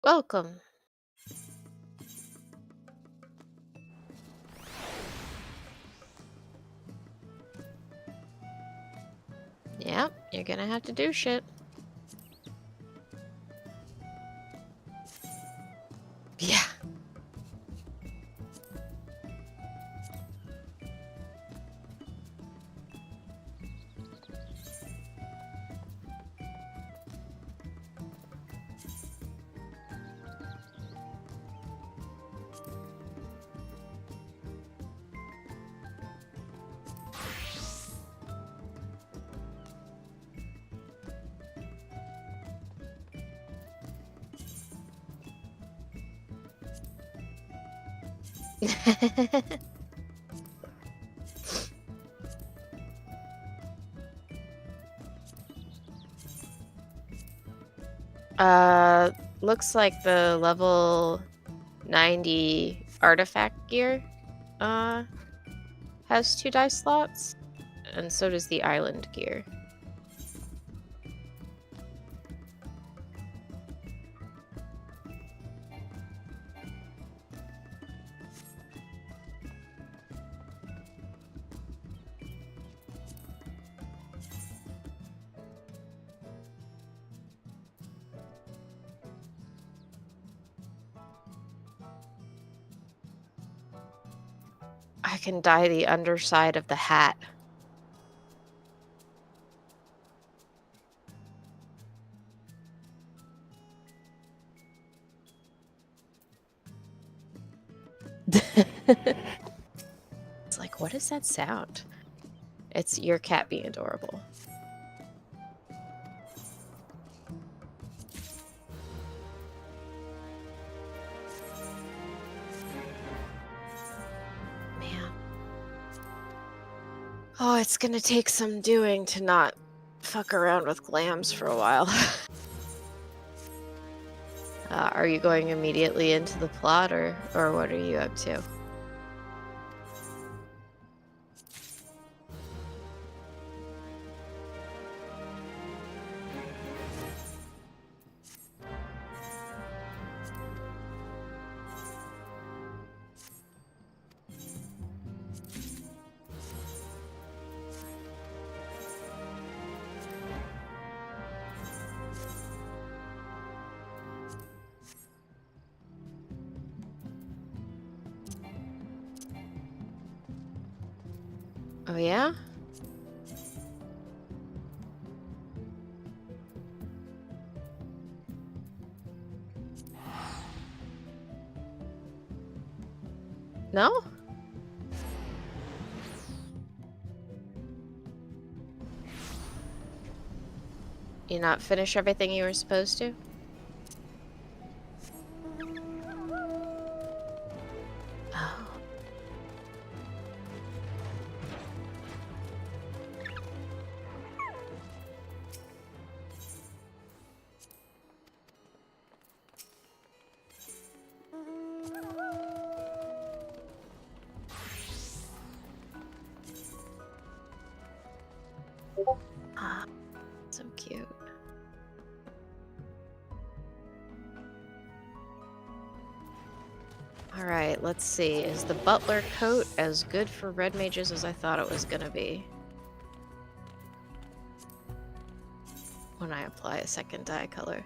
Welcome. Yep, you're gonna have to do shit. Yeah. uh, Looks like the level 90 artifact gear uh has 2 dice slots, and so does the island gear. I can dye the underside of the hat. It's like, what is that sound? It's your cat being adorable. Man. Oh, it's gonna take some doing to not fuck around with glams for a while. Are you going immediately into the plot, or what are you up to? Oh yeah? No? You not finish everything you were supposed to? Oh. Ah, so cute. Alright, let's see. Is the butler coat as good for red mages as I thought it was gonna be? When I apply a second dye color.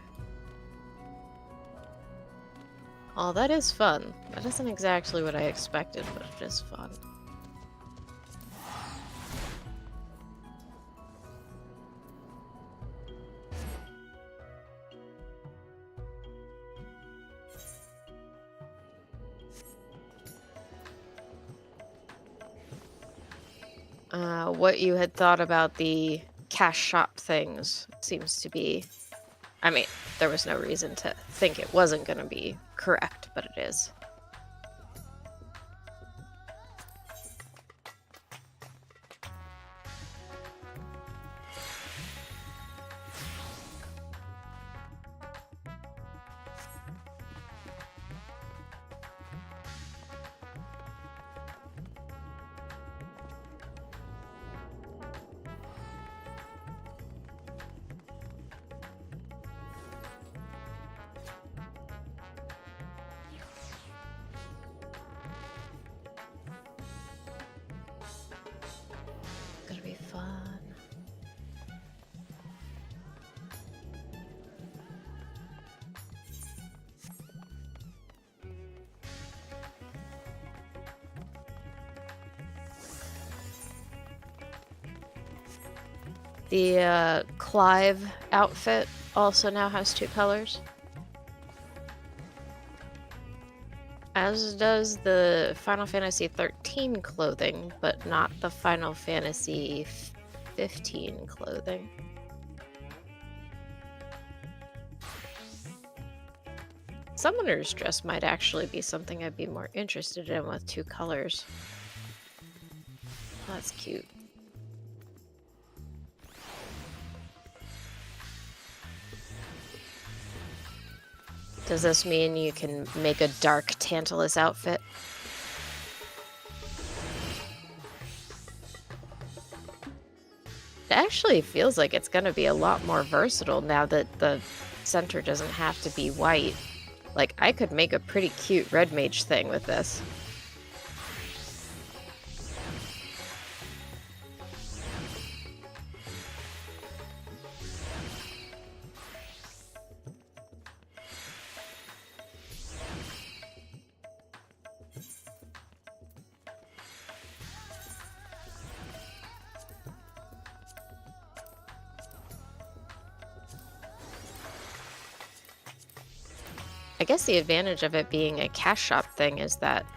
Oh, that is fun. That isn't exactly what I expected, but it is fun. What you had thought about the cash shop things seems to be... I mean, there was no reason to think it wasn't gonna be correct, but it is. The Clive outfit also now has 2 colors. As does the Final Fantasy 13 clothing, but not the Final Fantasy 15 clothing. Summoner's dress might actually be something I'd be more interested in with 2 colors. That's cute. Does this mean you can make a dark Tantalus outfit? It actually feels like it's gonna be a lot more versatile now that the center doesn't have to be white. Like, I could make a pretty cute red mage thing with this. I guess the advantage of it being a cash shop thing is that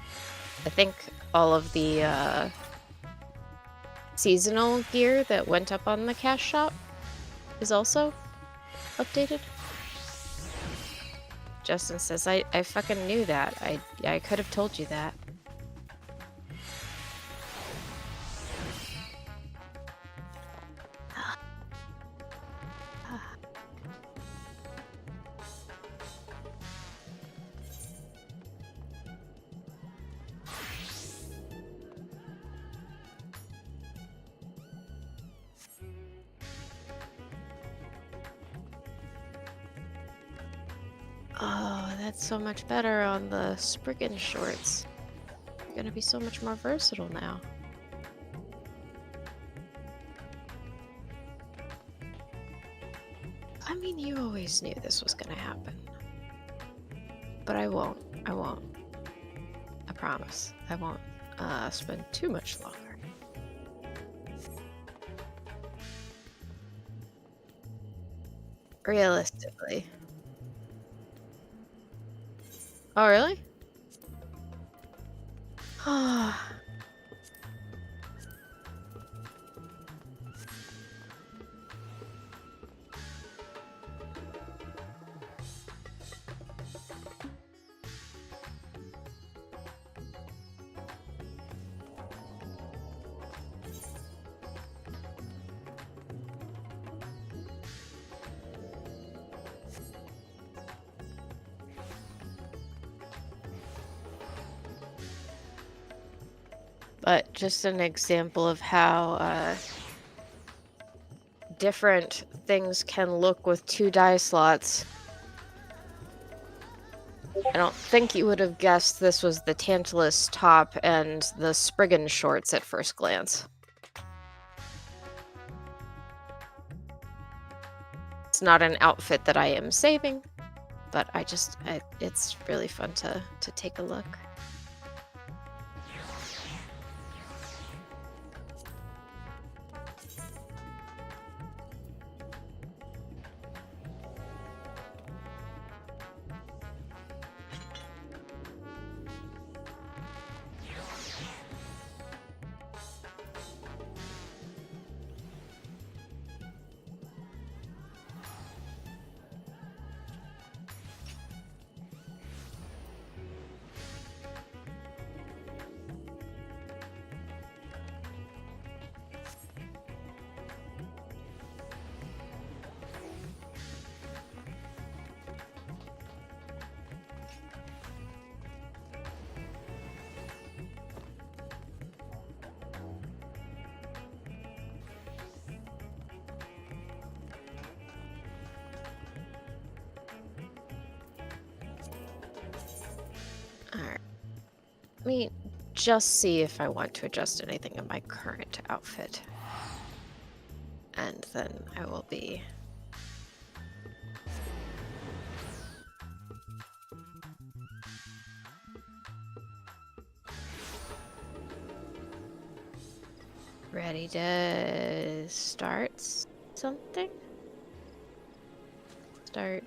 I think all of the seasonal gear that went up on the cash shop is also updated. Justin says, I fucking knew that. I could have told you that. Oh, that's so much better on the Spriggan shorts. You're gonna be so much more versatile now. I mean, you always knew this was gonna happen. But I won't. I won't. I promise. I won't spend too much longer. Realistically. Oh, really? But just an example of how different things can look with 2 die slots. I don't think you would have guessed this was the Tantalus top and the Spriggan shorts at first glance. It's not an outfit that I am saving, but it's really fun to take a look. Alright. Let me just see if I want to adjust anything in my current outfit. And then I will be... ready to start. something? Start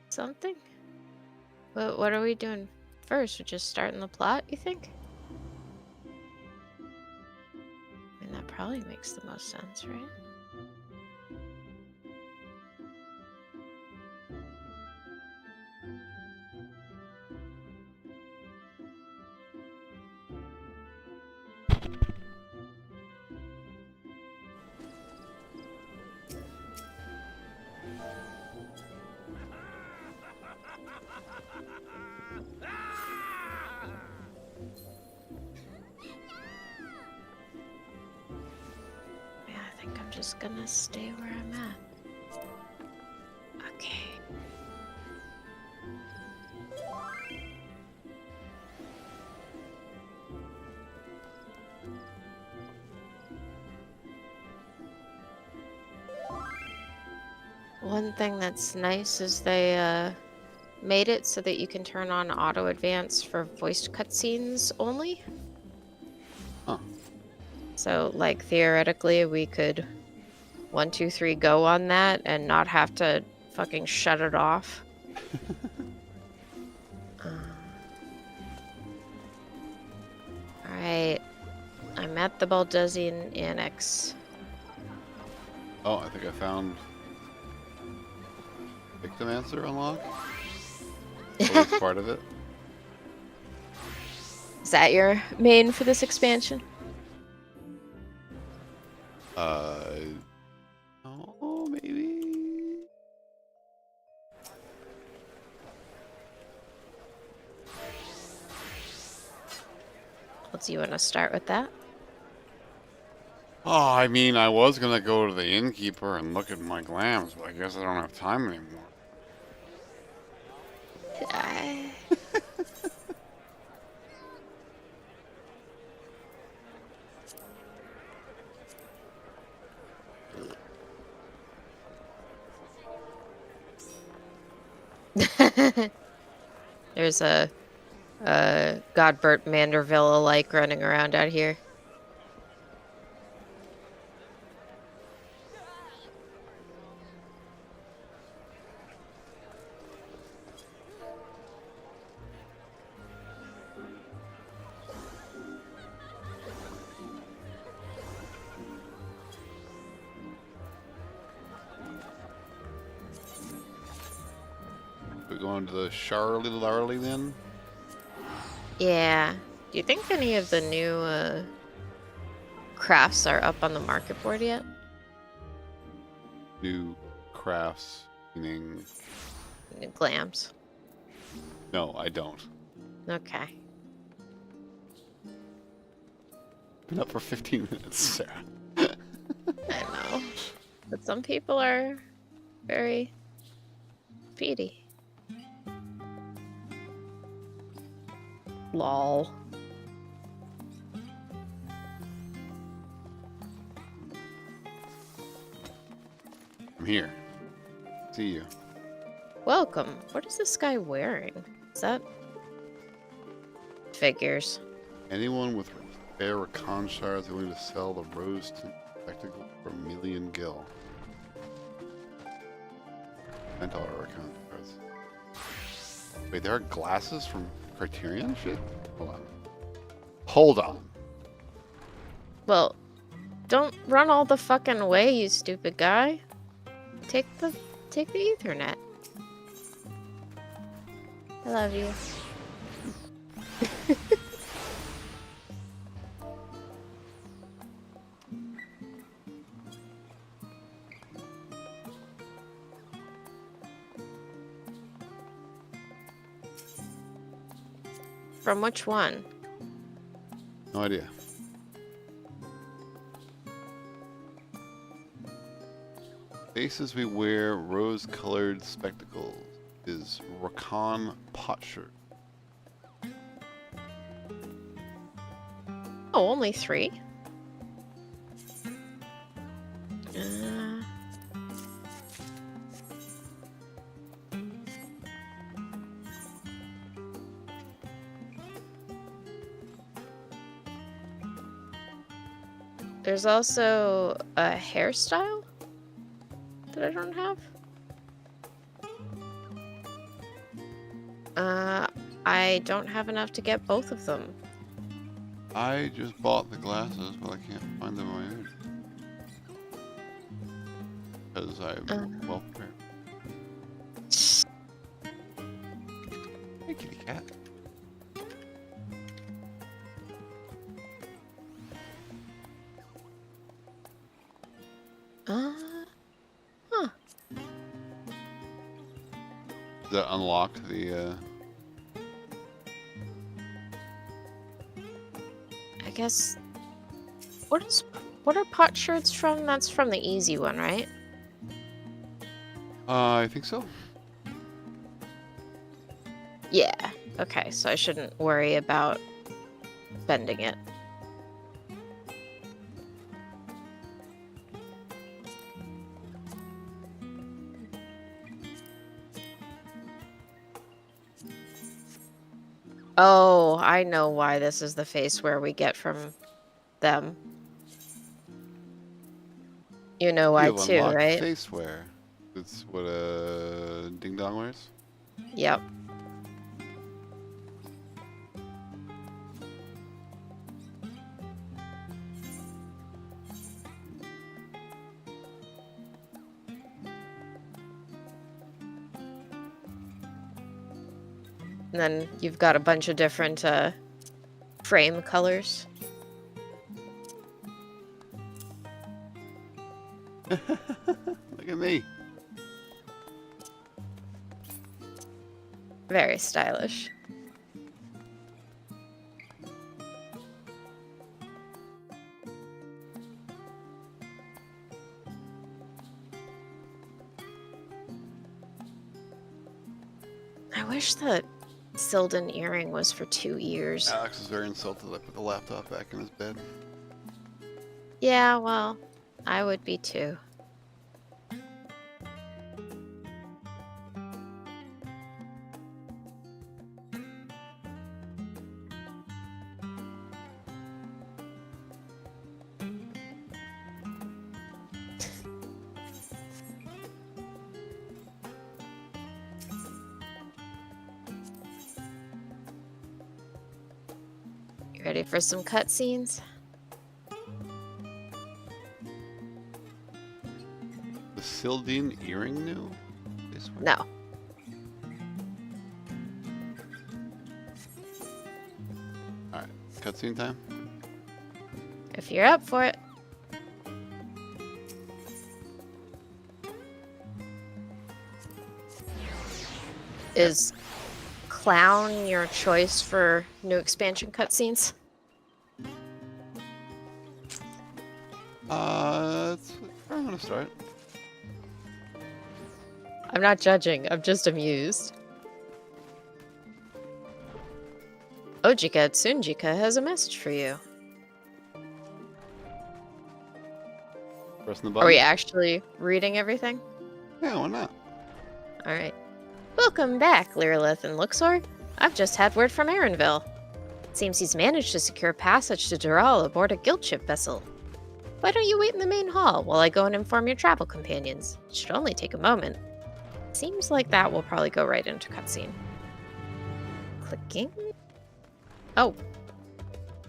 something? What are we doing first? We're just starting the plot, you think? I mean, that probably makes the most sense, right? I'm just gonna stay where I'm at. Okay. One thing that's nice is they made it so that you can turn on auto advance for voiced cutscenes only. Huh. So, like, theoretically, we could 1, 2, 3 go on that and not have to fucking shut it off. Alright. I'm at the Balduzian Annex. Oh, I think I found Victim Answer unlock. At least part of it. Is that your main for this expansion? Oh, maybe. Well, do you want to start with that? Oh, I mean, I was gonna go to the innkeeper and look at my glams, but I guess I don't have time anymore. There's a Godbert Manderville-alike running around out here. We going to the Charlie Larley then? Yeah. Do you think any of the new crafts are up on the market board yet? New crafts, meaning... New glams. No, I don't. Okay. Been up for 15 minutes, Sarah. I know. But some people are very speedy. Lol. I'm here. See you. Welcome. What is this guy wearing? Is that figures? Anyone with rare Rakan shards willing to sell the rose tint spectacle for 1 million gil. $10 Rakan shards. Wait, there are glasses from Criterion? Shit. Hold on. Hold on. Well, don't run all the fucking way, you stupid guy. Take the Ethernet. I love you. From which one? No idea. Faces we wear rose-colored spectacles is Rakan Potsherd. Oh, only 3? There's also a hairstyle that I don't have. I don't have enough to get both of them. I just bought the glasses, but I can't find them on my own. Because I'm well prepared. Hey, kitty cat. Huh. Does that unlock the, I guess. What are pot shirts from? That's from the easy one, right? I think so. Yeah. Okay, so I shouldn't worry about bending it. Oh, I know why this is the face where we get from them. You know why You've too, unlocked right? face wear. That's what Ding Dong wears. Yep. And then you've got a bunch of different frame colors. Look at me. Very stylish. I wish that Syldan earring was for 2 ears. Alex is very insulted I put the laptop back in his bed. Yeah, well, I would be too. You ready for some cutscenes? The Sildine earring new? Face wear? No. Alright, cutscene time? If you're up for it. Is clown your choice for new expansion cutscenes? I'm gonna start. I'm not judging, I'm just amused. Ojika Tsunjika has a message for you. Pressing the Are button? we actually reading everything? Yeah, why not? Alright. Welcome back, Lyrillith and Luxor. I've just had word from Aaronville. Seems he's managed to secure passage to Dural aboard a guild ship vessel. Why don't you wait in the main hall while I go and inform your travel companions? It should only take a moment. Seems like that will probably go right into cutscene. Clicking. Oh.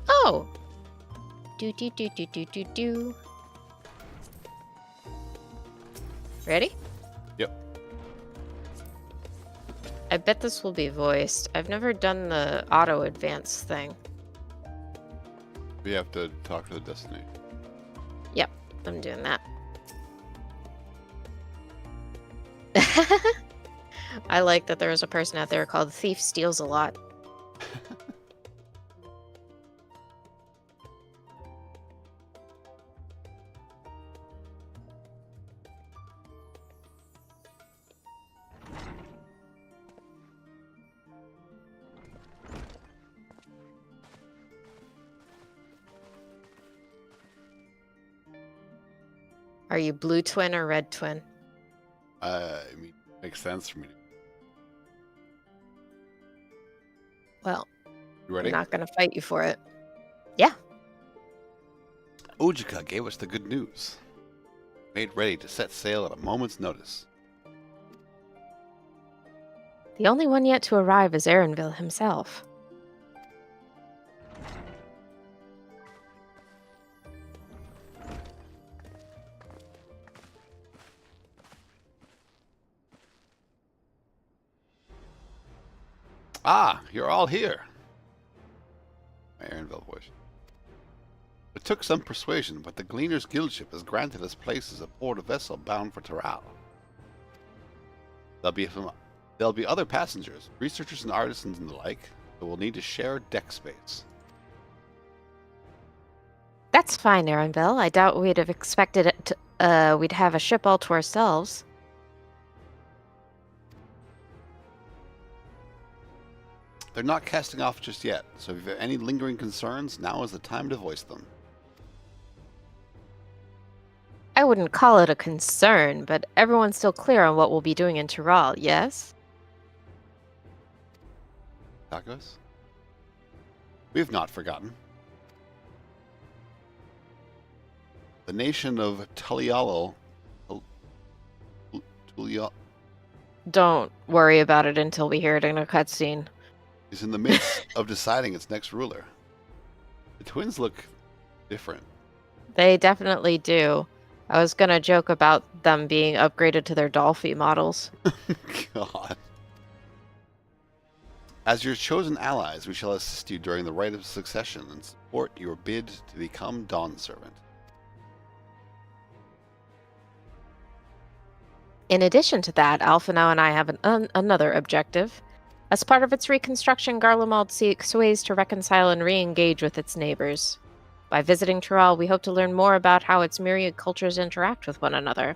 Oh! Do do do do do do do. Ready? Yep. I bet this will be voiced. I've never done the auto advance thing. We have to talk to the Destiny. Yep, I'm doing that. I like that there is a person out there called Thief Steals a Lot. Are you blue twin or red twin? I mean, makes sense for me. Well, You ready? I'm not gonna fight you for it. Yeah. Ojika gave us the good news. Made ready to set sail at a moment's notice. The only one yet to arrive is Aaronville himself. Ah, you're all here. My Aaronville voice. It took some persuasion, but the Gleaner's Guildship has granted us places aboard a vessel bound for Taral. There'll be other passengers, researchers and artisans and the like, that will need to share deck space. That's fine, Aaronville. I doubt we'd have expected it to, we'd have a ship all to ourselves. They're not casting off just yet, so if you have any lingering concerns, now is the time to voice them. I wouldn't call it a concern, but everyone's still clear on what we'll be doing in Taral, yes? Tacos? We've not forgotten. The nation of Tulialo Don't worry about it until we hear it in a cutscene. is in the midst of deciding its next ruler. The twins look different. They definitely do. I was gonna joke about them being upgraded to their Dolphy models. God. As your chosen allies, we shall assist you during the rite of succession and support your bid to become Dawn Servant. In addition to that, Alphino and I have another objective. As part of its reconstruction, Garlemald seeks ways to reconcile and re-engage with its neighbors. By visiting Taral, we hope to learn more about how its myriad cultures interact with one another,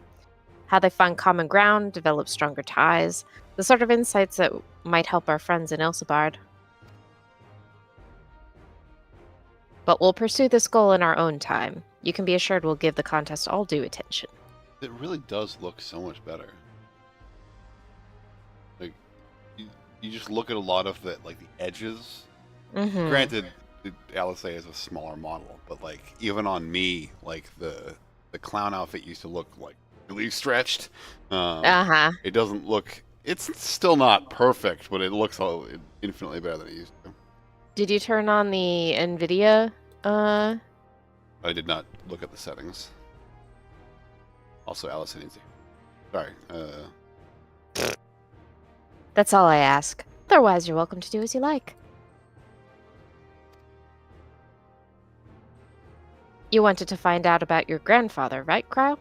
how they find common ground, develop stronger ties, the sort of insights that might help our friends in Elsebard. But we'll pursue this goal in our own time. You can be assured we'll give the contest all due attention. It really does look so much better. Like, you just look at a lot of the edges. Mm-hmm. Granted, LSA is a smaller model, but even on me, the clown outfit used to look really stretched. It doesn't look. It's still not perfect, but it looks infinitely better than it used to. Did you turn on the NVIDIA? I did not look at the settings. Also, Allison needs to. Sorry. That's all I ask. Otherwise, you're welcome to do as you like. You wanted to find out about your grandfather, right, Crow?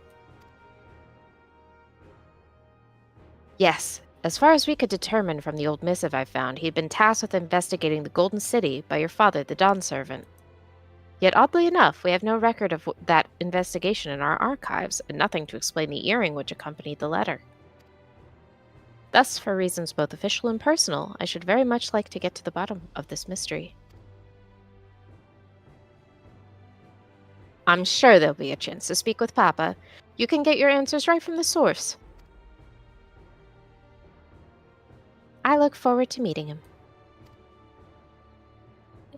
Yes. As far as we could determine from the old missive I found, he'd been tasked with investigating the Golden City by your father, the Dawn Servant. Yet, oddly enough, we have no record of that investigation in our archives, and nothing to explain the earring which accompanied the letter. Thus, for reasons both official and personal, I should very much like to get to the bottom of this mystery. I'm sure there'll be a chance to speak with Papa. You can get your answers right from the source. I look forward to meeting him.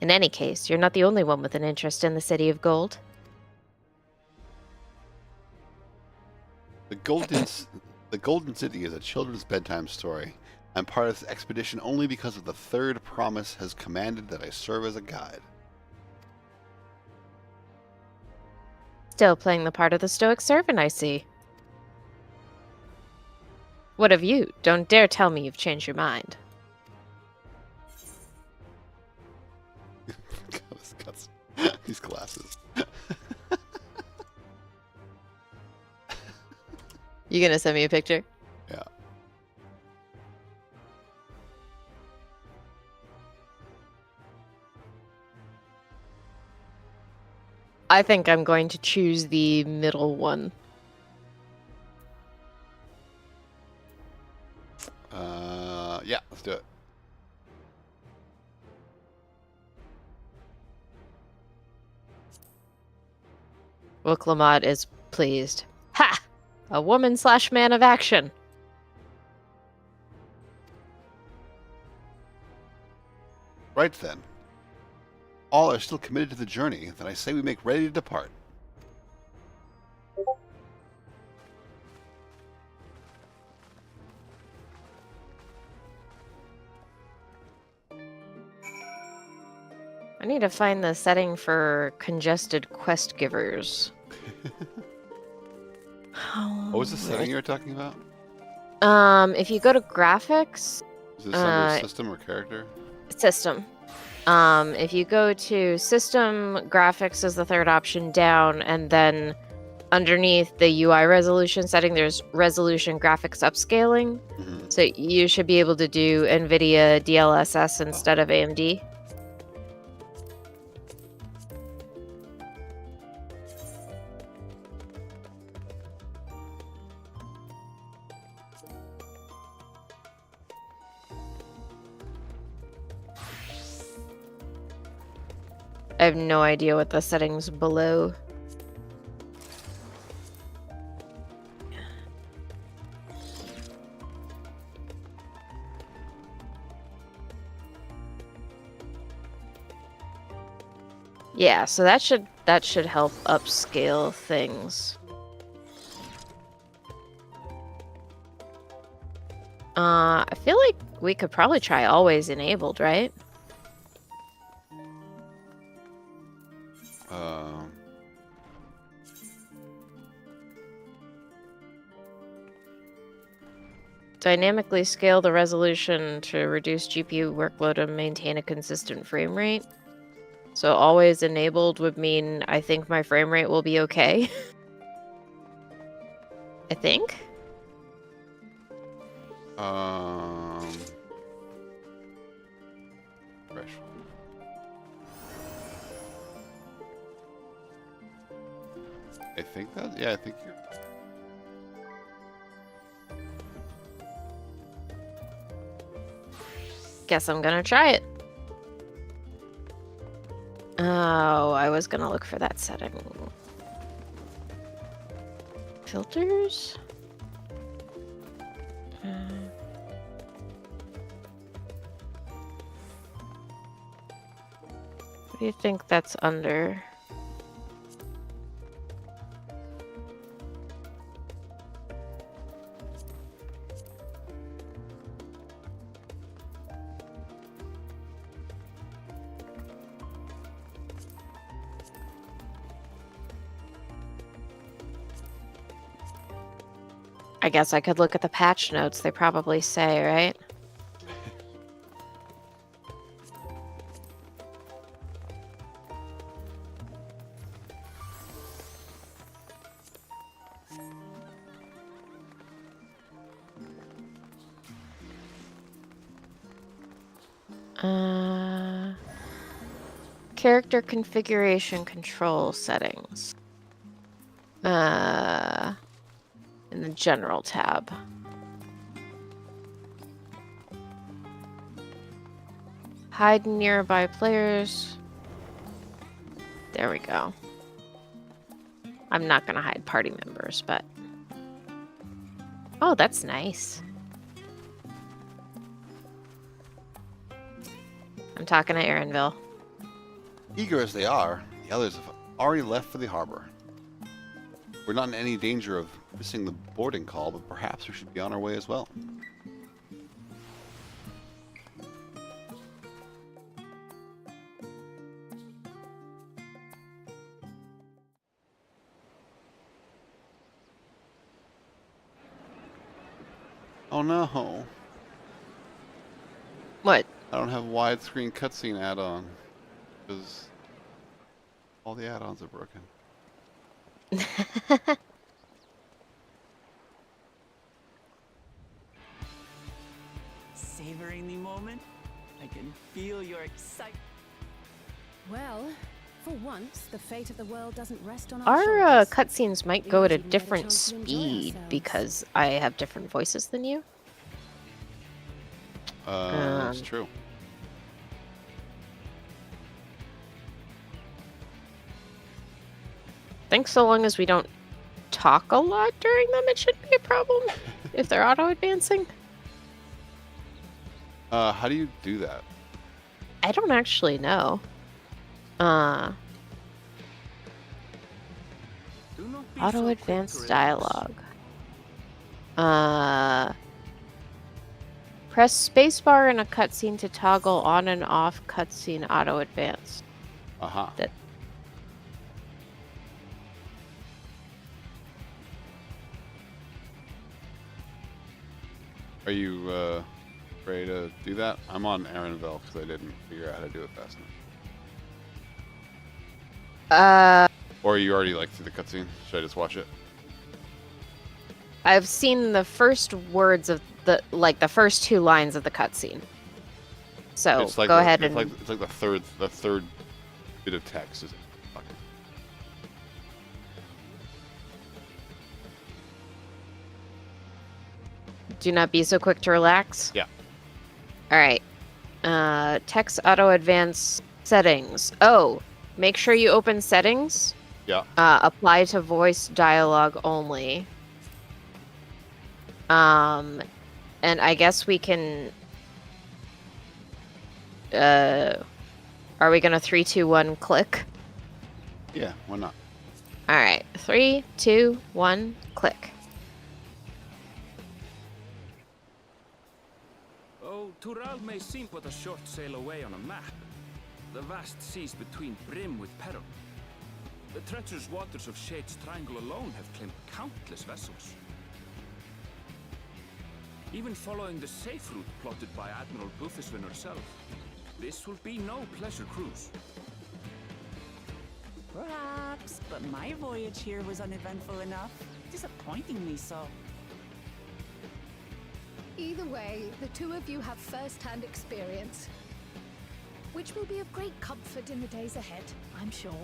In any case, you're not the only one with an interest in the City of Gold. The Golden City is a children's bedtime story. I'm part of this expedition only because of the third promise has commanded that I serve as a guide. Still playing the part of the stoic servant, I see. What of you? Don't dare tell me you've changed your mind. These glasses. You gonna send me a picture? Yeah. I think I'm going to choose the middle one. Yeah, let's do it. Wilklamot is pleased. Ha! A woman/man of action. Right then. All are still committed to the journey, then I say we make ready to depart. I need to find the setting for congested quest givers. What was the setting you were talking about? If you go to graphics, Is this under system or character? System. If you go to system, graphics is the third option down, and then underneath the UI resolution setting, there's resolution graphics upscaling. Mm-hmm. So you should be able to do NVIDIA DLSS instead of AMD. I have no idea what the settings below. Yeah, so that should help upscale things. I feel like we could probably try always enabled, right? Dynamically scale the resolution to reduce GPU workload and maintain a consistent frame rate. So always enabled would mean I think my frame rate will be okay. I think. I think that, yeah, I think you're... Guess I'm gonna try it. Oh, I was gonna look for that setting. Filters? What do you think that's under? I guess I could look at the patch notes. They probably say, right? Character configuration control settings. In the general tab. Hide nearby players. There we go. I'm not gonna hide party members, but... Oh, that's nice. I'm talking to Aaronville. Eager as they are, the others have already left for the harbor. We're not in any danger of missing the boarding call, but perhaps we should be on our way as well. Oh no. What? I don't have widescreen cutscene add-on because all the add-ons are broken. Savoring the moment? I can feel your excitement. Well, for once, the fate of the world doesn't rest on Our shoulders. cutscenes might go at a different speed because I have different voices than you. That's true. I think so long as we don't talk a lot during them, it shouldn't be a problem if they're auto-advancing. How do you do that? I don't actually know. Auto-advanced dialogue. Press spacebar in a cutscene to toggle on and off cutscene auto-advance. Uh-huh. That Are you ready to do that? I'm on Aaronville because I didn't figure out how to do it fast enough. Or are you already like through the cutscene? Should I just watch it? I've seen the first words of the first 2 lines of the cutscene. So It's like go ahead it's and like the third bit of text. Is it? Okay. do not be so quick to relax. Yeah. All right. Text auto advance settings. Oh, make sure you open settings. Yeah. Apply to voice dialogue only. And I guess we can. Are we gonna 3, 2, 1 click? Yeah. Why not? All right. 3, 2, 1 click. Oh, Tural may seem but a short sail away on a map. The vast seas between brim with peril. The treacherous waters of Shade's Triangle alone have claimed countless vessels. Even following the safe route plotted by Admiral Bufiswin herself, this will be no pleasure cruise. Perhaps, but my voyage here was uneventful enough. Disappointingly so. Either way, the 2 of you have first-hand experience, which will be of great comfort in the days ahead, I'm sure.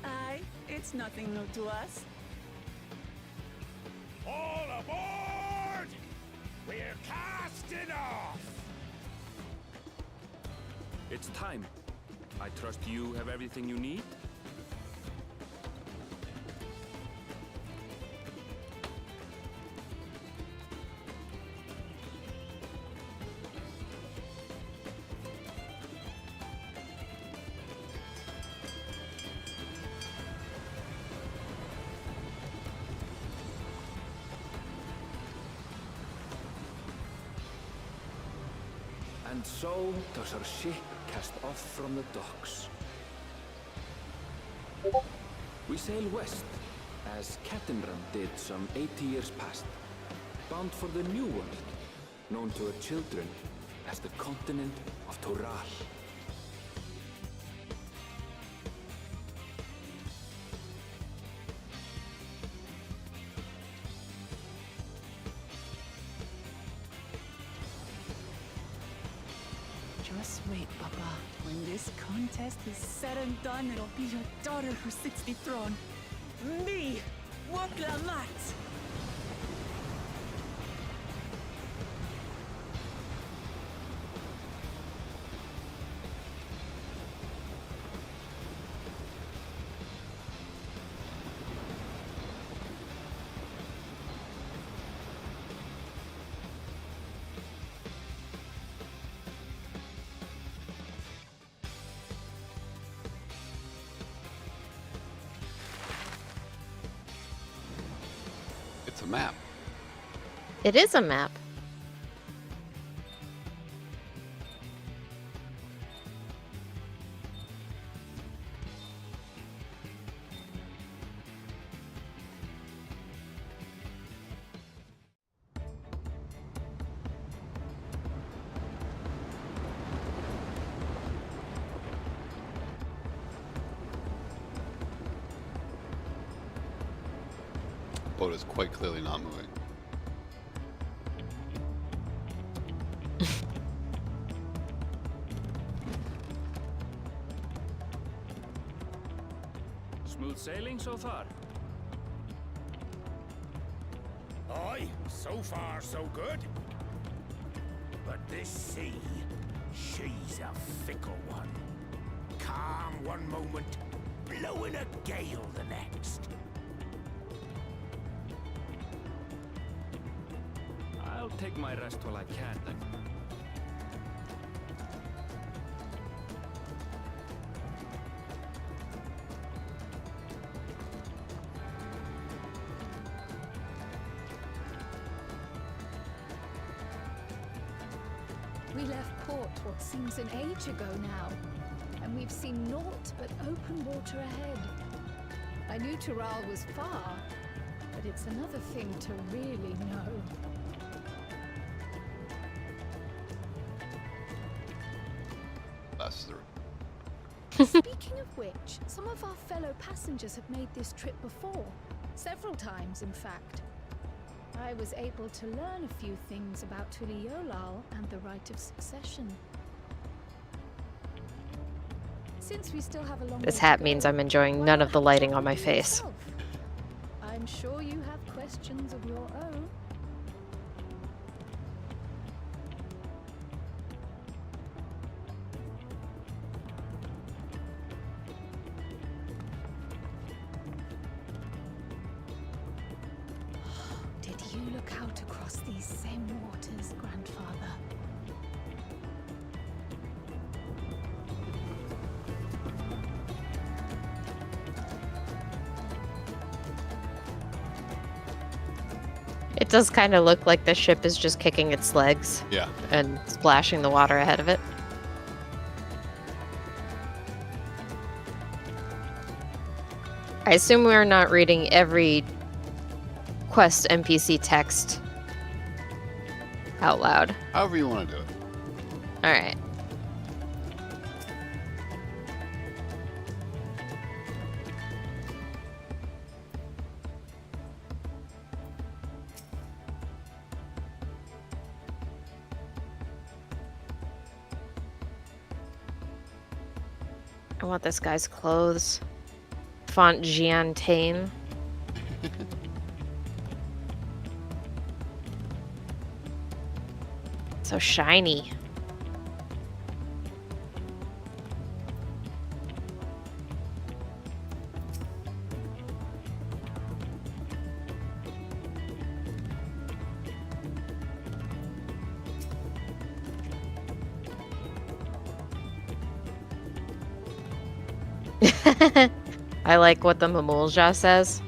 Aye, it's nothing new to us. All aboard! We're casting off! It's time. I trust you have everything you need? And so does our ship cast off from the docks. We sail west, as Captain Ram did some 80 years past, bound for the New World, known to her children as the continent of Toral. Just wait, Papa. When this contest is said and done, it'll be your daughter who sits the throne. Me! Waklamat! It's a map. It is a map. Boat is quite clearly not moving. Smooth sailing so far? Aye, so far so good. But this sea, she's a fickle one. Calm one moment, blowing a gale the next. I'll take my rest while I can then. We left port what seems an age ago now, and we've seen naught but open water ahead. I knew Tural was far, but it's another thing to really know. That's the Speaking of which, some of our fellow passengers have made this trip before. Several times, in fact. I was able to learn a few things about Tuliolal and the right of succession. Since we still have a long This way hat to means go, I'm enjoying why none not of the have a lighting chat on my with you face. yourself? I'm sure you have questions of your own. Did you look out across these same waters, Grandfather? It does kind of look like the ship is just kicking its legs Yeah. and splashing the water ahead of it. I assume we're not reading every quest NPC text out loud. However you want to do it. Alright. I want this guy's clothes. Font Giantane. So shiny. I like what the Mamulja says.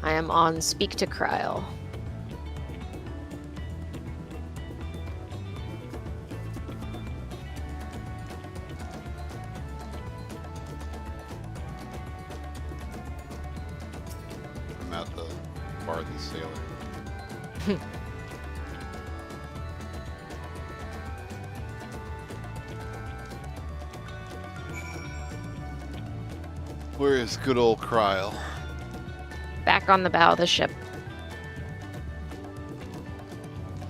I am on Speak to Kryl. I'm at the bar of the sailor. Where is good old Kryl? Back on the bow of the ship.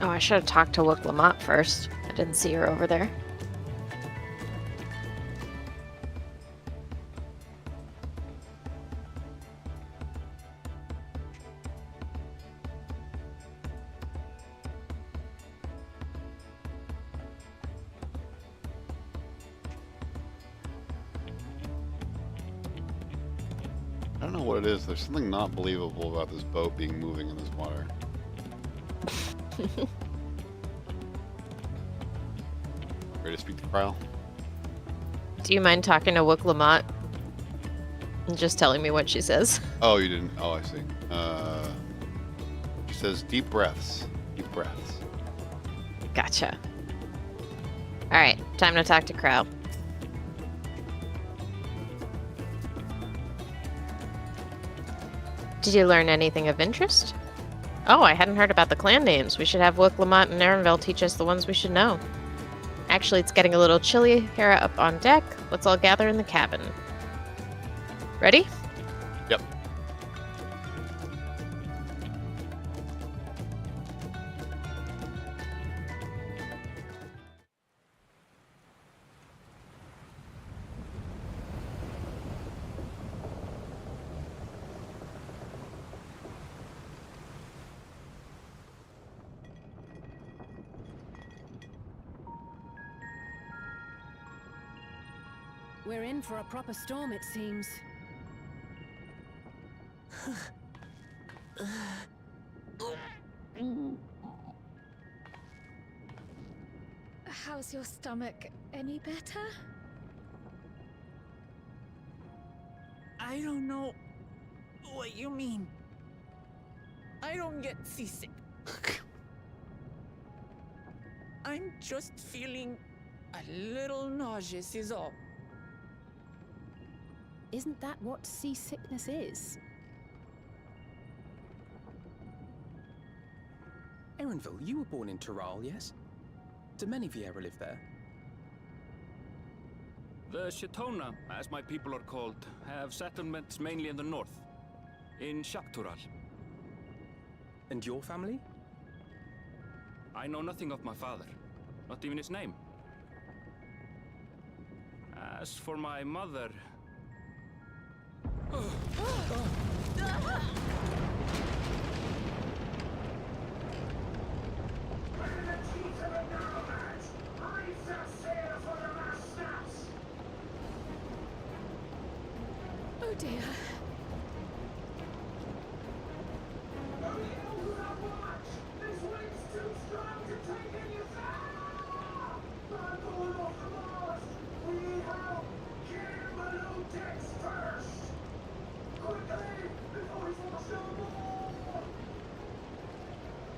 Oh, I should have talked to Wook Lamont first. I didn't see her over there. I don't know what it is. There's something not believable about this boat being moving in this water. Ready to speak to Kryl? Do you mind talking to Wook Lamont and just telling me what she says? Oh, you didn't? Oh, I see. She says deep breaths. Deep breaths. Gotcha. All right. time to talk to Crow. Did you learn anything of interest? Oh, I hadn't heard about the clan names. We should have Wook, Lamont, and Erenville teach us the ones we should know. Actually, it's getting a little chilly here up on deck. Let's all gather in the cabin. Ready? Yep. We're in for a proper storm, it seems. How's your stomach? Any better? I don't know what you mean. I don't get seasick. I'm just feeling a little nauseous is all. Isn't that what seasickness is? Erenville, you were born in Tural, yes? Do many of you ever live there? The Shatona, as my people are called, have settlements mainly in the north, in Shaktural. And your family? I know nothing of my father, not even his name. As for my mother... Oh dear.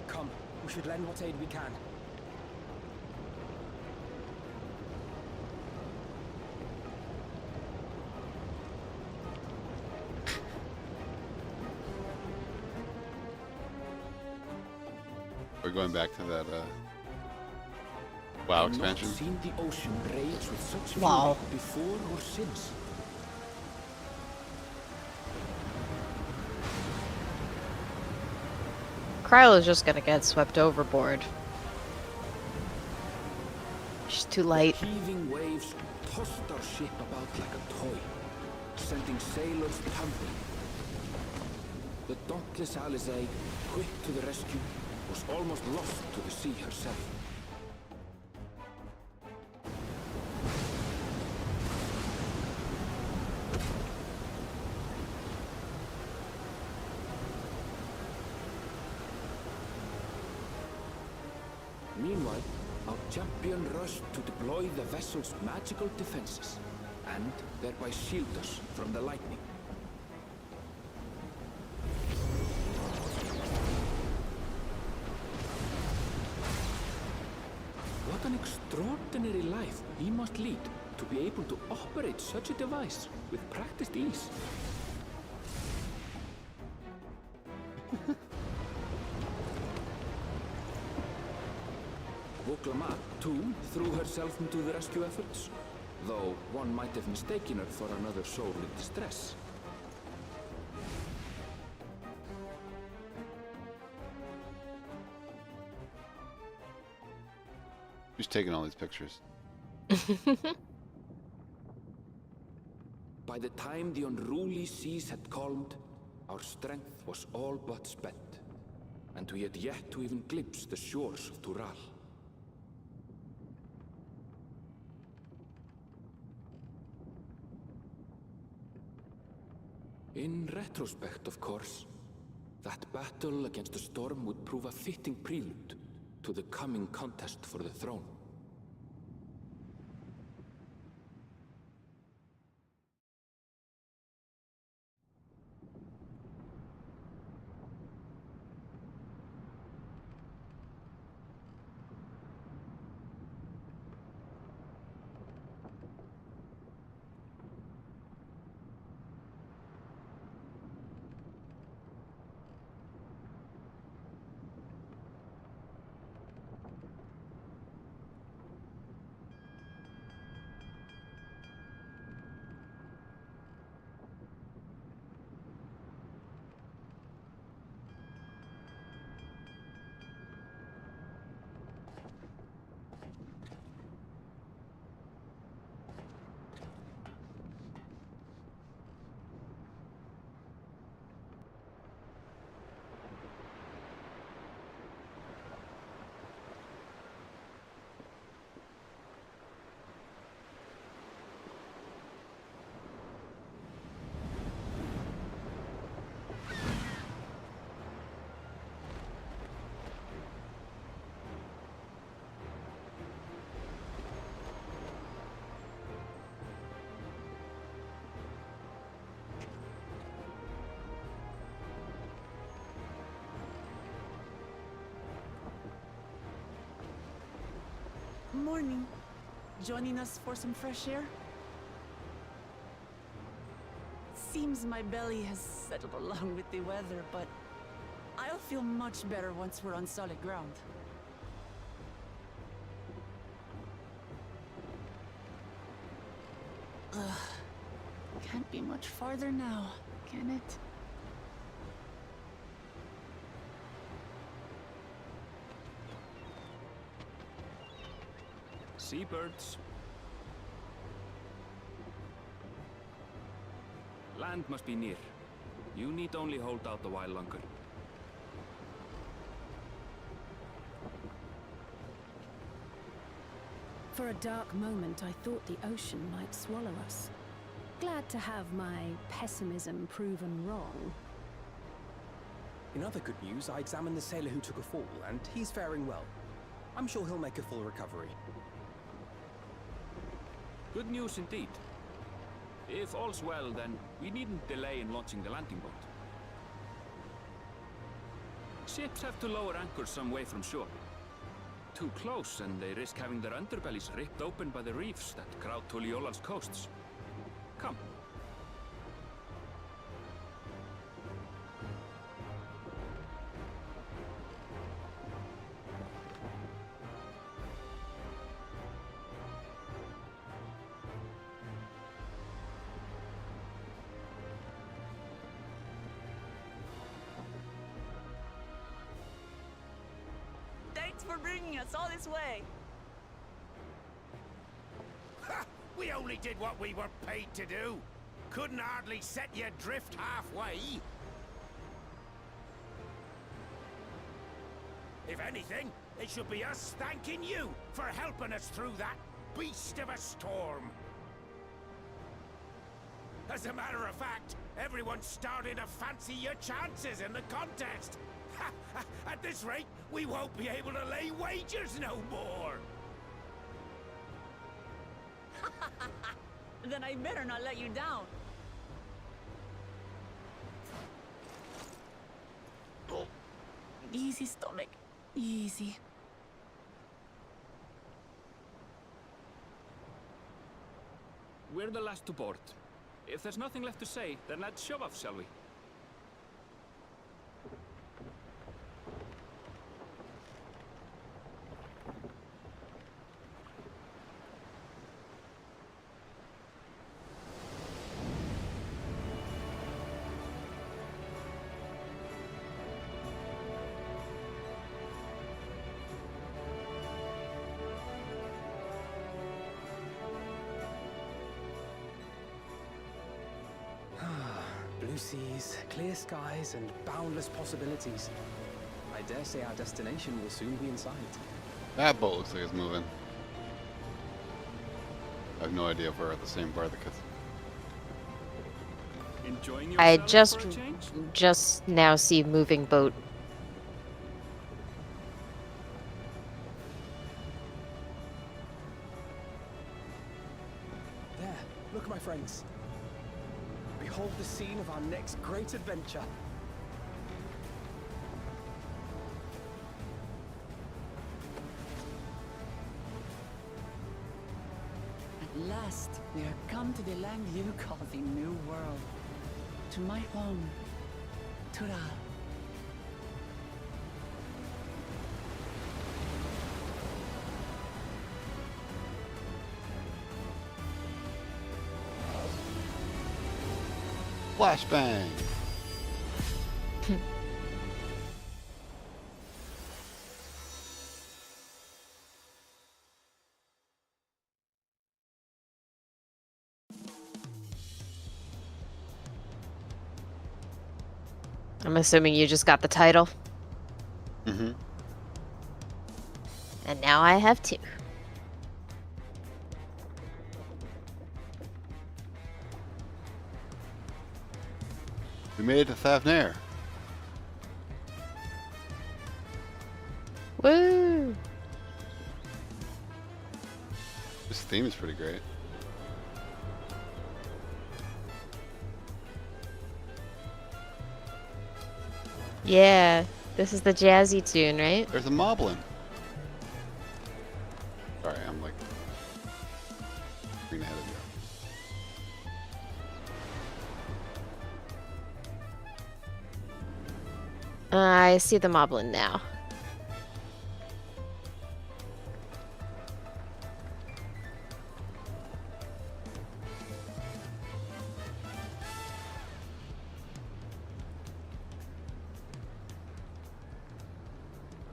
Come, we should lend what aid we can. We're going back to that WoW expansion. I've not seen the ocean rage with such fury Wow. before or since. Kryl is just gonna get swept overboard. She's too light. Heaving waves tossed our ship about like a toy, sending sailors tumbling. The dauntless Alizé, quick to the rescue, was almost lost to the sea herself. Meanwhile, our champion rushed to deploy the vessel's magical defenses, and thereby shield us from the lightning. What an extraordinary life he must lead to be able to operate such a device with practiced ease. Woklama, too, threw herself into the rescue efforts, though one might have mistaken her for another soul in distress. Who's taking all these pictures? By the time the unruly seas had calmed, our strength was all but spent, and we had yet to even glimpse the shores of Tural. In retrospect, of course, that battle against the storm would prove a fitting prelude to the coming contest for the throne. morning. Joining us for some fresh air? Seems my belly has settled along with the weather, but I'll feel much better once we're on solid ground. Ugh. Can't be much farther now, can it? Seabirds. Land must be near. You need only hold out a while longer. For a dark moment, I thought the ocean might swallow us. Glad to have my pessimism proven wrong. In other good news, I examined the sailor who took a fall, and he's faring well. I'm sure he'll make a full recovery. Good news indeed. If all's well, then we needn't delay in launching the landing boat. Ships have to lower anchors some way from shore. Too close, and they risk having their underbellies ripped open by the reefs that crowd Tuliola's coasts. Come. Thanks for bringing us all this way. Ha! We only did what we were paid to do. Couldn't hardly set you adrift halfway. If anything, it should be us thanking you for helping us through that beast of a storm. As a matter of fact, everyone's starting to fancy your chances in the contest. At this rate, we won't be able to lay wagers no more. Then I better not let you down. Oh. Easy, stomach. Easy. We're the last to board. If there's nothing left to say, then let's shove off, shall we? Blue seas, clear skies, and boundless possibilities. I dare say our destination will soon be in sight. That boat looks like it's moving. I have no idea if we're at the same part of the casino. Enjoying I yourself for a change? just now see moving boat. There, look, my friends. Behold the scene of our next great adventure. At last, we are come to the land you call the New World. To my home, Tural. Flashbang! I'm assuming you just got the title. Mm-hmm. And now I have two. We made it to Thavnair. Woo! This theme is pretty great. Yeah, this is the jazzy tune, right? There's a moblin. Sorry, I'm like I see the moblin now.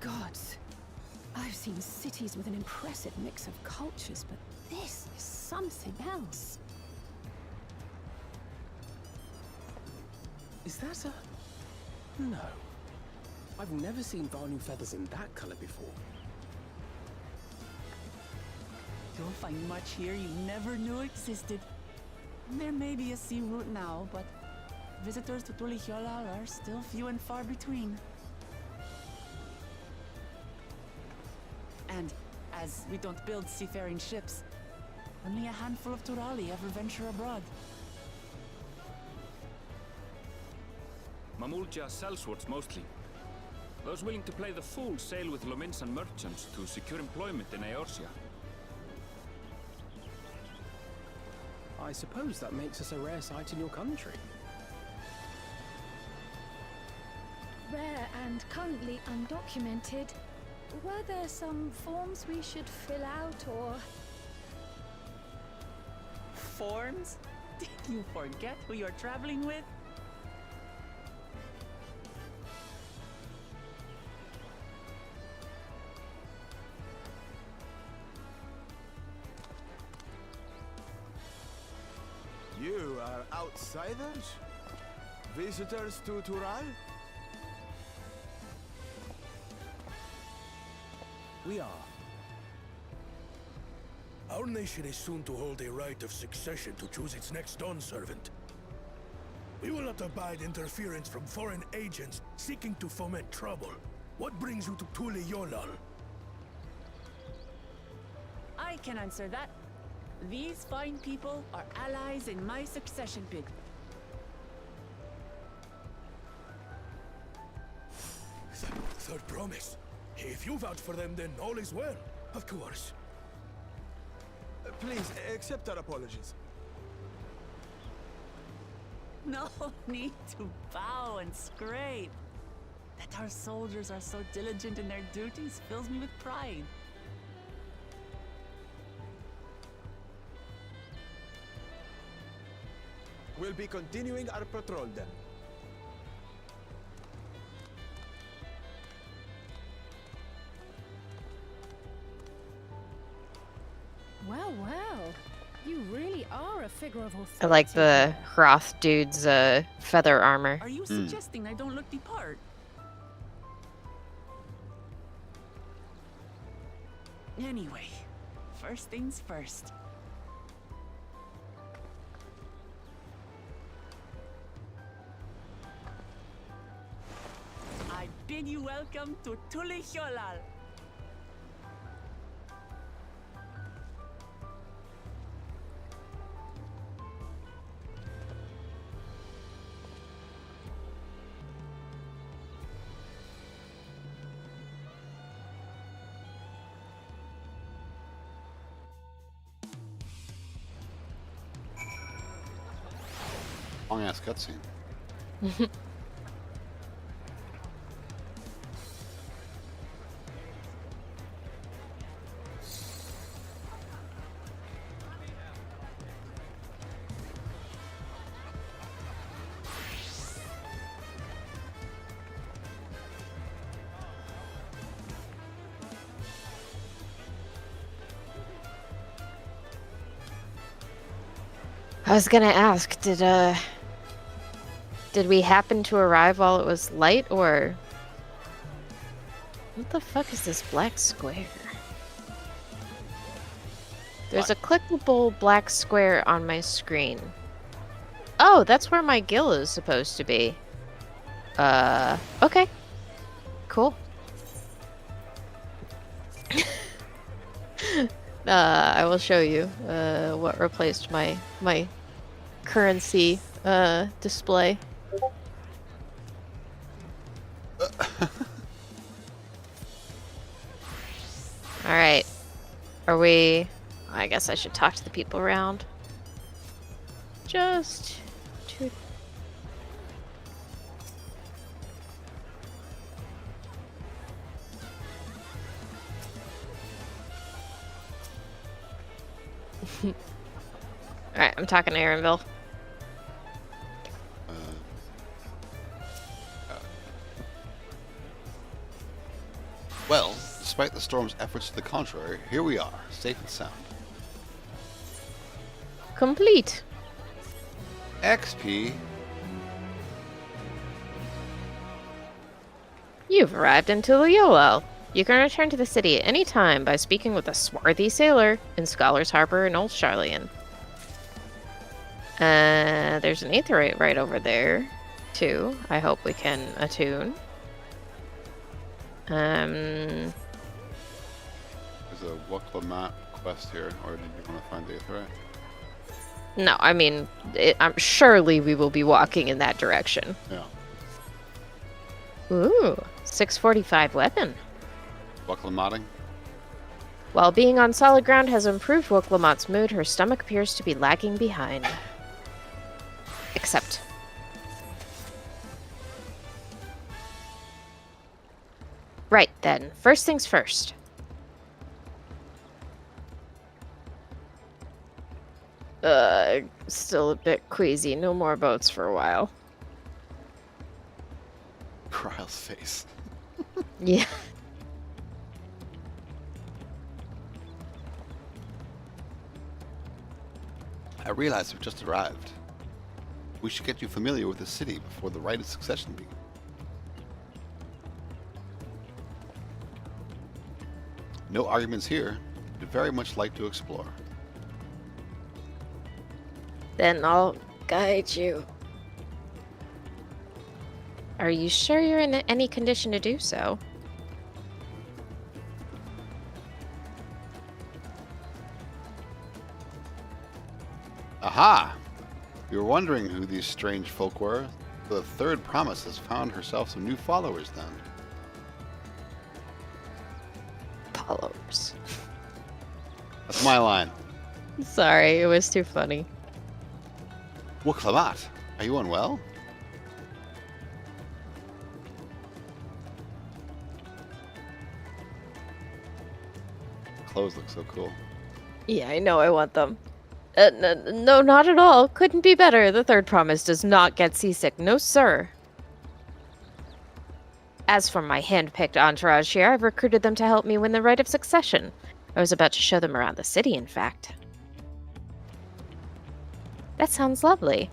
Gods, I've seen cities with an impressive mix of cultures, but this is something else. Is that a... No. I've never seen Vanu feathers in that color before. You'll find much here you never knew existed. There may be a sea route now, but visitors to Tulihyolal are still few and far between. And as we don't build seafaring ships, only a handful of Turali ever venture abroad. Mamulja sellswords mostly. Those willing to play the fool sail with Lominsan merchants to secure employment in Eorzea. I suppose that makes us a rare sight in your country. Rare and currently undocumented. Were there some forms we should fill out or... Forms? Did you forget who you're traveling with? You are outsiders? Visitors to Tural? We are. Our nation is soon to hold a right of succession to choose its next Dawn servant. We will not abide interference from foreign agents seeking to foment trouble. What brings you to Tulihyolal? I can answer that. These fine people are allies in my succession bid. Third promise. If you vouch for them, then all is well. Of course. Please, accept our apologies. No need to bow and scrape. That our soldiers are so diligent in their duties fills me with pride. We'll be continuing our patrol then. Well, well. You really are a figure of authority. I like the Hroth dude's feather armor. Are you suggesting I don't look the part? Anyway, first things first. I bid you welcome to Tulihyolal. Long ass cutscene. I was gonna ask, did we happen to arrive while it was light, or what the fuck is this black square? There's a clickable black square on my screen. Oh, that's where my gill is supposed to be. Okay. Cool. I will show you what replaced my currency display. Alright. Are we... I guess I should talk to the people around. Just to... Alright, I'm talking to Aaronville. Well, despite the storm's efforts to the contrary, here we are, safe and sound. Complete. XP. You've arrived in Tuliolo. You can return to the city at any time by speaking with a swarthy sailor in Scholar's Harbor in Old Charlian. There's an aetherite right over there, too. I hope we can attune. There's a Wuklamat quest here, or did you want to find the aetherite? No, I mean, surely we will be walking in that direction. Yeah. Ooh, 645 weapon. Wuklamatting? While being on solid ground has improved Wuklamat's mood, her stomach appears to be lagging behind. Except... Right, then. First things first. Still a bit queasy. No more boats for a while. Kryle's face. Yeah. I realize we've just arrived. We should get you familiar with the city before the rite of succession begins. No arguments here. I'd very much like to explore. Then I'll guide you. Are you sure you're in any condition to do so? Aha! You were wondering who these strange folk were? The third promise has found herself some new followers then. Followers. That's my line. Sorry, it was too funny. Wuklamat, are you unwell? Clothes look so cool. Yeah, I know I want them. No, not at all. Couldn't be better. The third promise does not get seasick. No, sir. As for my hand-picked entourage here, I've recruited them to help me win the rite of succession. I was about to show them around the city, in fact. That sounds lovely.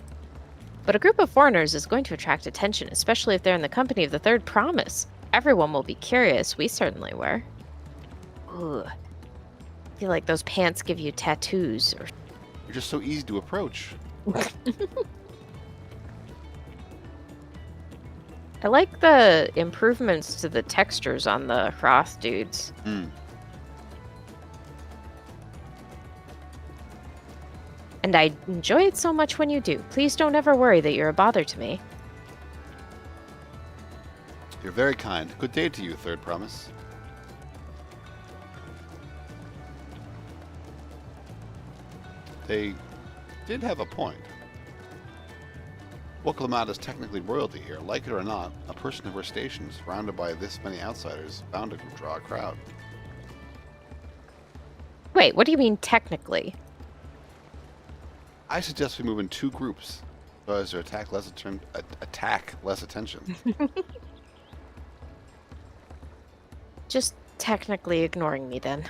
But a group of foreigners is going to attract attention, especially if they're in the company of the third promise. Everyone will be curious. We certainly were. Ooh. I feel like those pants give you tattoos or... You're just so easy to approach. I like the improvements to the textures on the Hroth dudes. And I enjoy it so much when you do. Please don't ever worry that you're a bother to me. You're very kind. Good day to you, third promise. They did have a point. Wuklamat is technically royalty here. Like it or not, a person of her station, surrounded by this many outsiders, bound to draw a crowd. Wait, what do you mean technically? I suggest we move in two groups so as to attack less attention. Just technically ignoring me then.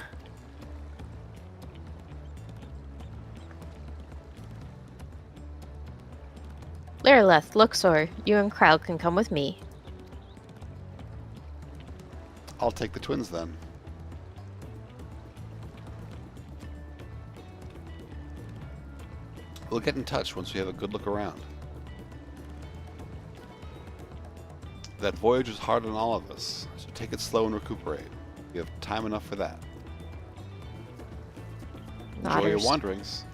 Lireleth, Luxor, you and Kryle can come with me. I'll take the twins then. We'll get in touch once we have a good look around. That voyage was hard on all of us, so take it slow and recuperate. We have time enough for that. Enjoy your wanderings.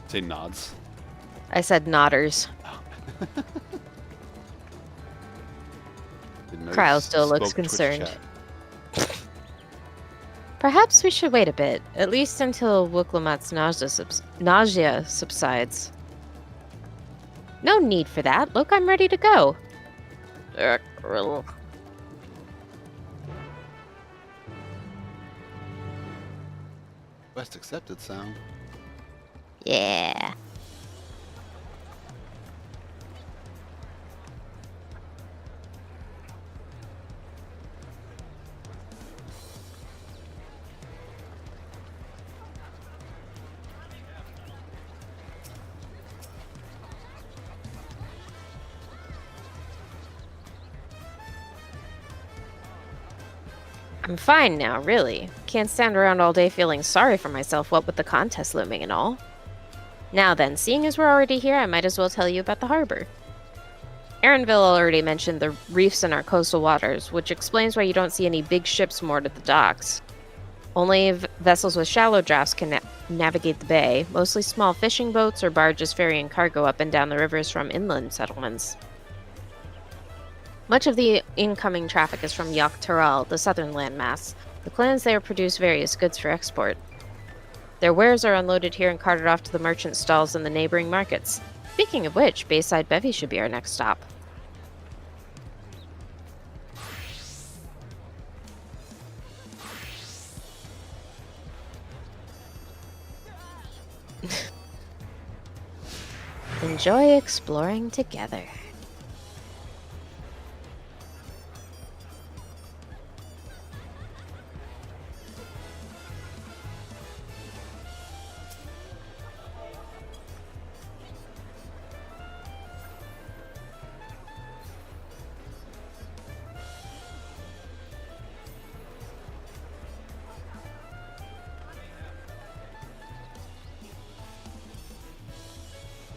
Say nods. I said nodders. Kryle still looks concerned. Perhaps we should wait a bit, at least until Wuklamat's nausea subsides. No need for that. Look, I'm ready to go. Request accepted sound. Yeah. I'm fine now, really. Can't stand around all day feeling sorry for myself, what with the contest looming and all. Now then, seeing as we're already here, I might as well tell you about the harbor. Aaronville already mentioned the reefs in our coastal waters, which explains why you don't see any big ships moored at the docks. Only vessels with shallow drafts can navigate the bay, mostly small fishing boats or barges ferrying cargo up and down the rivers from inland settlements. Much of the incoming traffic is from Yogg-Tyrell, the southern landmass. The clans there produce various goods for export. Their wares are unloaded here and carted off to the merchant stalls in the neighboring markets. Speaking of which, Bayside Bevy should be our next stop. Enjoy exploring together.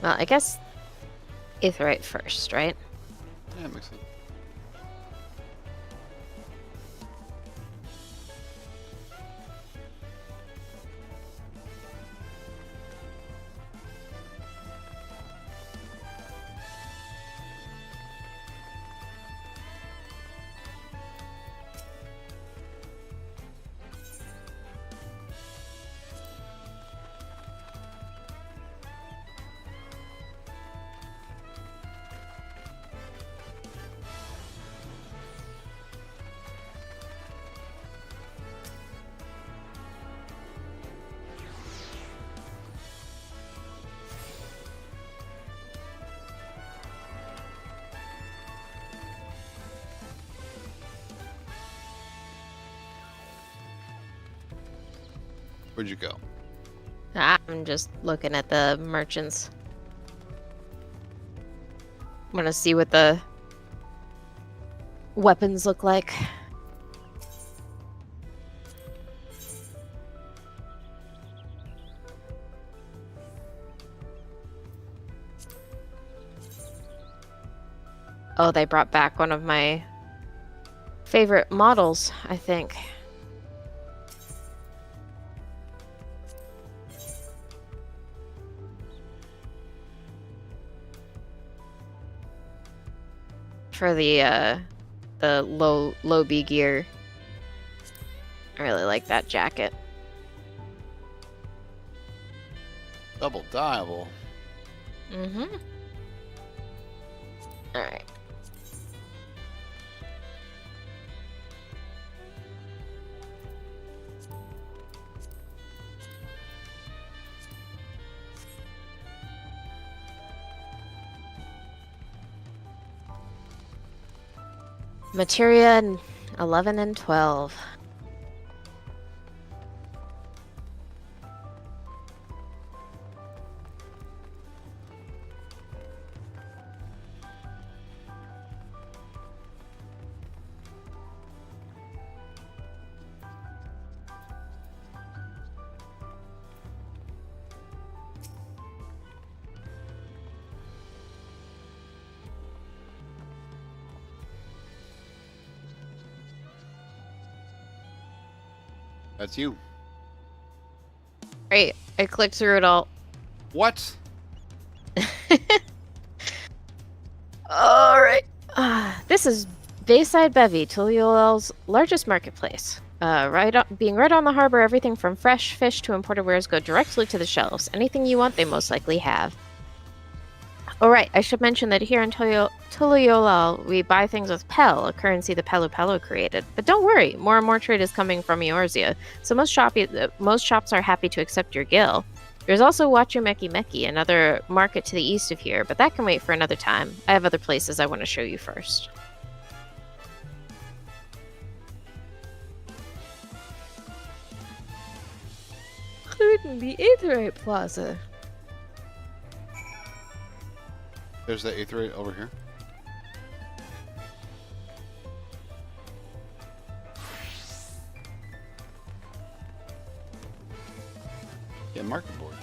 Well, I guess Aetheryte first, right? Yeah, makes sense. Where'd you go? I'm just looking at the merchants. Want to see what the weapons look like. Oh, they brought back one of my favorite models, I think. For the low B gear. I really like that jacket. Double diable. Mm-hmm. Alright. Materia 11 and 12. That's you. Great. I clicked through it all. What? Alright. This is Bayside Bevy, Tuliol's largest marketplace. Being right on the harbor, everything from fresh fish to imported wares go directly to the shelves. Anything you want, they most likely have. Oh, right. I should mention that here in Tuliyollal, we buy things with Pel, a currency the Pelu Pelu created. But don't worry, more and more trade is coming from Eorzea, so most shops are happy to accept your gil. There's also Wachumeki Meki, another market to the east of here, but that can wait for another time. I have other places I want to show you first. Including the Aetherite Plaza. There's the Aetherite over here. Yeah, market board.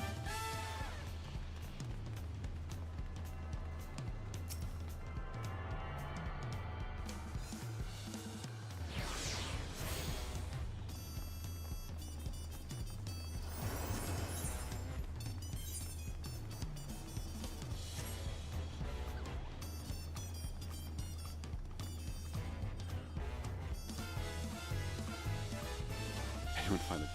Anyone find it?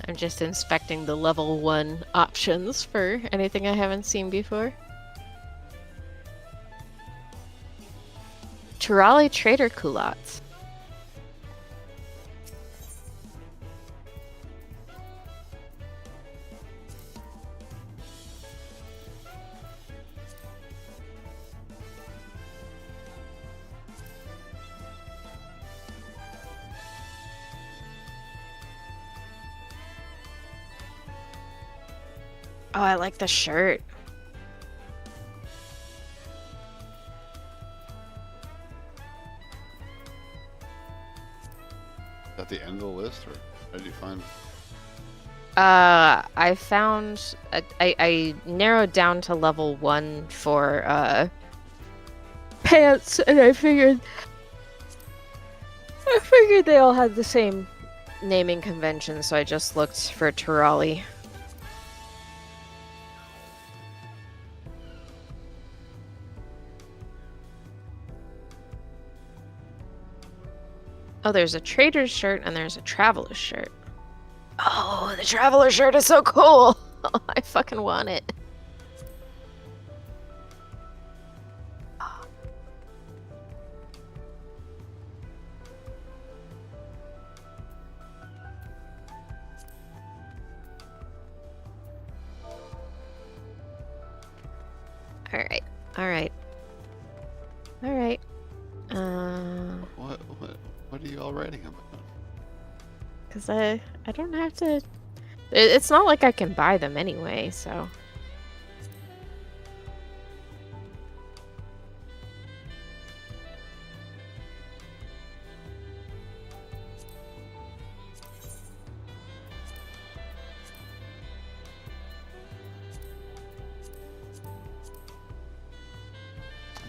I'm just inspecting the level 1 options for anything I haven't seen before. Turali Trader Culottes. Oh, I like the shirt. Is that the end of the list, or how did you find it? I found I narrowed down to level 1 for pants, and I figured they all had the same naming convention, so I just looked for Turali. Oh, there's a trader's shirt and there's a traveler's shirt. Oh, the traveler's shirt is so cool! Oh, I fucking want it. Alright, alright. Alright. What are you all writing about? Because I don't have to... It's not like I can buy them anyway, so...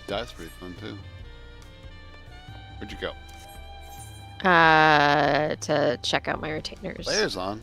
That's pretty fun too. Where'd you go? To check out my retainers. Layers on.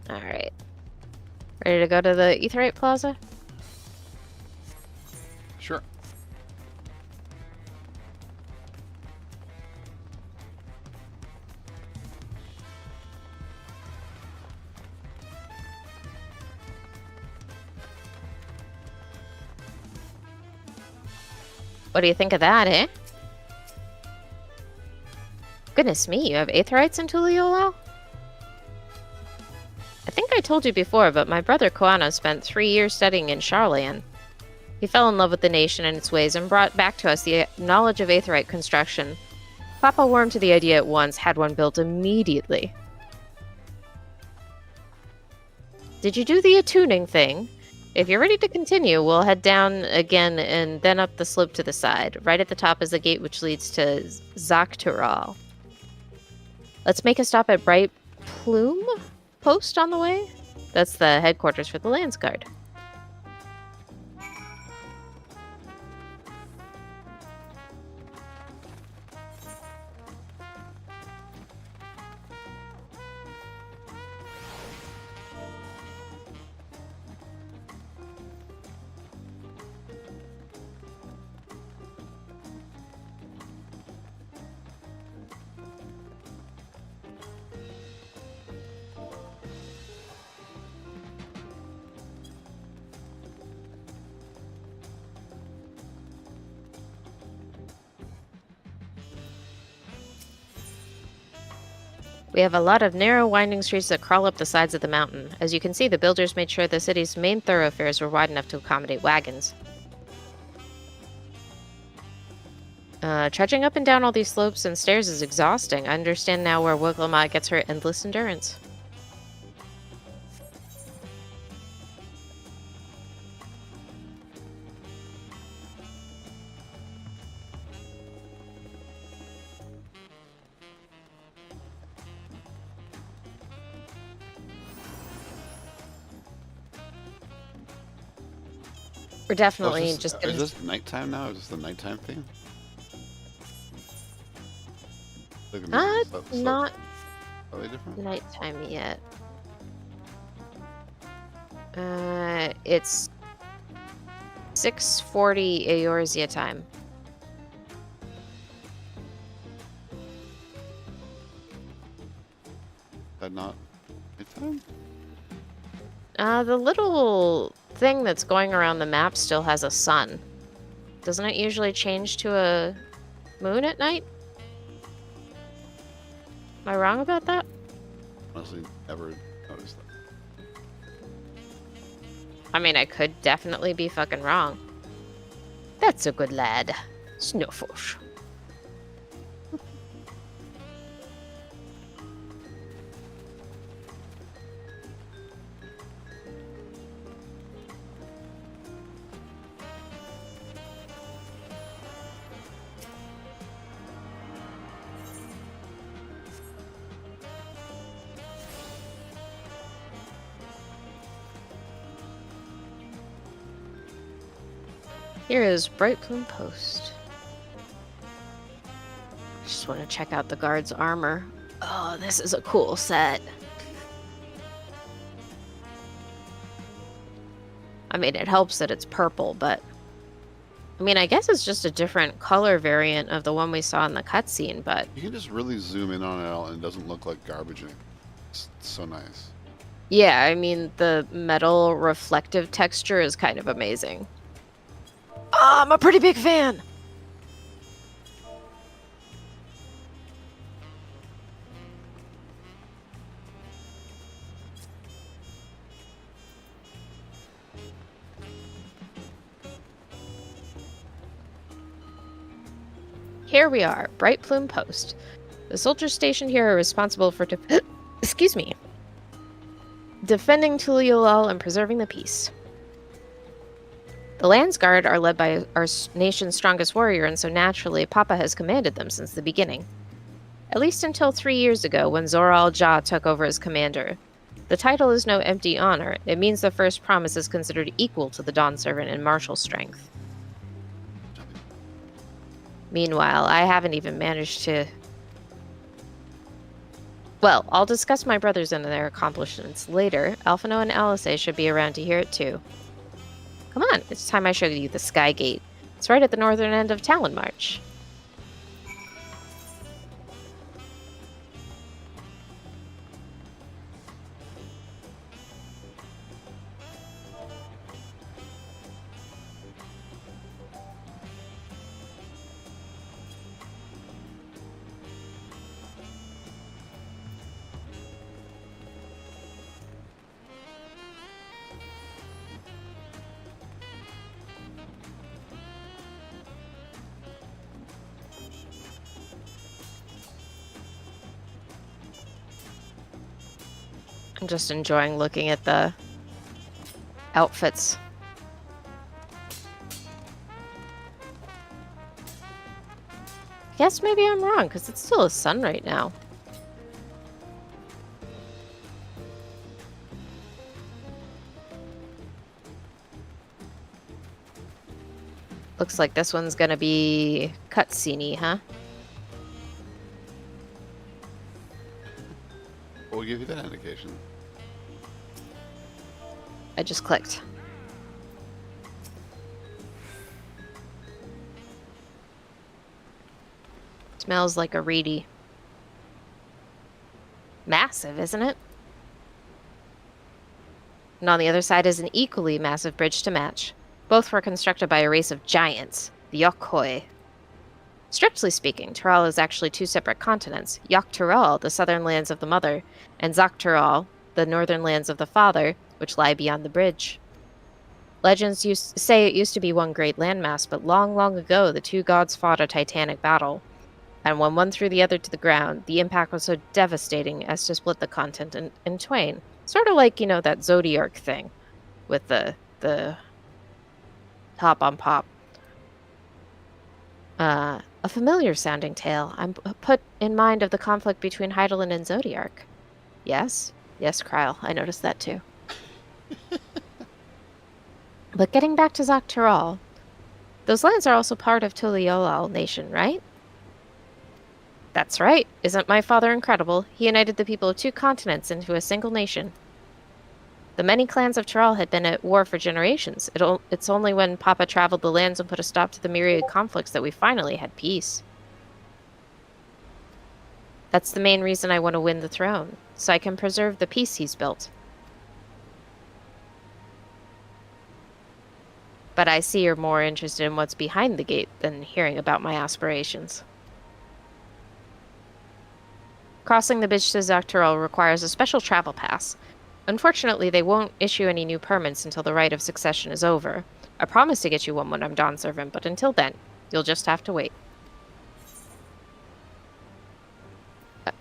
Alright. Ready to go to the Aetherite Plaza? Sure. What do you think of that, eh? Goodness me, you have Aetherites in Tuliyollal? I think I told you before, but my brother Koana spent 3 years studying in Sharlayan. He fell in love with the nation and its ways and brought back to us the knowledge of Aetherite construction. Papa warmed to the idea at once, had one built immediately. Did you do the attuning thing? If you're ready to continue, we'll head down again and then up the slope to the side. Right at the top is the gate which leads to Zaktaral. Let's make a stop at Bright Plume Post on the way. That's the headquarters for the Lands Guard. We have a lot of narrow, winding streets that crawl up the sides of the mountain. As you can see, the builders made sure the city's main thoroughfares were wide enough to accommodate wagons. Trudging up and down all these slopes and stairs is exhausting. I understand now where Wiglamot gets her endless endurance. We're definitely just gonna... Is this nighttime now? Is this the nighttime thing? Not Are they different? nighttime yet. It's 6:40 Eorzea time. Is that not nighttime? The little thing that's going around the map still has a sun. Doesn't it usually change to a moon at night? Am I wrong about that? Honestly, never noticed that. I mean, I could definitely be fucking wrong. That's a good lad. Snowfish. Here is Bright Plume Post. Just want to check out the guard's armor. Oh, this is a cool set. I mean, it helps that it's purple, but... I mean, I guess it's just a different color variant of the one we saw in the cutscene, but... You can just really zoom in on it all and it doesn't look like garbage. It's so nice. Yeah, I mean, the metal reflective texture is kind of amazing. Oh, I'm a pretty big fan! Here we are, Bright Plume Post. The soldiers stationed here are responsible for excuse me, defending Tuliolal and preserving the peace. The Lands Guard are led by our nation's strongest warrior, and so naturally, Papa has commanded them since the beginning. At least until 3 years ago, when Zoral Ja took over as commander. The title is no empty honor. It means the first promise is considered equal to the Dawn Servant in martial strength. Meanwhile, I haven't even managed to... Well, I'll discuss my brothers and their accomplishments later. Alphino and Alice should be around to hear it too. Come on, it's time I showed you the Sky Gate. It's right at the northern end of Talon March. I'm just enjoying looking at the outfits. I guess maybe I'm wrong, because it's still a sun right now. Looks like this one's gonna be cutscene-y, huh? We'll give you that indication. I just clicked. Smells like a reedy. Massive, isn't it? And on the other side is an equally massive bridge to match. Both were constructed by a race of giants, the Yokhoi. Strictly speaking, Tural is actually two separate continents. Yoktural, the southern lands of the mother, and Zaktural, the northern lands of the father, which lie beyond the bridge. Legends say it used to be one great landmass, but long, long ago the two gods fought a titanic battle. And when one threw the other to the ground, the impact was so devastating as to split the continent in twain. Sort of like, that Zodiark thing with the hop on pop. A familiar sounding tale. I'm put in mind of the conflict between Hydaelyn and Zodiark. Yes, Kryle, I noticed that too. But getting back to Zaktural, those lands are also part of Tuliyollal Nation, right? That's right. Isn't my father incredible? He united the people of two continents into a single nation. The many clans of Tural had been at war for generations. It's only when Papa traveled the lands and put a stop to the myriad conflicts that we finally had peace. That's the main reason I want to win the throne, so I can preserve the peace he's built. But I see you're more interested in what's behind the gate than hearing about my aspirations. Crossing the bridge to Zaktural requires a special travel pass. Unfortunately, they won't issue any new permits until the rite of succession is over. I promise to get you one when I'm Dawn Servant, but until then, you'll just have to wait.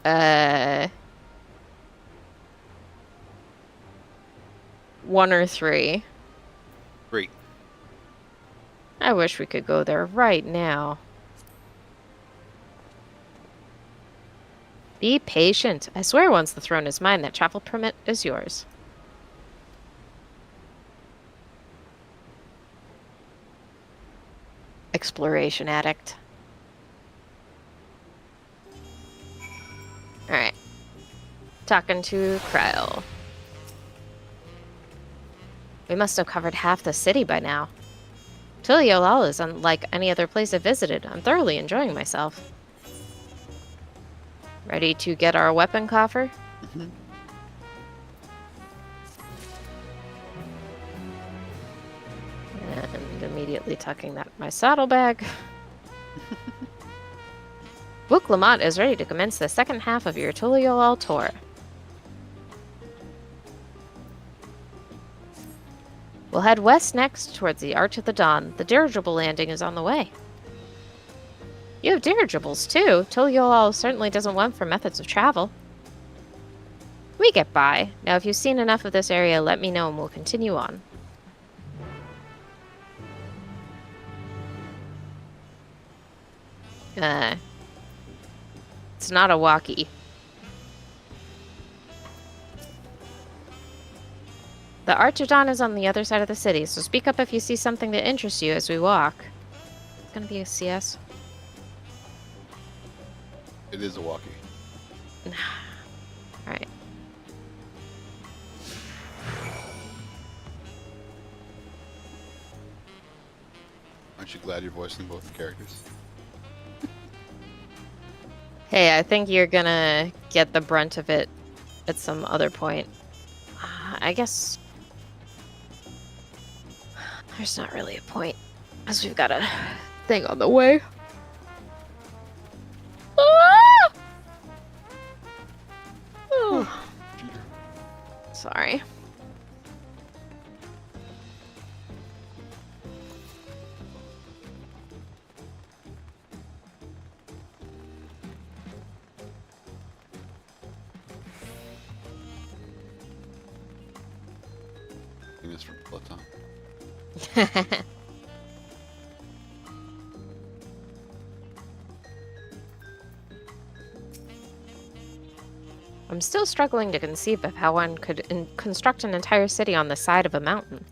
1 or 3. 3. I wish we could go there right now. Be patient. I swear once the throne is mine, that travel permit is yours. Exploration addict. Alright. Talking to Kryle. We must have covered half the city by now. Tuliyollal is unlike any other place I've visited. I'm thoroughly enjoying myself. Ready to get our weapon coffer? Mm-hmm. And immediately tucking that in my saddlebag. Book Lamont is ready to commence the second half of your Tuliyollal tour. We'll head west next towards the Arch of the Dawn. The dirigible landing is on the way. You have dirigibles, too. Tuliyollal certainly doesn't want for methods of travel. We get by. Now, if you've seen enough of this area, let me know and we'll continue on. It's not a walkie. The Arch of Dawn is on the other side of the city, so speak up if you see something that interests you as we walk. It's gonna be a CS. It is a walkie. Alright. Aren't you glad you're voicing both characters? Hey, I think you're gonna get the brunt of it at some other point. I guess there's not really a point, as we've got a thing on the way. Ah! Oh. Sorry. Mr. Plata. I'm still struggling to conceive of how one could construct an entire city on the side of a mountain.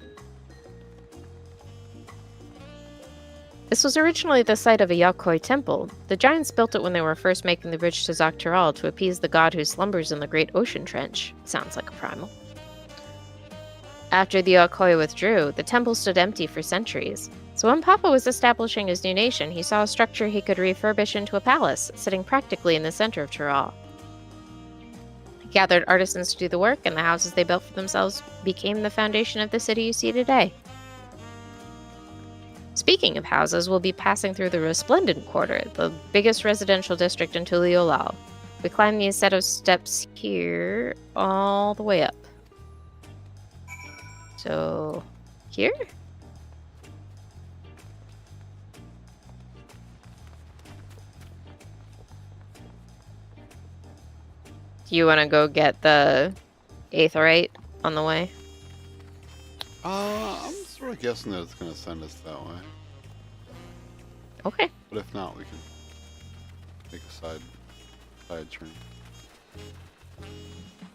This was originally the site of a Yakoi temple. The giants built it when they were first making the bridge to Zaktaral to appease the god who slumbers in the great ocean trench. Sounds like a primal. After the Yakoi withdrew, the temple stood empty for centuries. So when Papa was establishing his new nation, he saw a structure he could refurbish into a palace, sitting practically in the center of Tural. He gathered artisans to do the work, and the houses they built for themselves became the foundation of the city you see today. Speaking of houses, we'll be passing through the Resplendent Quarter, the biggest residential district in Tuliolal. We climb these set of steps here all the way up. So, here? Do you want to go get the Aetheryte on the way? I'm sort of guessing that it's going to send us that way. Okay. But if not, we can take a side train.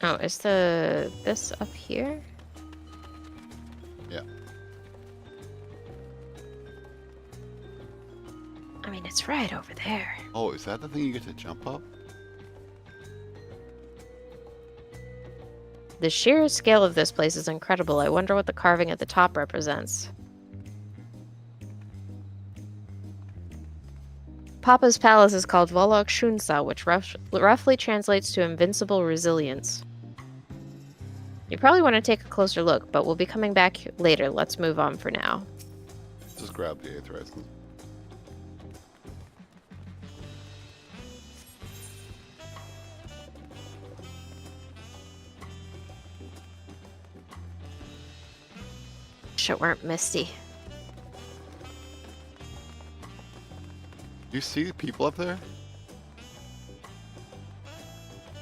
Oh, is this up here? Yeah. I mean, it's right over there. Oh, is that the thing you get to jump up? The sheer scale of this place is incredible. I wonder what the carving at the top represents. Papa's palace is called Volok Shunsa, which roughly translates to invincible resilience. You probably want to take a closer look, but we'll be coming back later. Let's move on for now. Just grab the Aetheryte. Shit, weren't misty. Do you see the people up there?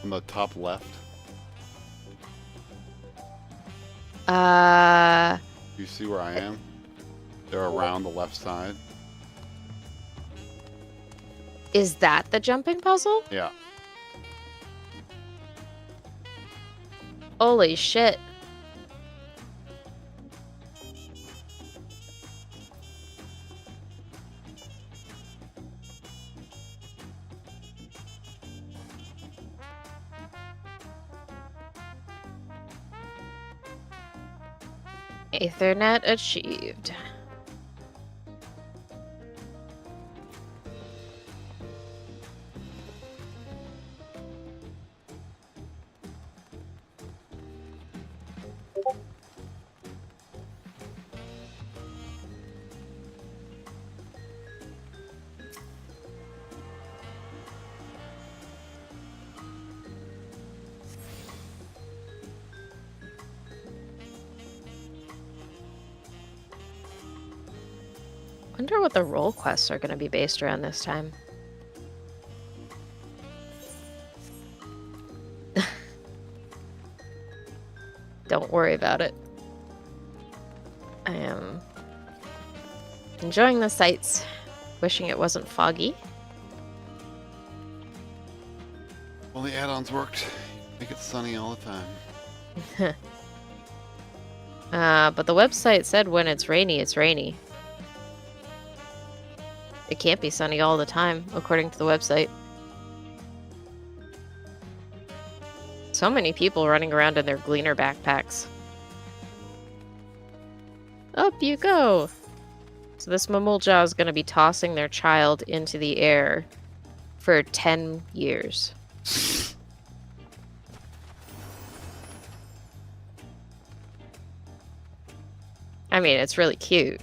On the top left? Do you see where I am? They're around the left side. Is that the jumping puzzle? Yeah. Holy shit. Ethernet achieved. Wonder what the role quests are going to be based around this time. Don't worry about it. I am enjoying the sights, wishing it wasn't foggy. Well, the add-ons worked. Make it sunny all the time. But the website said when it's rainy, it's rainy. It can't be sunny all the time, according to the website. So many people running around in their Gleaner backpacks. Up you go! So this Mamulja is going to be tossing their child into the air for 10 years. I mean, it's really cute.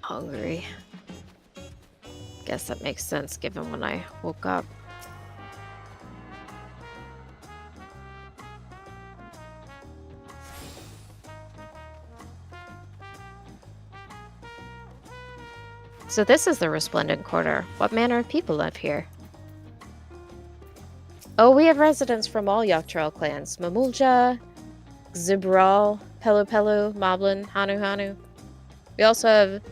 Hungry. Guess that makes sense given when I woke up. So this is the Resplendent Quarter. What manner of people live here? Oh, we have residents from all Dawntrail clans. Mamulja, Xibral, Pelu Pelu, Moblin, Hanu Hanu. We also have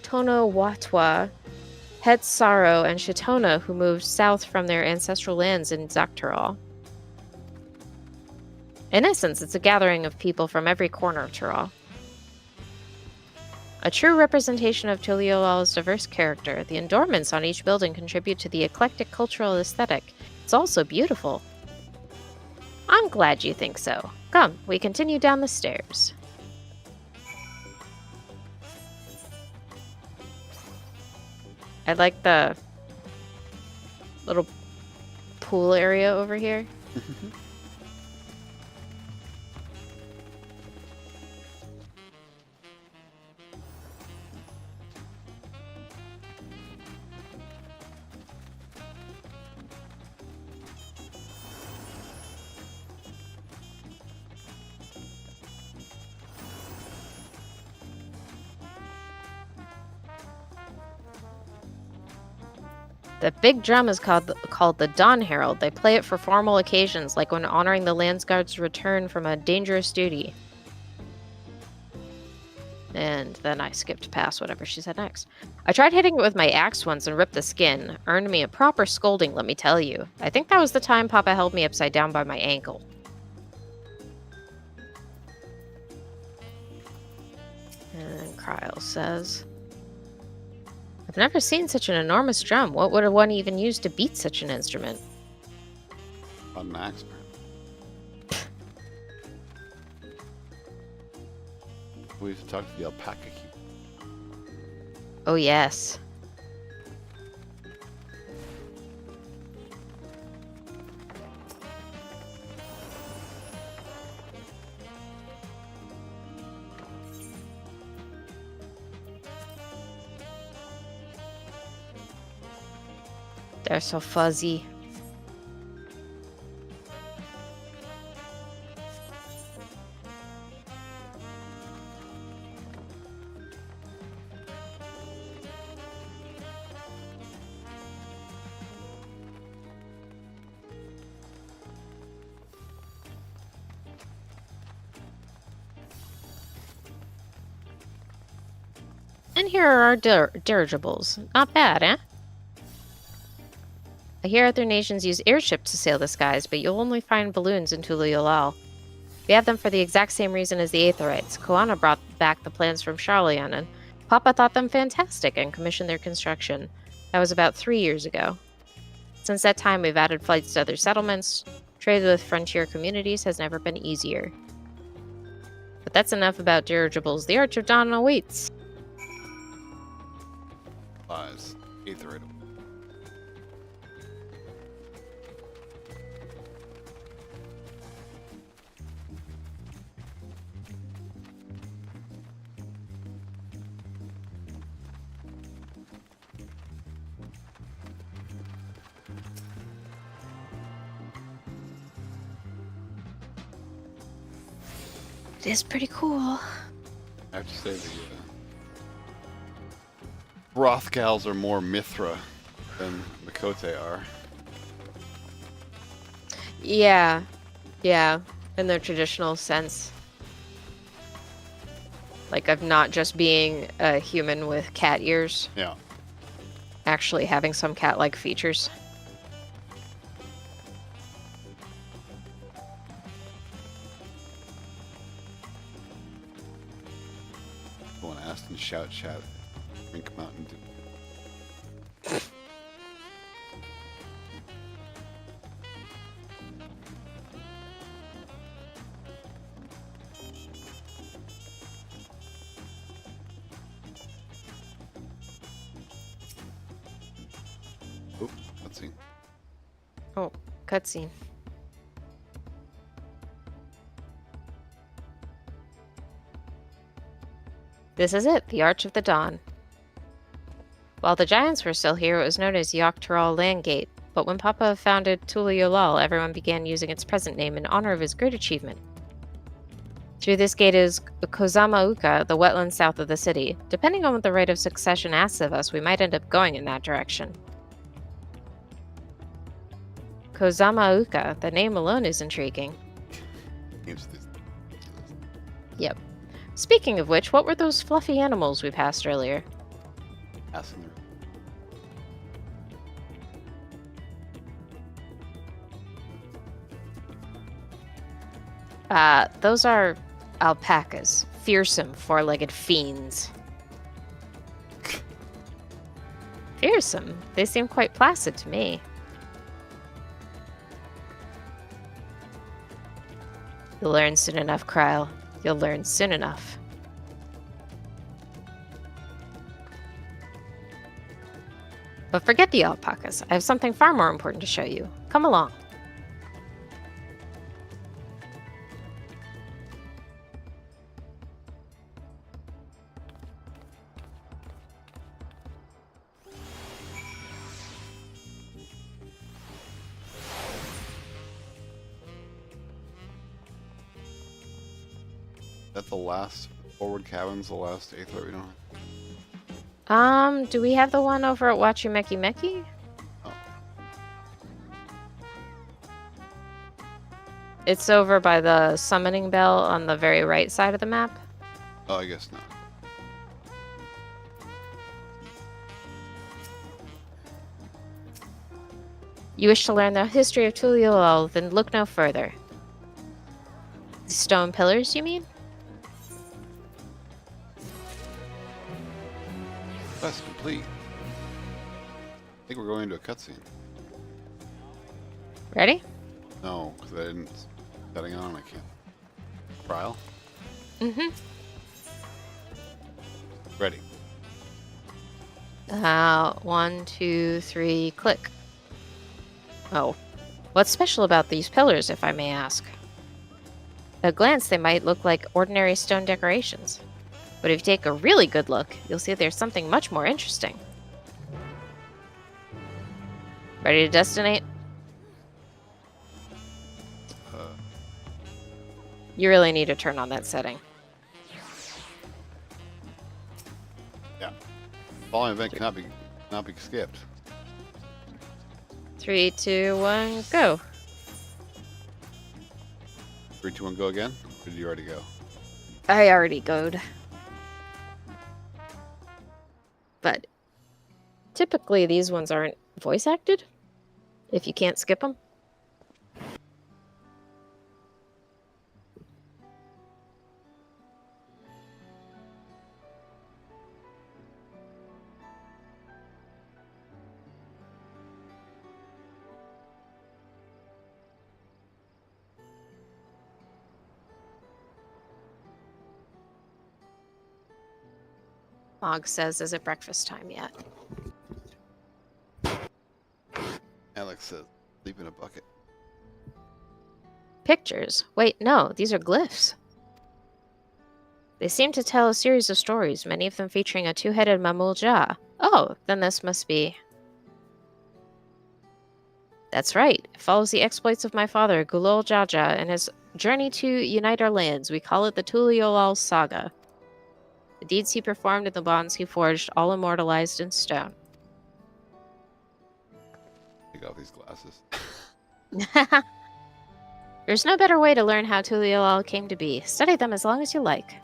Tono Watwa, Het Saro, and Shatona, who moved south from their ancestral lands in Zaktaral. In essence, it's a gathering of people from every corner of Tural. A true representation of Tuliyolal's diverse character, the endowments on each building contribute to the eclectic cultural aesthetic. It's also beautiful. I'm glad you think so. Come, we continue down the stairs. I like the little pool area over here. The big drum is called the Dawn Herald. They play it for formal occasions, like when honoring the Landsguard's return from a dangerous duty. And then I skipped past whatever she said next. I tried hitting it with my axe once and ripped the skin. Earned me a proper scolding, let me tell you. I think that was the time Papa held me upside down by my ankle. And Kryl says, I've never seen such an enormous drum. What would one even use to beat such an instrument? An axe, man. We used to talk to the alpaca keeper. Oh, yes. They're so fuzzy. And here are our dirigibles. Not bad, eh? I hear other nations use airships to sail the skies, but you'll only find balloons in Tuliyollal. We have them for the exact same reason as the Aetherites. Koana brought back the plans from Charlian, and Papa thought them fantastic and commissioned their construction. That was about 3 years ago. Since that time, we've added flights to other settlements. Trade with frontier communities has never been easier. But that's enough about dirigibles. The Arch of Dawn awaits. Lies. Aetherite. It is pretty cool. I have to say the Rothgals are more Mithra than the Kote are. Yeah. Yeah. In their traditional sense. Like, of not just being a human with cat ears. Yeah. Actually having some cat-like features. Go on, Aston, shout, drink Mountain Dew. Oh, cutscene. Oh, cutscene. This is it, the Arch of the Dawn. While the Giants were still here, it was known as Yoctoral Landgate, but when Papa founded Tuliyollal, everyone began using its present name in honor of his great achievement. Through this gate is Kozama-uka, the wetland south of the city. Depending on what the rite of succession asks of us, we might end up going in that direction. Kozama-uka, the name alone is intriguing. Yep. Speaking of which, what were those fluffy animals we passed earlier? Those are alpacas. Fearsome, four-legged fiends. Fearsome? They seem quite placid to me. You'll learn soon enough, Kryle. You'll learn soon enough. But forget the alpacas. I have something far more important to show you. Come along. That the last forward cabin's the last Aether we don't have? Do we have the one over at Wachimeki Meki? Oh. It's over by the summoning bell on the very right side of the map. Oh, I guess not. You wish to learn the history of Tuliolol, then look no further. The stone pillars, you mean? Quest complete. I think we're going into a cutscene. Ready? No, because I didn't setting on. I can't. Trial. Mm-hmm. Ready. 1, 2, 3, click. Oh. What's special about these pillars, if I may ask? At a glance, they might look like ordinary stone decorations. But if you take a really good look, you'll see there's something much more interesting. Ready to destinate? You really need to turn on that setting. Yeah. Following event cannot be skipped. 3, 2, 1, go. 3, 2, 1, go again? Or did you already go? I already goed. But typically these ones aren't voice acted, if you can't skip them. Mog says, is it breakfast time yet? Alex says, sleep in a bucket. Pictures? Wait, no, these are glyphs. They seem to tell a series of stories, many of them featuring a two-headed Mamul Ja. Oh, then this must be... That's right. It follows the exploits of my father, Gulol Jaja, and his journey to unite our lands. We call it the Tuliolal Saga. The deeds he performed and the bonds he forged, all immortalized in stone. Take off these glasses. There's no better way to learn how Tuliolal came to be. Study them as long as you like.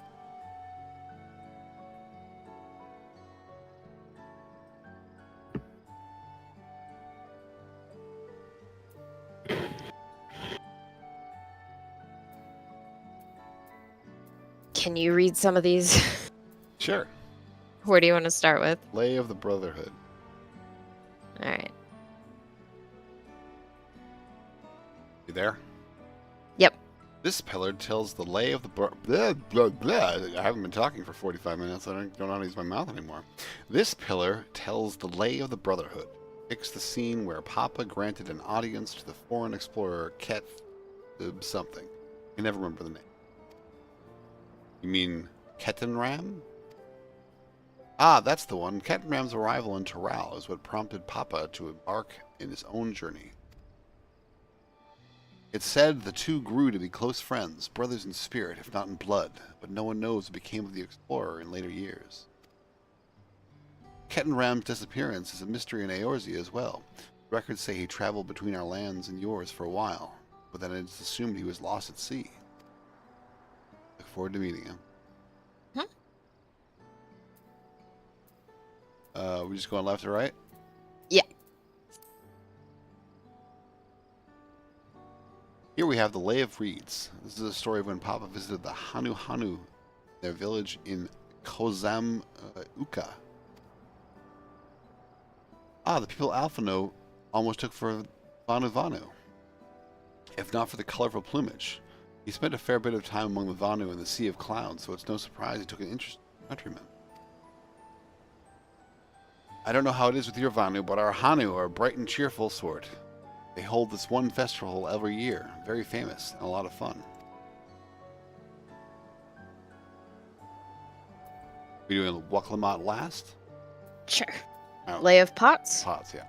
Can you read some of these? Sure. Where do you want to start with? Lay of the Brotherhood. Alright. You there? Yep. This pillar tells the lay of the blah, blah, blah. I haven't been talking for 45 minutes. I don't know how to use my mouth anymore. This pillar tells the lay of the Brotherhood. Picks the scene where Papa granted an audience to the foreign explorer Ket something. I never remember the name. You mean Ketenram? Ah, that's the one. Ketenram's arrival in Taral is what prompted Papa to embark in his own journey. It's said the two grew to be close friends, brothers in spirit, if not in blood, but no one knows what became of the explorer in later years. Kettenram's disappearance is a mystery in Eorzea as well. Records say he traveled between our lands and yours for a while, but then it's assumed he was lost at sea. Look forward to meeting him. We just going left or right? Yeah. Here we have the Lay of Reeds. This is a story of when Papa visited the Hanu, their village in Kozam Uka. The people Alphino almost took for Vanu. If not for the colorful plumage. He spent a fair bit of time among the Vanu in the Sea of Clouds, so it's no surprise he took an interest in the countrymen. I don't know how it is with your Vanu, but our Hanu are a bright and cheerful sort. They hold this one festival every year, very famous and a lot of fun. We doing Waklamat last? Sure. Oh. Lay of Pots? Pots, yeah.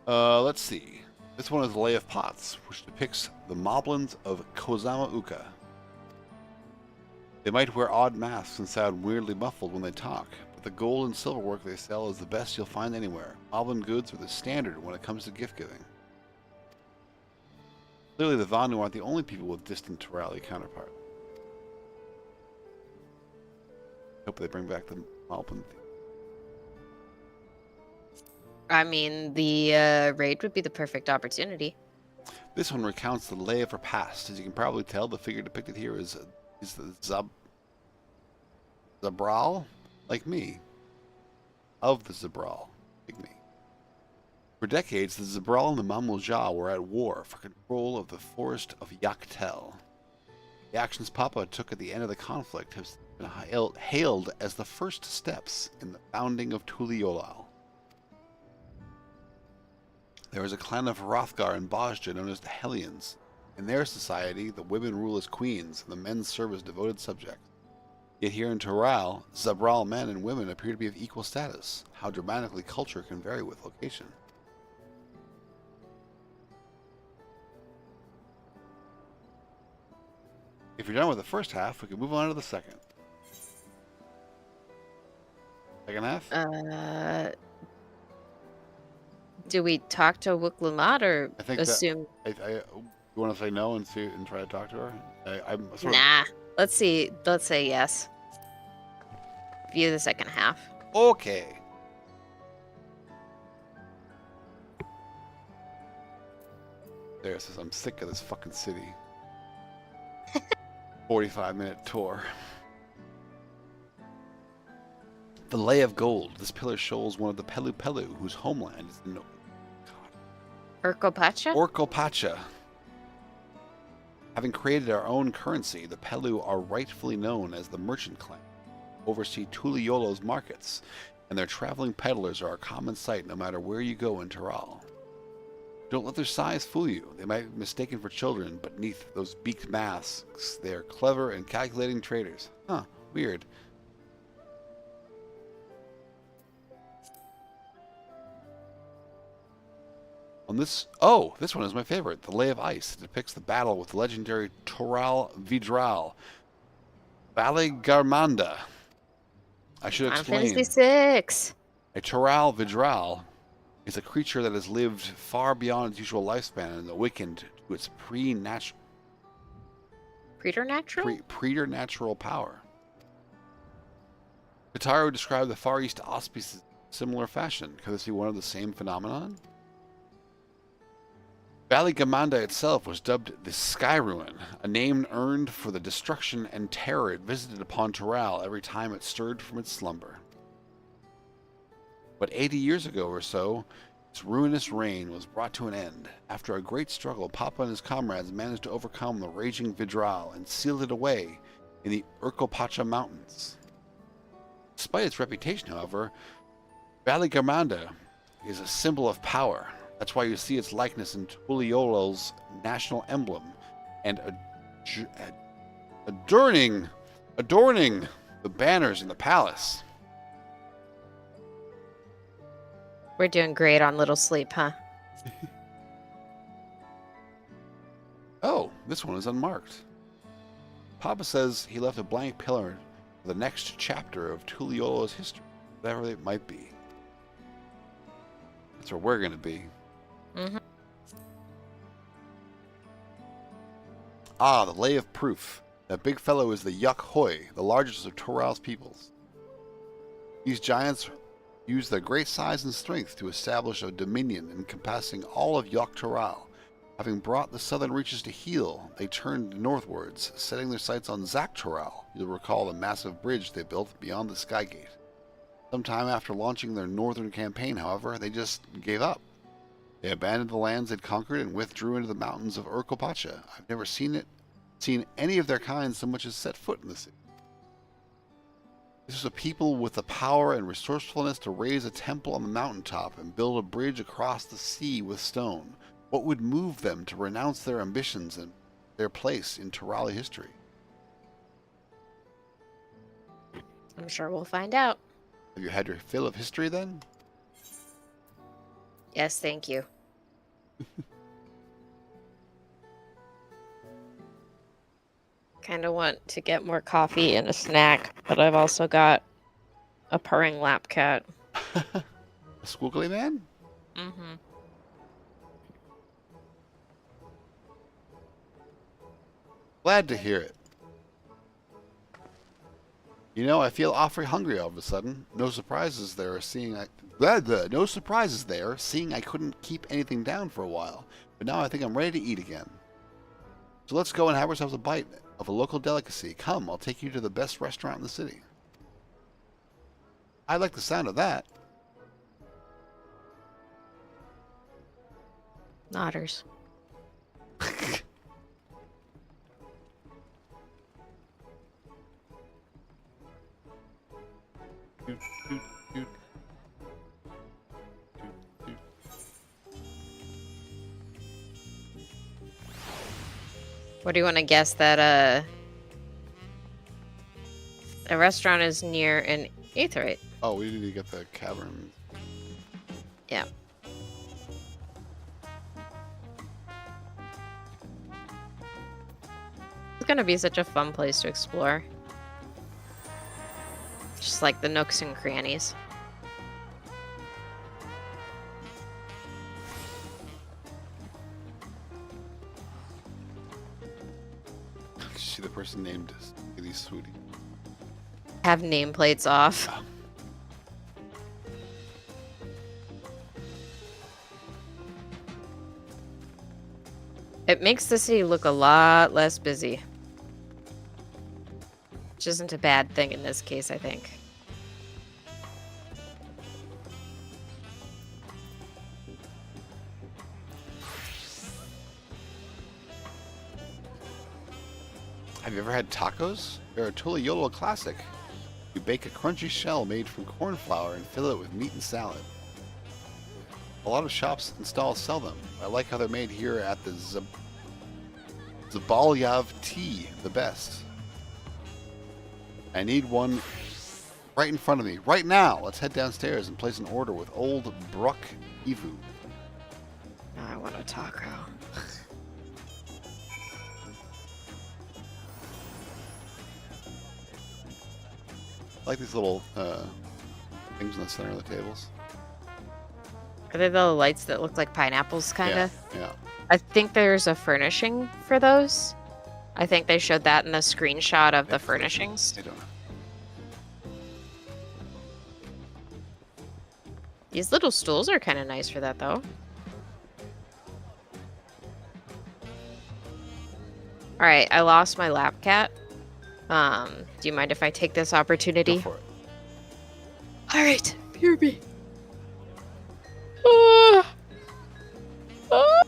Let's see. This one is the Lay of Pots, which depicts the Moblins of Kozama Uka. They might wear odd masks and sound weirdly muffled when they talk, but the gold and silver work they sell is the best you'll find anywhere. Moblin goods are the standard when it comes to gift giving. Clearly the Vanu aren't the only people with distant Torali counterpart. Hope they bring back the Moblin theme. I mean, the raid would be the perfect opportunity. This one recounts the lay of her past. As you can probably tell, the figure depicted here is the Zabral, like me. Of the Zabral, like me. For decades, the Zabral and the Mamulja were at war for control of the forest of Yaktel. The actions Papa took at the end of the conflict have been hailed as the first steps in the founding of Tuliolal. There is a clan of Hrothgar and Bozja known as the Hellions. In their society, the women rule as queens, and the men serve as devoted subjects. Yet here in Toral, Zabral men and women appear to be of equal status. How dramatically culture can vary with location. If you're done with the first half, we can move on to the second. Second half? Do we talk to Wuklumat or I think assume? you want to say no and try to talk to her? I'm sort Nah. Let's see. Let's say yes. View the second half. Okay. There it says, I'm sick of this fucking city. 45-minute tour. The Lay of Gold. This pillar shows one of the Pelu Pelu, whose homeland is in Urkopacha? Orkopacha. Having created our own currency, the Pelu are rightfully known as the merchant clan, oversee Tuliolo's markets, and their traveling peddlers are a common sight no matter where you go in Toral. Don't let their size fool you. They might be mistaken for children, but beneath those beaked masks, they are clever and calculating traders. Huh, weird. On this one is my favorite. The Lay of Ice. It depicts the battle with the legendary Toral Vidral. Valigarmanda. I should explain. Fantasy 6. A Toral Vidral is a creature that has lived far beyond its usual lifespan and awakened to its preternatural power. Kotaro described the Far East auspices in a similar fashion. Could this be one of the same phenomenon? Valigamanda itself was dubbed the Sky Ruin, a name earned for the destruction and terror it visited upon Toral every time it stirred from its slumber. But 80 years ago or so, its ruinous reign was brought to an end. After a great struggle, Papa and his comrades managed to overcome the raging Vidral and sealed it away in the Urkopacha Mountains. Despite its reputation, however, Valigamanda is a symbol of power. That's why you see its likeness in Tuliolo's national emblem and adorning the banners in the palace. We're doing great on little sleep, huh? Oh, this one is unmarked. Papa says he left a blank pillar for the next chapter of Tuliola's history, whatever it might be. That's where we're going to be. Mm-hmm. Ah, the Lay of Proof. That big fellow is the Yuk Hoi, the largest of Toral's peoples. These giants used their great size and strength to establish a dominion encompassing all of Yuk Toral. Having brought the southern reaches to heel, they turned northwards, setting their sights on Zak Toral. You'll recall the massive bridge they built beyond the Skygate. Sometime after launching their northern campaign, however, they just gave up. They abandoned the lands they'd conquered and withdrew into the mountains of Urkopacha. I've never seen any of their kind so much as set foot in the city. This was a people with the power and resourcefulness to raise a temple on the mountaintop and build a bridge across the sea with stone. What would move them to renounce their ambitions and their place in Torali history? I'm sure we'll find out. Have you had your fill of history then? Yes, thank you. Kind of want to get more coffee and a snack, but I've also got a purring lap cat. A squiggly man? Mm-hmm. Glad to hear it. You know, I feel awfully hungry all of a sudden. No surprises there, seeing I couldn't keep anything down for a while. But now I think I'm ready to eat again. So let's go and have ourselves a bite of a local delicacy. Come, I'll take you to the best restaurant in the city. I like the sound of that. Otters. What do you want to guess that a restaurant is near an aetheryte? Oh, we need to get the cavern. Yeah. It's gonna be such a fun place to explore. Just like the nooks and crannies. See the person named Sweetie Sweetie. Have nameplates off. Oh. It makes the city look a lot less busy. Which isn't a bad thing in this case, I think. Have you ever had tacos? They're a Tuliyola classic. You bake a crunchy shell made from corn flour and fill it with meat and salad. A lot of shops and stalls sell them. I like how they're made here at the Zabalyav Tea, the best. I need one right in front of me, right now. Let's head downstairs and place an order with Old Bruck Ivu. I want a taco. I like these little things in the center of the tables. Are they the lights that look like pineapples, kind of? Yeah. I think there's a furnishing for those. I think they showed that in the screenshot of the furnishings. I don't know. These little stools are kind of nice for that, though. Alright, I lost my lap cat. Do you mind if I take this opportunity? Go for it. Alright, BRB. Ah. Ah.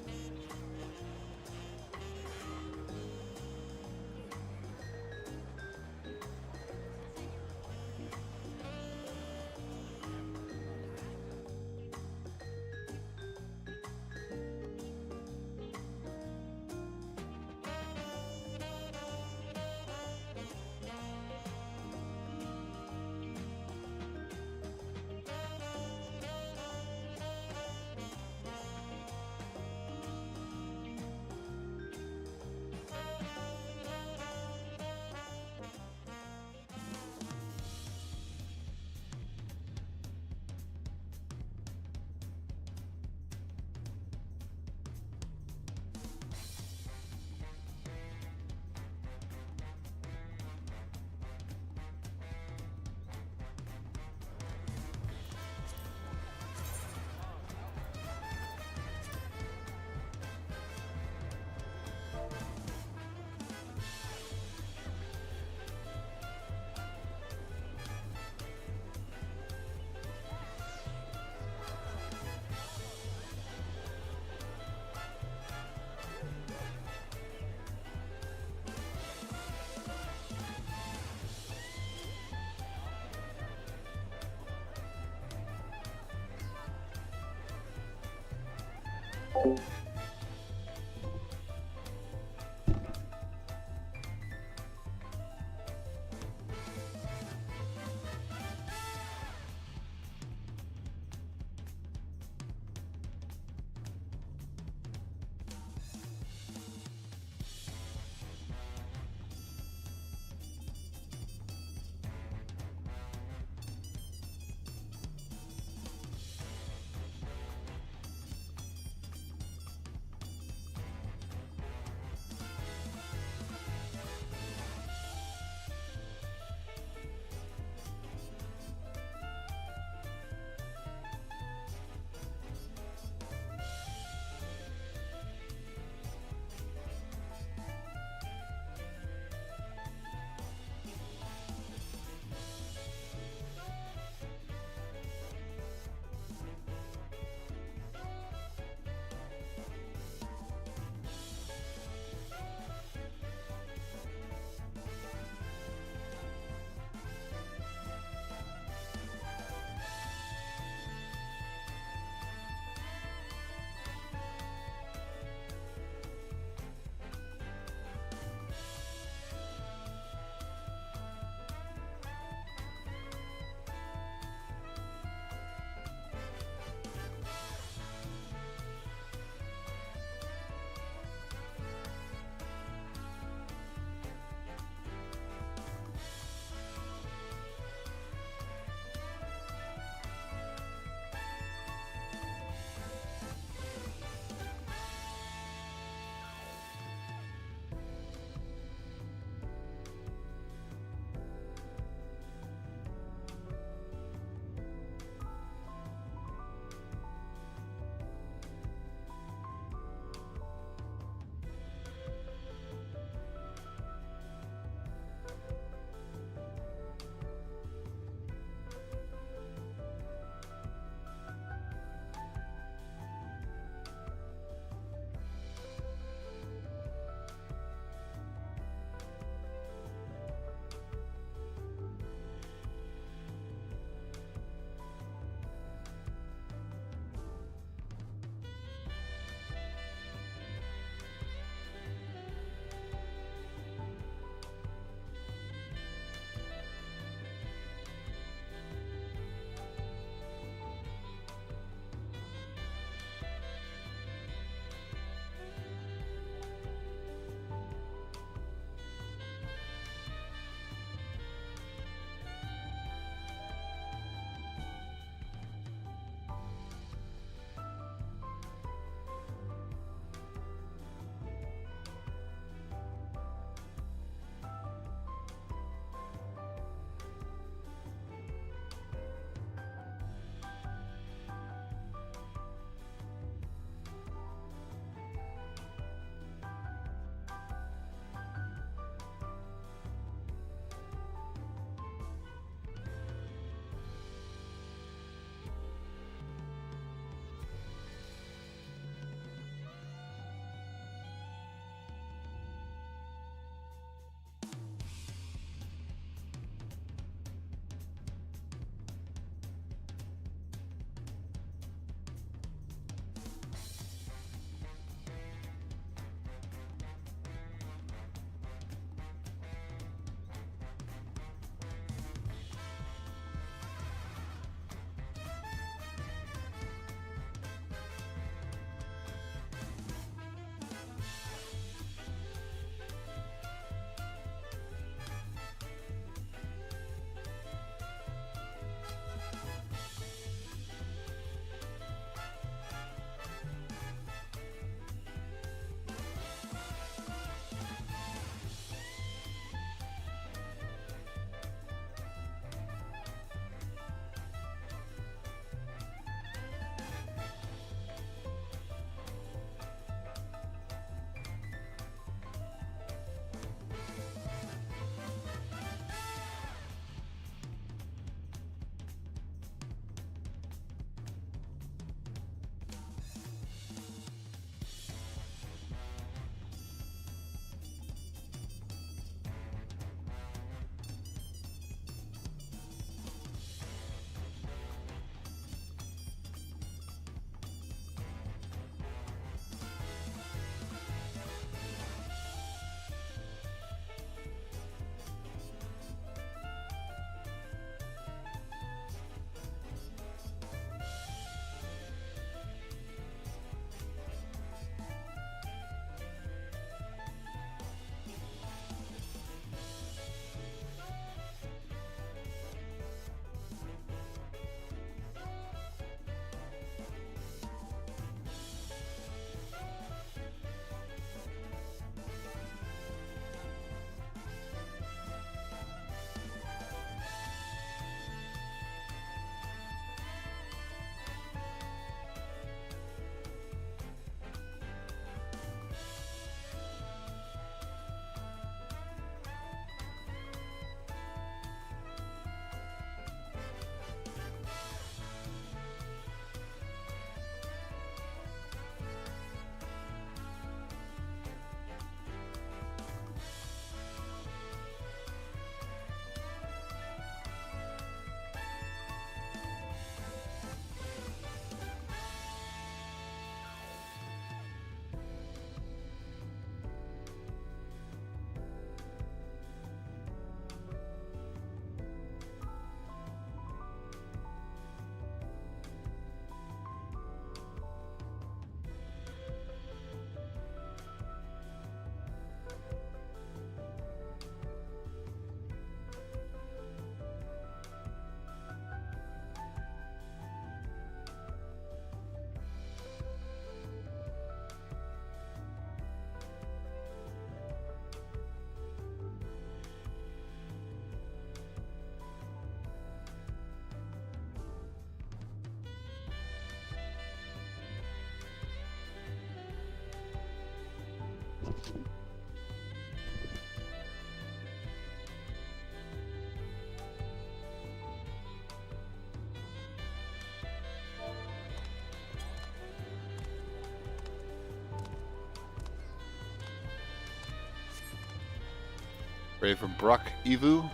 Ready for Bruck Evu?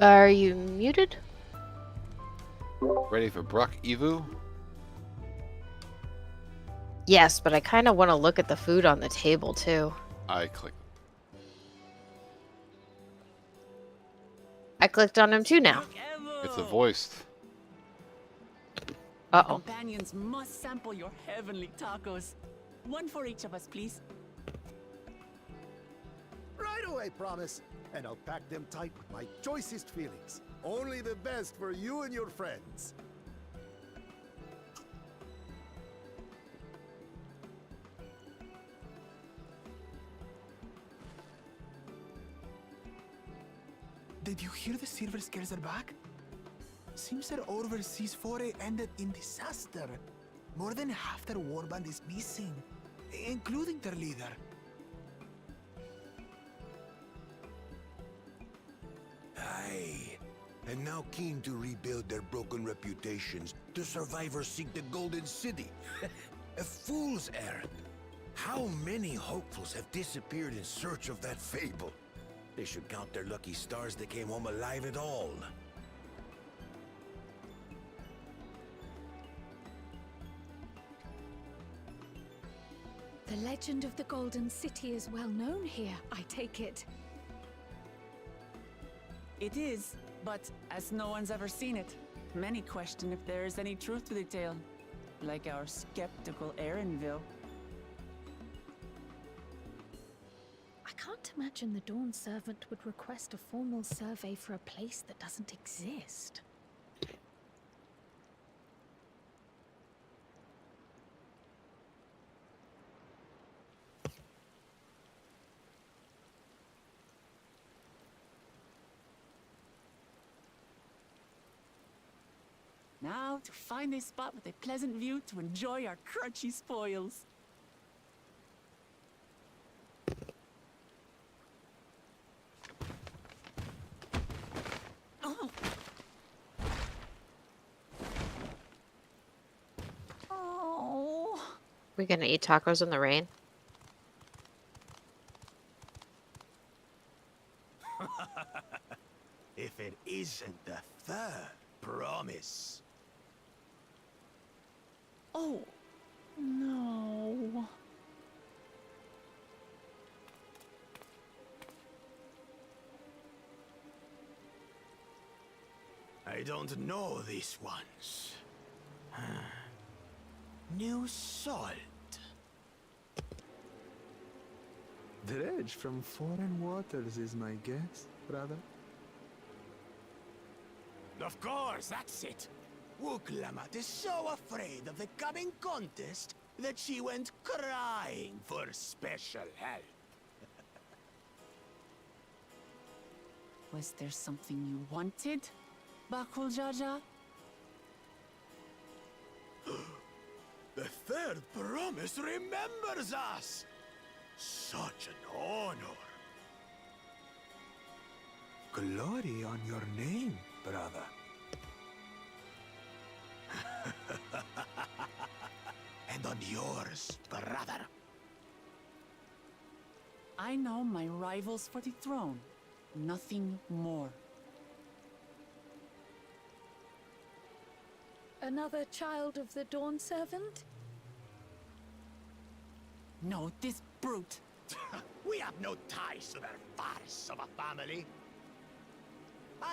Are you muted? Ready for Bruck Evu? Yes, but I kind of want to look at the food on the table too. I clicked. I clicked on him too now. It's a voiced. Uh-oh. Companions must sample your heavenly tacos. One for each of us, please. Right away, promise. And I'll pack them tight with my choicest feelings. Only the best for you and your friends. Did you hear the Silver Scares are back? Seems their overseas foray ended in disaster. More than half their warband is missing, including their leader. Aye. And now keen to rebuild their broken reputations, the survivors seek the Golden City. A fool's errand. How many hopefuls have disappeared in search of that fable? They should count their lucky stars they came home alive at all. The legend of the Golden City is well known here, I take it. It is, but as no one's ever seen it, many question if there is any truth to the tale. Like our skeptical Erinville. I can't imagine the Dawn Servant would request a formal survey for a place that doesn't exist. Now to find a spot with a pleasant view to enjoy our crunchy spoils. Oh. Oh. We gonna eat tacos in the rain? If it isn't the third promise. Oh. No. I don't know these ones. New salt. Dredge from foreign waters is my guess, brother. Of course, that's it. Wuklamat is so afraid of the coming contest that she went crying for special help. Was there something you wanted, Bakul Jaja? The third promise remembers us. Such an honor. Glory on your name, brother. And on yours, brother. I know my rivals for the throne. Nothing more. Another child of the Dawn Servant? No, this brute. We have no ties to their farce of a family.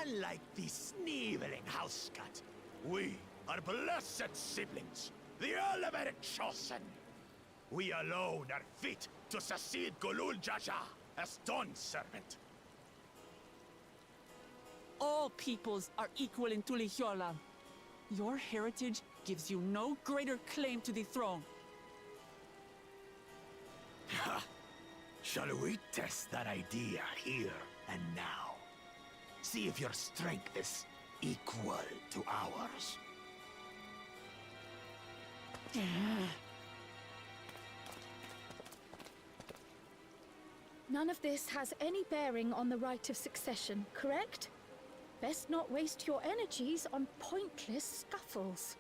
Unlike the sneevling housecut, we are blessed siblings, the elevated chosen. We alone are fit to succeed Golul Jaja as Dawn Servant. All peoples are equal in Tulihiola. Your heritage gives you no greater claim to the throne. Shall we test that idea here and now? See if your strength is equal to ours. None of this has any bearing on the right of succession, correct? Best not waste your energies on pointless scuffles.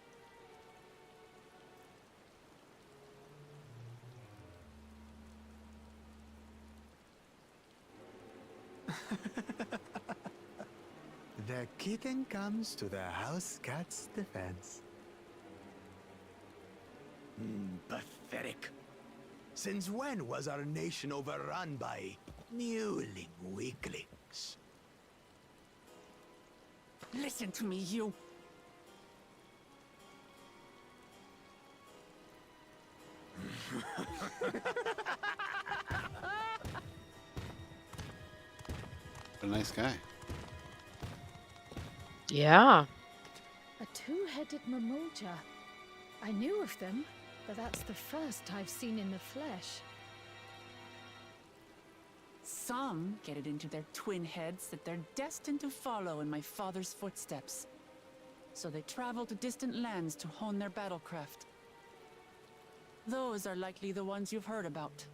The kitten comes to the house cat's defense. Pathetic. Since when was our nation overrun by mewling weaklings? Listen to me, you. A nice guy. Yeah. A two-headed mamulja. I knew of them, but that's the first I've seen in the flesh. Some get it into their twin heads that they're destined to follow in my father's footsteps. So they travel to distant lands to hone their battlecraft. Those are likely the ones you've heard about.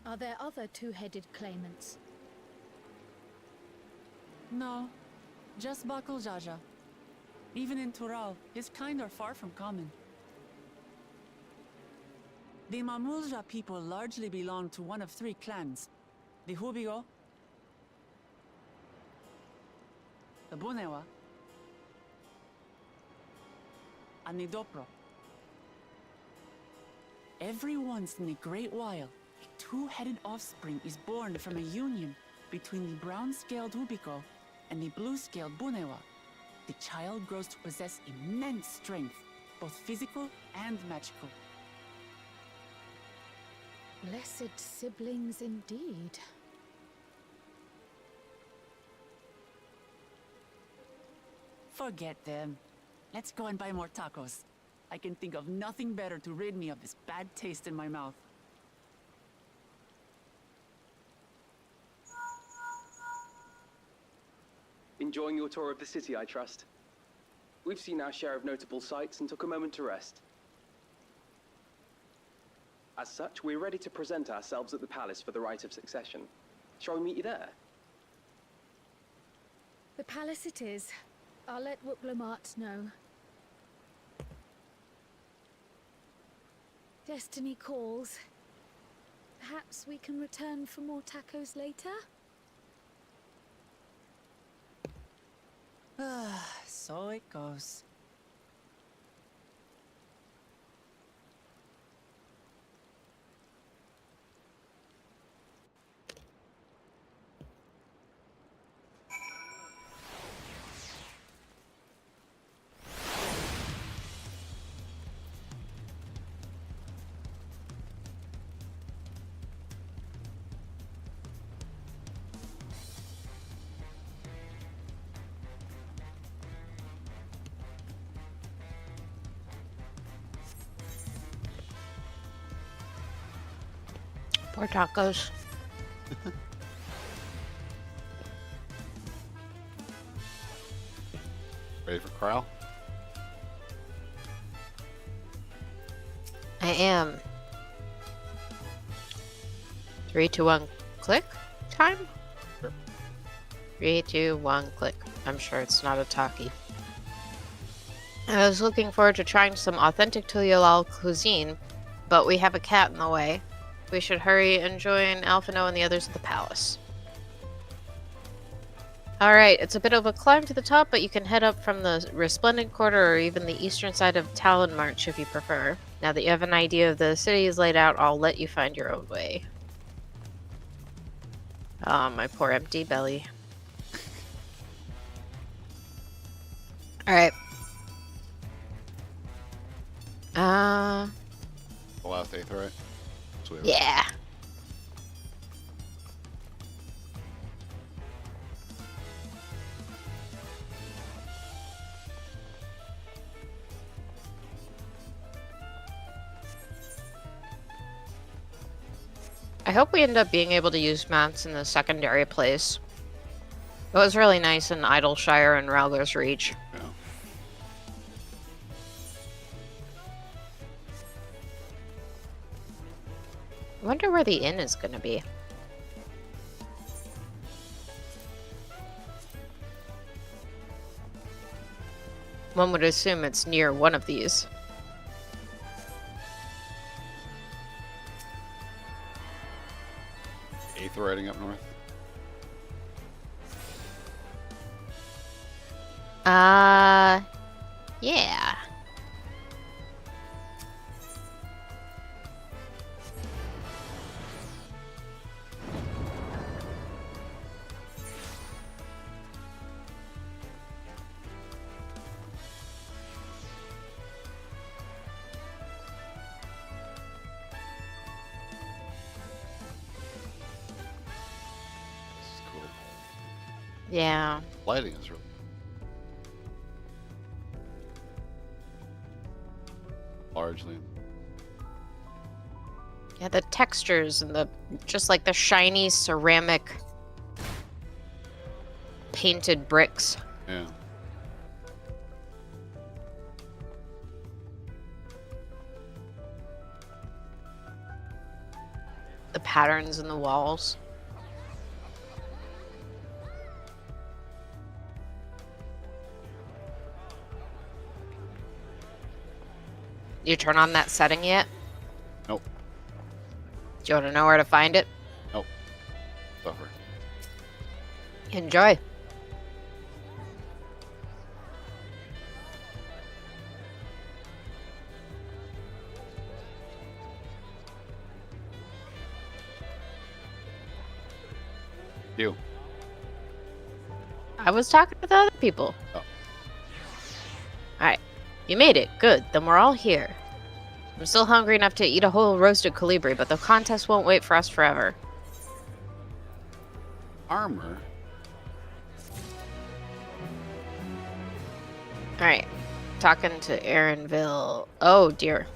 Are there other two-headed claimants? No, just Bakul Jaja. Even in Tural, his kind are far from common. The Mamulja people largely belong to one of three clans. The Hubigo, the Bunewa, and the Dopro. Every once in a great while, a two-headed offspring is born from a union between the brown-scaled Hubigo and the blue-scaled Bunewa. The child grows to possess immense strength, both physical and magical. Blessed siblings indeed. Forget them. Let's go and buy more tacos. I can think of nothing better to rid me of this bad taste in my mouth. Enjoying your tour of the city, I trust. We've seen our share of notable sights and took a moment to rest. As such, we're ready to present ourselves at the palace for the rite of succession. Shall we meet you there? The palace it is. I'll let Wuklamart know. Destiny calls. Perhaps we can return for more tacos later? So it goes. Poor tacos. Ready for Kyle? I am. 3, 2, 1, click time? Sure. 3, 2, 1, click. I'm sure it's not a talkie. I was looking forward to trying some authentic Tuliolal cuisine, but we have a cat in the way. We should hurry and join Alphino and the others at the palace. Alright, it's a bit of a climb to the top, but you can head up from the Resplendent Quarter or even the eastern side of Talon March if you prefer. Now that you have an idea of the city is laid out, I'll let you find your own way. Ah, my poor empty belly. Alright. The last eighth, right? Sweet. Yeah. I hope we end up being able to use mats in the secondary place. It was really nice in Idleshire and Ralgor's Reach. Yeah. I wonder where the inn is going to be. One would assume it's near one of these. Eighth riding up north. Yeah. This is cool. Yeah. Lighting is really largely. Yeah, the textures and just like the shiny ceramic painted bricks. Yeah. The patterns in the walls. You turn on that setting yet? Nope. Do you want to know where to find it? Nope. Suffer. Enjoy. You. I was talking to the other people. Oh. Alright. You made it. Good. Then we're all here. I'm still hungry enough to eat a whole roasted colibri, but the contest won't wait for us forever. Armor. Alright. Talking to Aaronville. Oh, dear.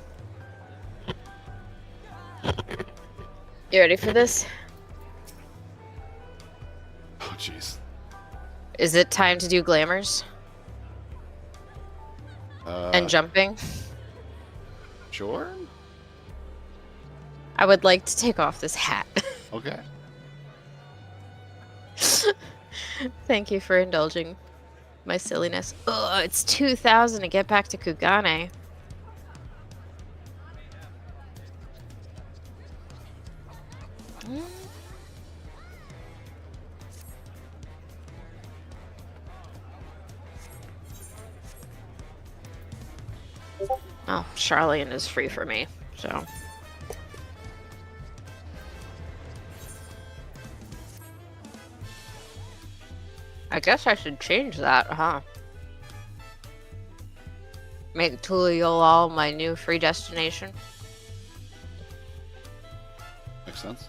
You ready for this? Oh, jeez. Is it time to do glamours? And jumping? Sure. I would like to take off this hat. Okay. Thank you for indulging my silliness. Oh, it's 2,000 to get back to Kugane. Oh, Charlene is free for me, so. I guess I should change that, huh? Make Tuliolal my new free destination. Makes sense.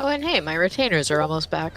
Oh, and hey, my retainers are almost back.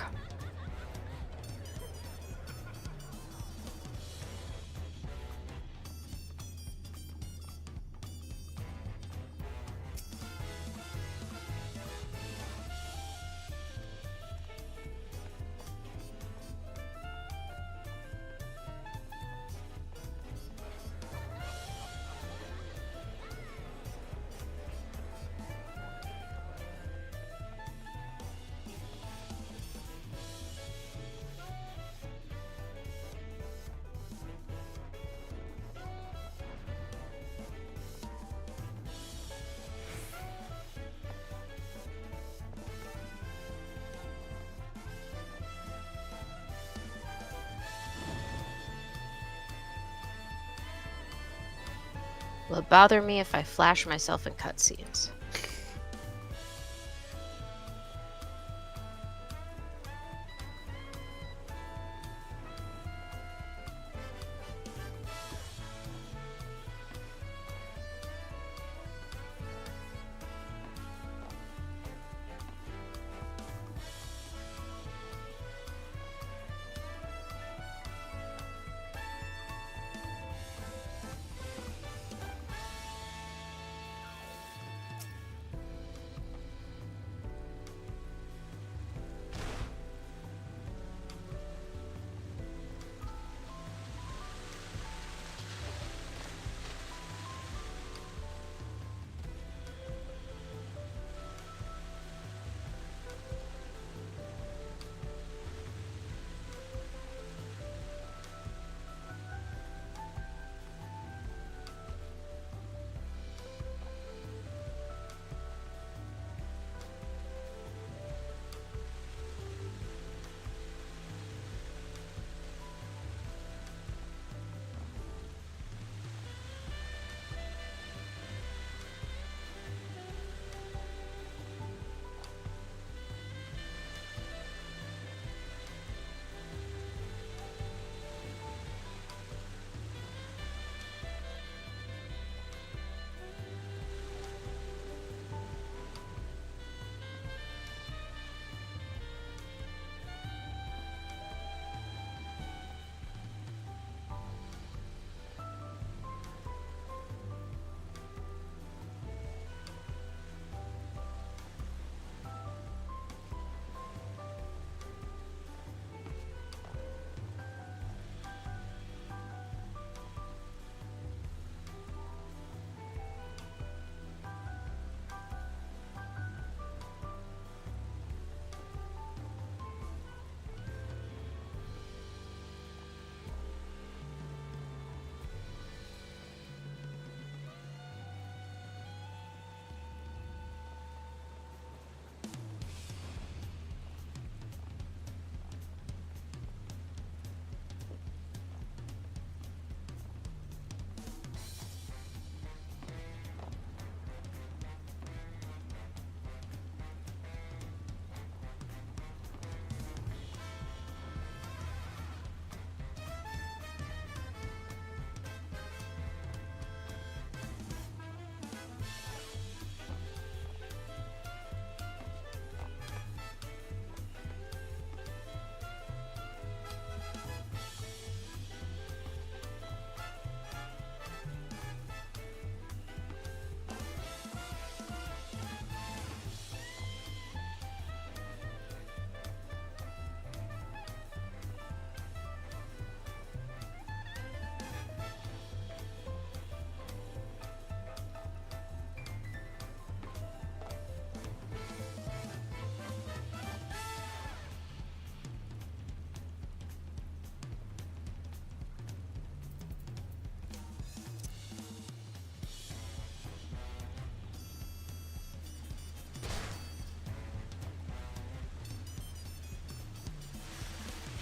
Will it bother me if I flash myself in cutscenes?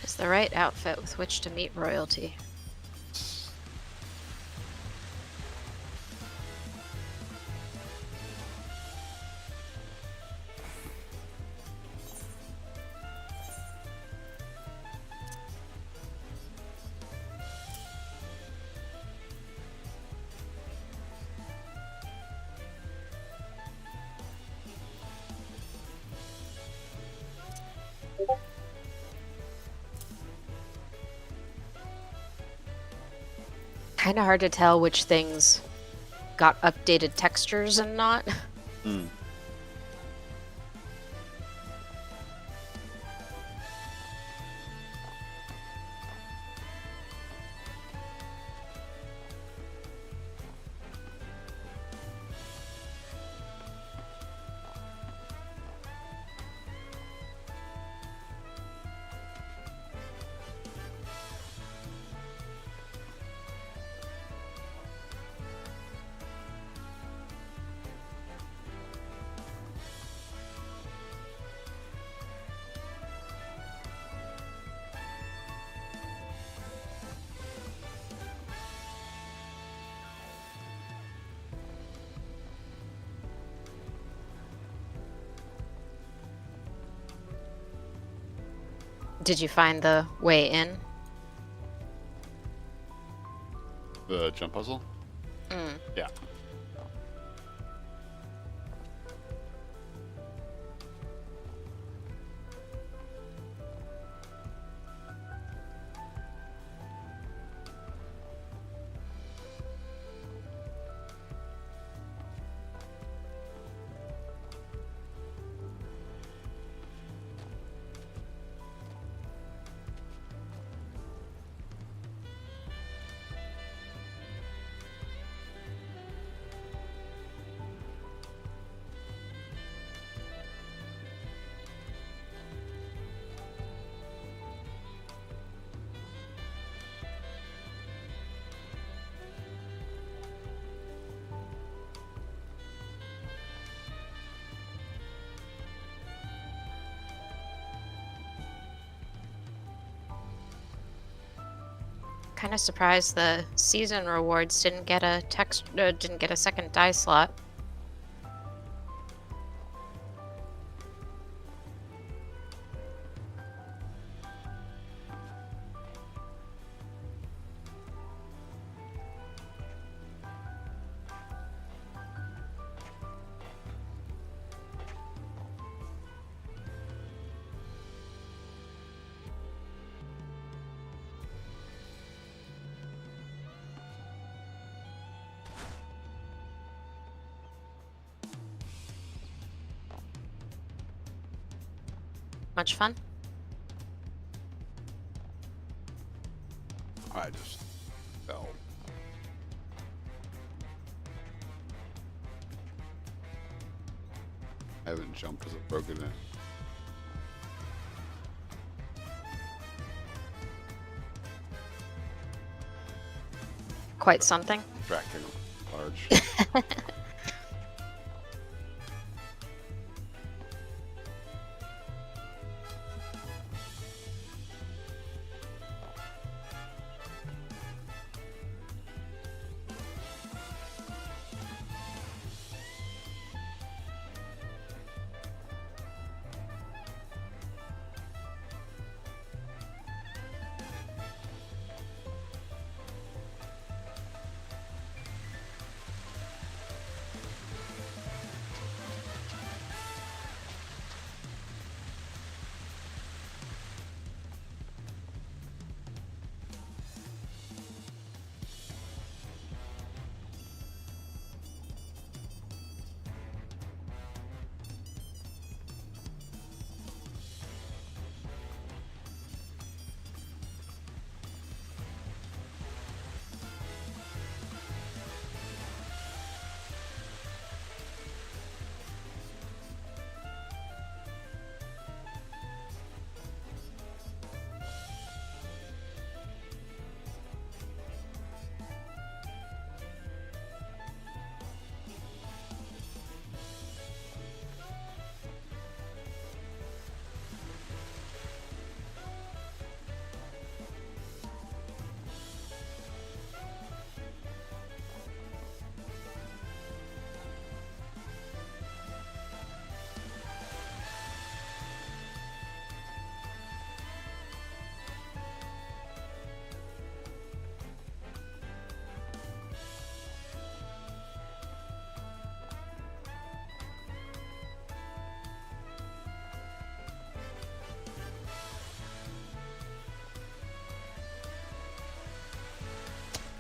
is the right outfit with which to meet royalty. Kind of hard to tell which things got updated textures and not. Did you find the way in? The jump puzzle? Yeah. Kind of surprised the season rewards didn't get a didn't get a second die slot. Much fun? I just fell. I haven't jumped as a broken it. Quite something. Tracking large.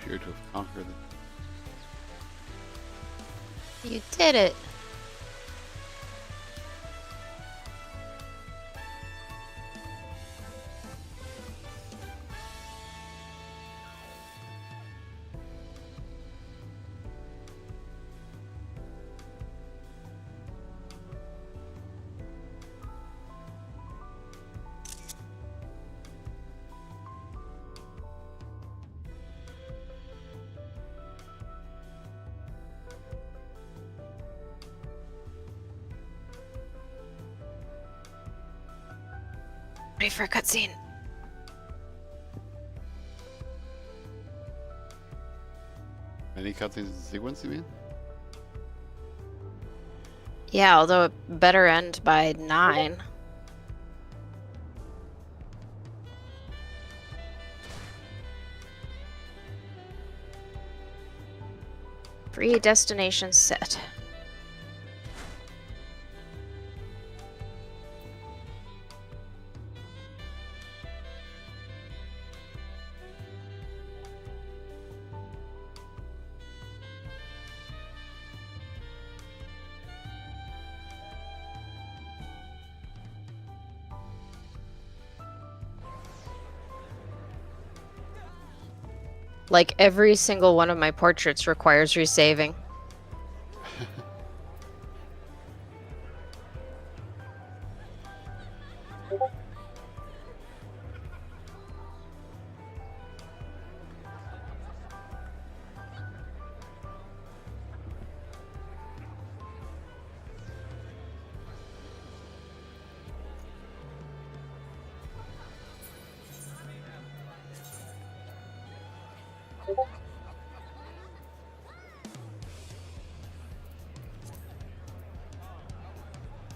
appear to have conquered the... You did it. Ready for a cutscene. Any cutscenes in sequence, you mean? Yeah, although it better end by 9. Free destination set. Like every single one of my portraits requires resaving.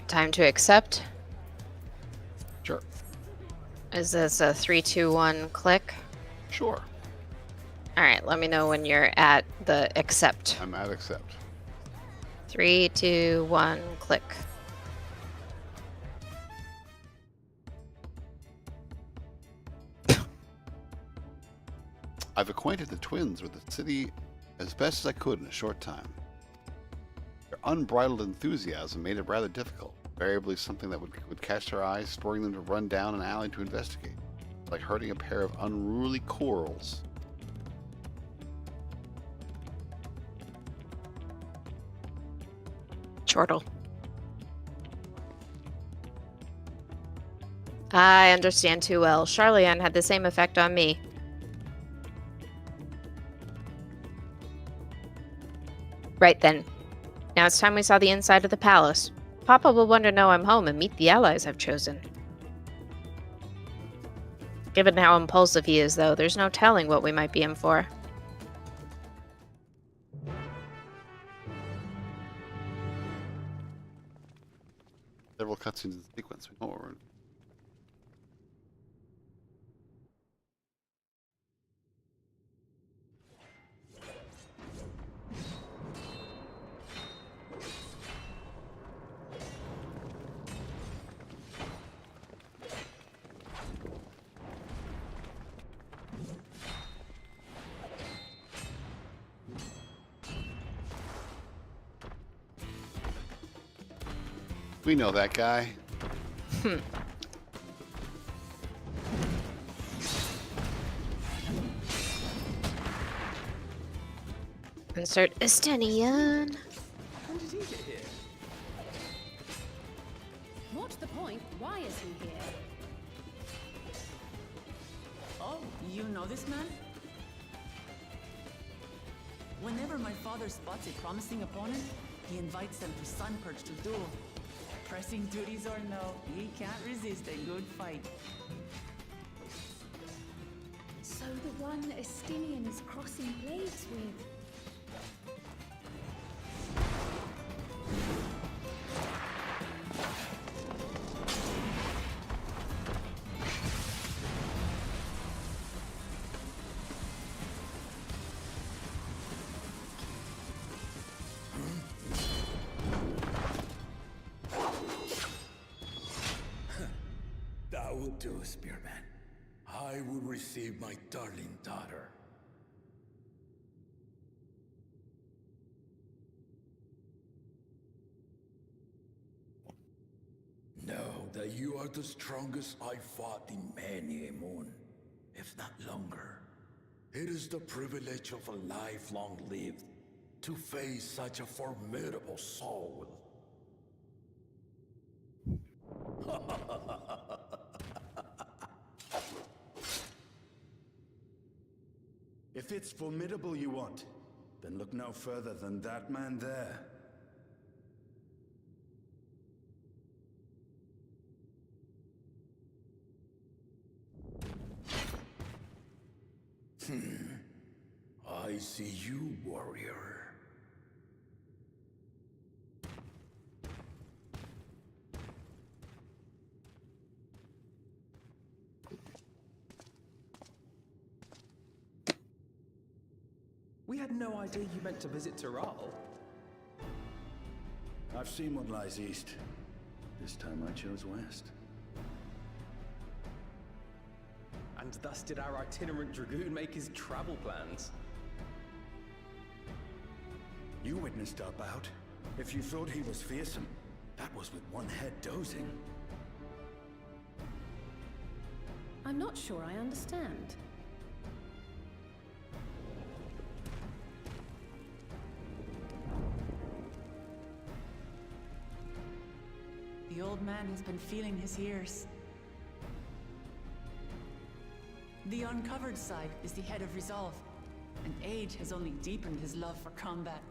Time to accept. Sure. Is this a 3, 2, 1 click? Sure. All right, let me know when you're at the accept. I'm at accept. 3, 2, 1 click. I've acquainted the twins with the city as best as I could in a short time. Their unbridled enthusiasm made it rather difficult, invariably something that would catch their eyes, spurring them to run down an alley to investigate, like herding a pair of unruly corals. Chortle. I understand too well. Charlianne had the same effect on me. Right then. Now it's time we saw the inside of the palace. Papa will want to know I'm home and meet the allies I've chosen. Given how impulsive he is, though, there's no telling what we might be in for. Several cutscenes in sequence. We know what we're in. We know that guy. Insert Estinian. When did he get here? What's the point? Why is he here? Oh, you know this man? Whenever my father spots a promising opponent, he invites them to Sunperch to duel. Pressing duties or no, he can't resist a good fight. So the one Estinian is crossing blades with. That will do, Spearman. I will receive my darling daughter. that you are the strongest I fought in many a moon, if not longer. It is the privilege of a life long lived to face such a formidable soul. If it's formidable you want, then look no further than that man there. I see you, warrior. We had no idea you meant to visit Tyrrell. I've seen what lies east. This time I chose west. And thus did our itinerant dragoon make his travel plans. You witnessed our bout. If you thought he was fearsome, that was with one head dozing. I'm not sure I understand. The old man has been feeling his years. The uncovered side is the head of resolve, and age has only deepened his love for combat.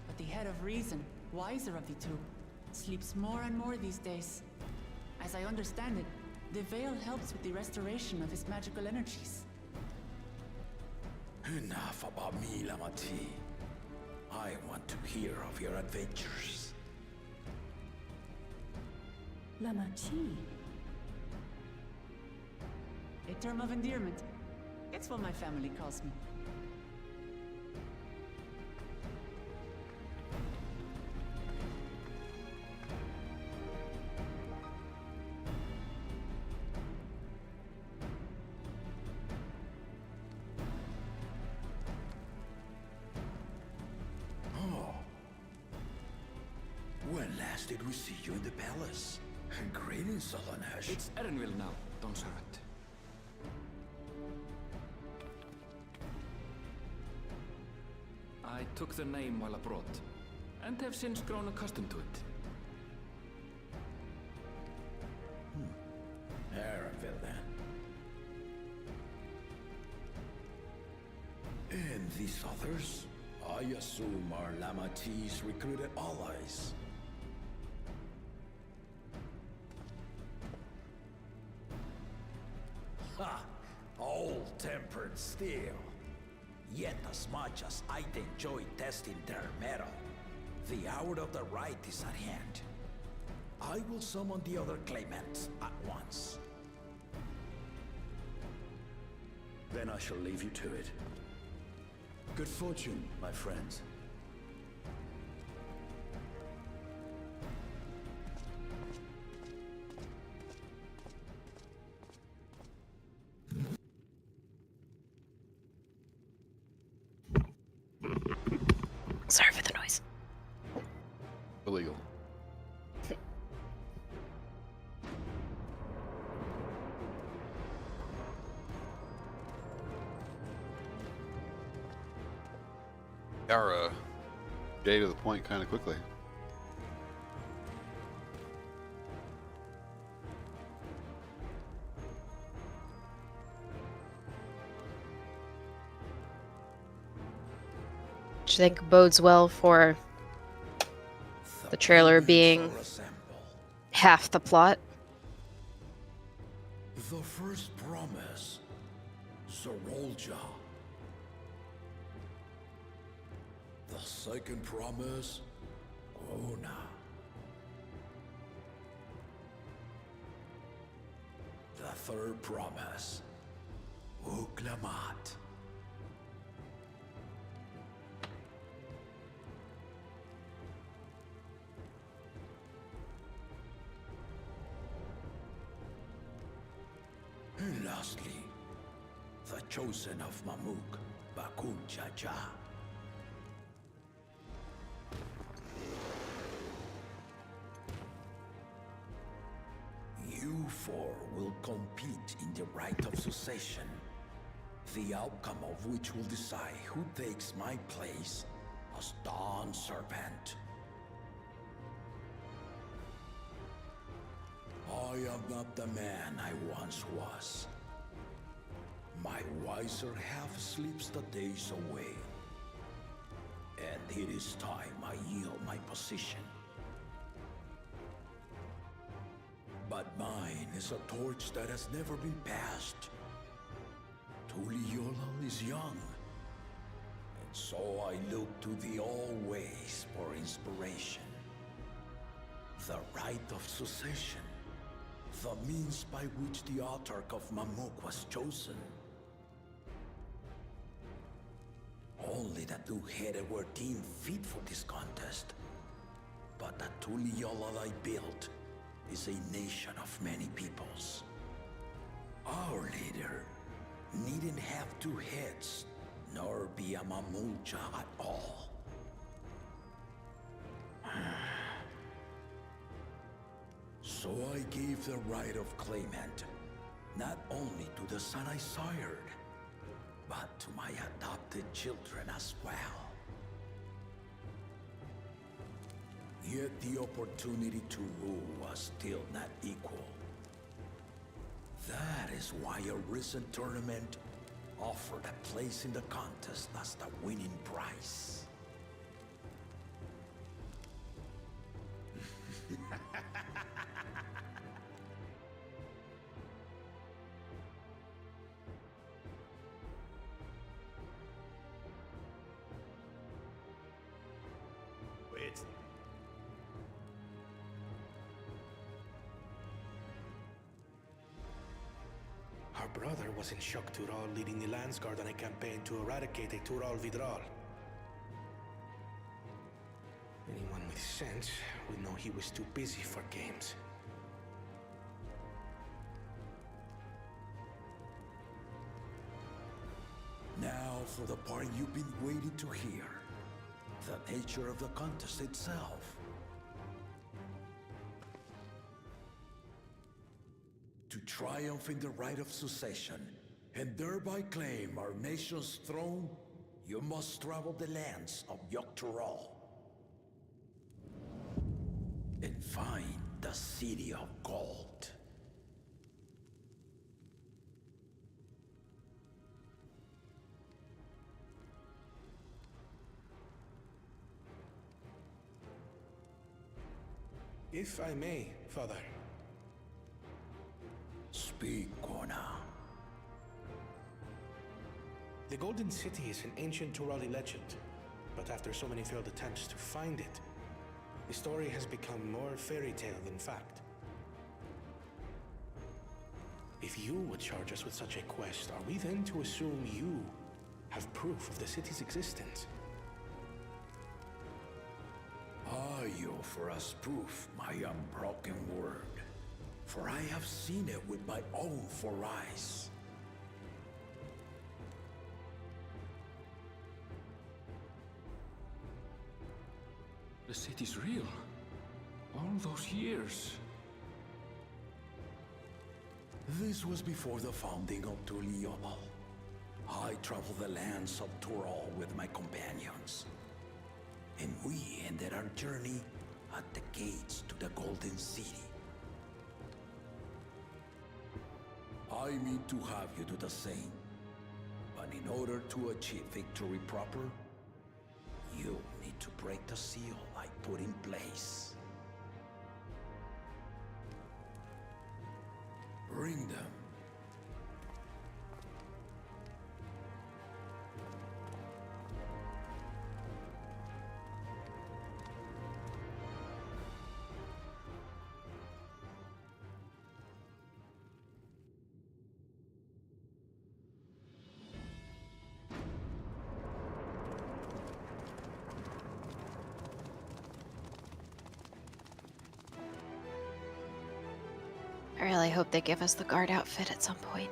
But the head of reason, wiser of the two, sleeps more and more these days. As I understand it, the veil helps with the restoration of his magical energies. Enough about me, Lamati. I want to hear of your adventures. Lamachi. A term of endearment. It's what my family calls me. When last did we see you in the palace? Greetings, Solonesh. It's Erenville now, Don Servant. I took the name while abroad, and have since grown accustomed to it. Erenville, then. And these others? I assume are Lamati's recruited allies. Ha! Old-tempered steel. Yet as much as I'd enjoy testing their metal, the hour of the right is at hand. I will summon the other claimants at once. Then I shall leave you to it. Good fortune, my friends. Sorry for the noise. Illegal. Yara, getting to the point kind of quickly. Which I think bodes well for the trailer being half the plot. The first promise, Zorolja. The second promise, Ona. The third promise, Uklamat. And lastly, the chosen of Mamuk, Bakun Jaja. You four will compete in the rite of succession, the outcome of which will decide who takes my place as Dawn Servant. I am not the man I once was. My wiser half sleeps the days away, and it is time I yield my position. But mine is a torch that has never been passed. Tuliyollal is young, and so I look to the always for inspiration. The rite of succession, the means by which the autarch of Mamuk was chosen. Only the two-headed were deemed fit for this contest, but the Tuliyollal I built is a nation of many peoples. Our leader needn't have two heads, nor be a Mamulcha at all. So I gave the right of claimant, not only to the son I sired, but to my adopted children as well. Yet the opportunity to rule was still not equal. That is why a recent tournament offered a place in the contest as the winning prize. Wait. Our brother was in Shock Tural leading the Landsguard on a campaign to eradicate a Tural Vidral. Anyone with sense would know he was too busy for games. Now for the part you've been waiting to hear. The nature of the contest itself. To triumph in the rite of succession, and thereby claim our nation's throne, you must travel the lands of Yogg-Tural and find the City of Gold. If I may, Father. Speak, Kona. The Golden City is an ancient Turali legend, but after so many failed attempts to find it, the story has become more fairy tale than fact. If you would charge us with such a quest, are we then to assume you have proof of the city's existence? I offer as proof my unbroken word, for I have seen it with my own four eyes. The city's real. All those years. This was before the founding of Tuliyollal. I traveled the lands of Tural with my companions, and we ended our journey at the gates to the Golden City. I mean to have you do the same, but in order to achieve victory proper, you need to break the seal I put in place. Bring them. I really hope they give us the guard outfit at some point.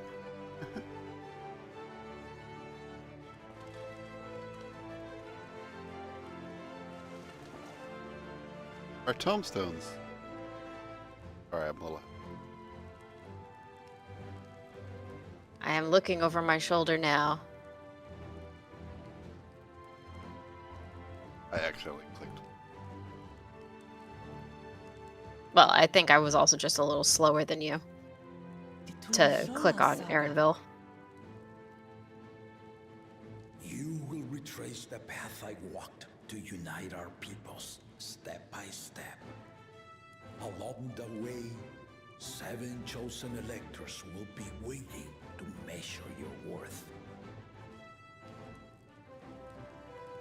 Our tombstones. Alright, I'm a little I am looking over my shoulder now. I accidentally clicked. Well, I think I was also just a little slower than you to click on Aaronville. You will retrace the path I walked to unite our peoples, step by step. Along the way, 7 chosen electors will be waiting to measure your worth.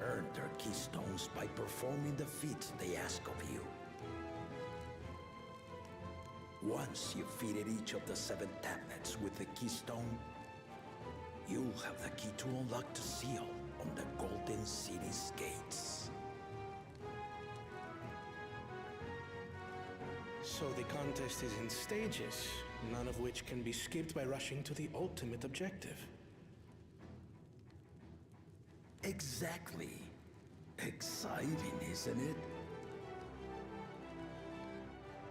Earn their keystones by performing the feats they ask of you. Once you've fitted each of the 7 tablets with the keystone, you'll have the key to unlock the seal on the Golden City's gates. So the contest is in stages, none of which can be skipped by rushing to the ultimate objective. Exactly. Exciting, isn't it?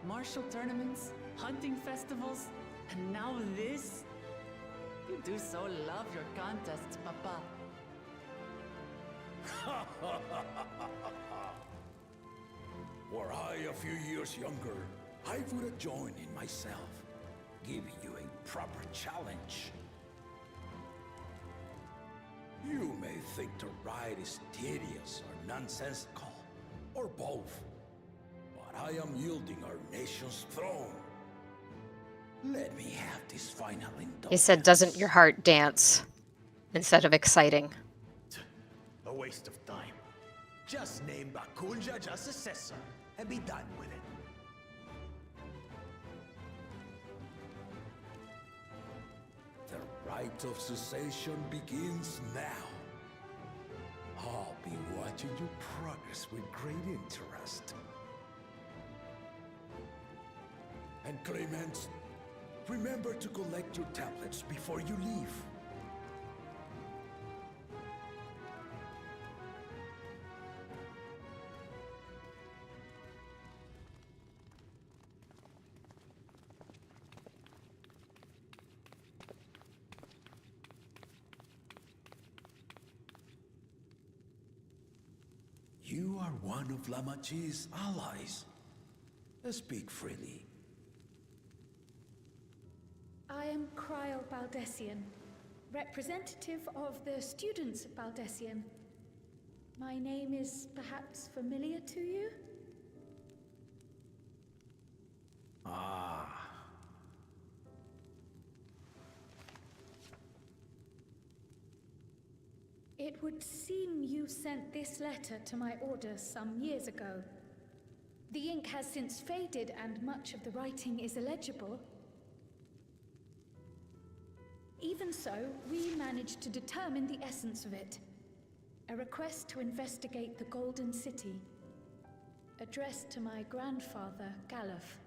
Martial tournaments, hunting festivals, and now this? You do so love your contests, Papa. Were I a few years younger, I would have joined in myself, giving you a proper challenge. You may think the ride is tedious or nonsensical, or both, but I am yielding our nation's throne. Let me have this final indulgence. He said, "Doesn't your heart dance?" instead of exciting. A waste of time. Just name Bakunja just successor and be done with it. The rite of cessation begins now. I'll be watching your progress with great interest. And Clemens, remember to collect your tablets before you leave. You are one of Lamachi's allies. Speak freely. I am Kryl Baldessian, representative of the students of Baldessian. My name is perhaps familiar to you? Ah. It would seem you sent this letter to my orders some years ago. The ink has since faded and much of the writing is illegible. Even so, we managed to determine the essence of it. A request to investigate the Golden City, addressed to my grandfather, Galuf.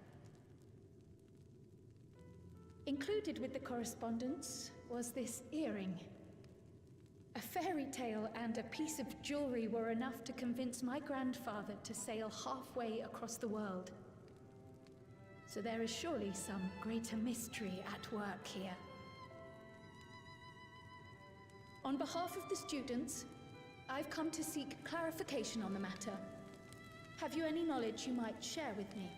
Included with the correspondence was this earring. A fairy tale and a piece of jewelry were enough to convince my grandfather to sail halfway across the world. So there is surely some greater mystery at work here. On behalf of the students, I've come to seek clarification on the matter. Have you any knowledge you might share with me?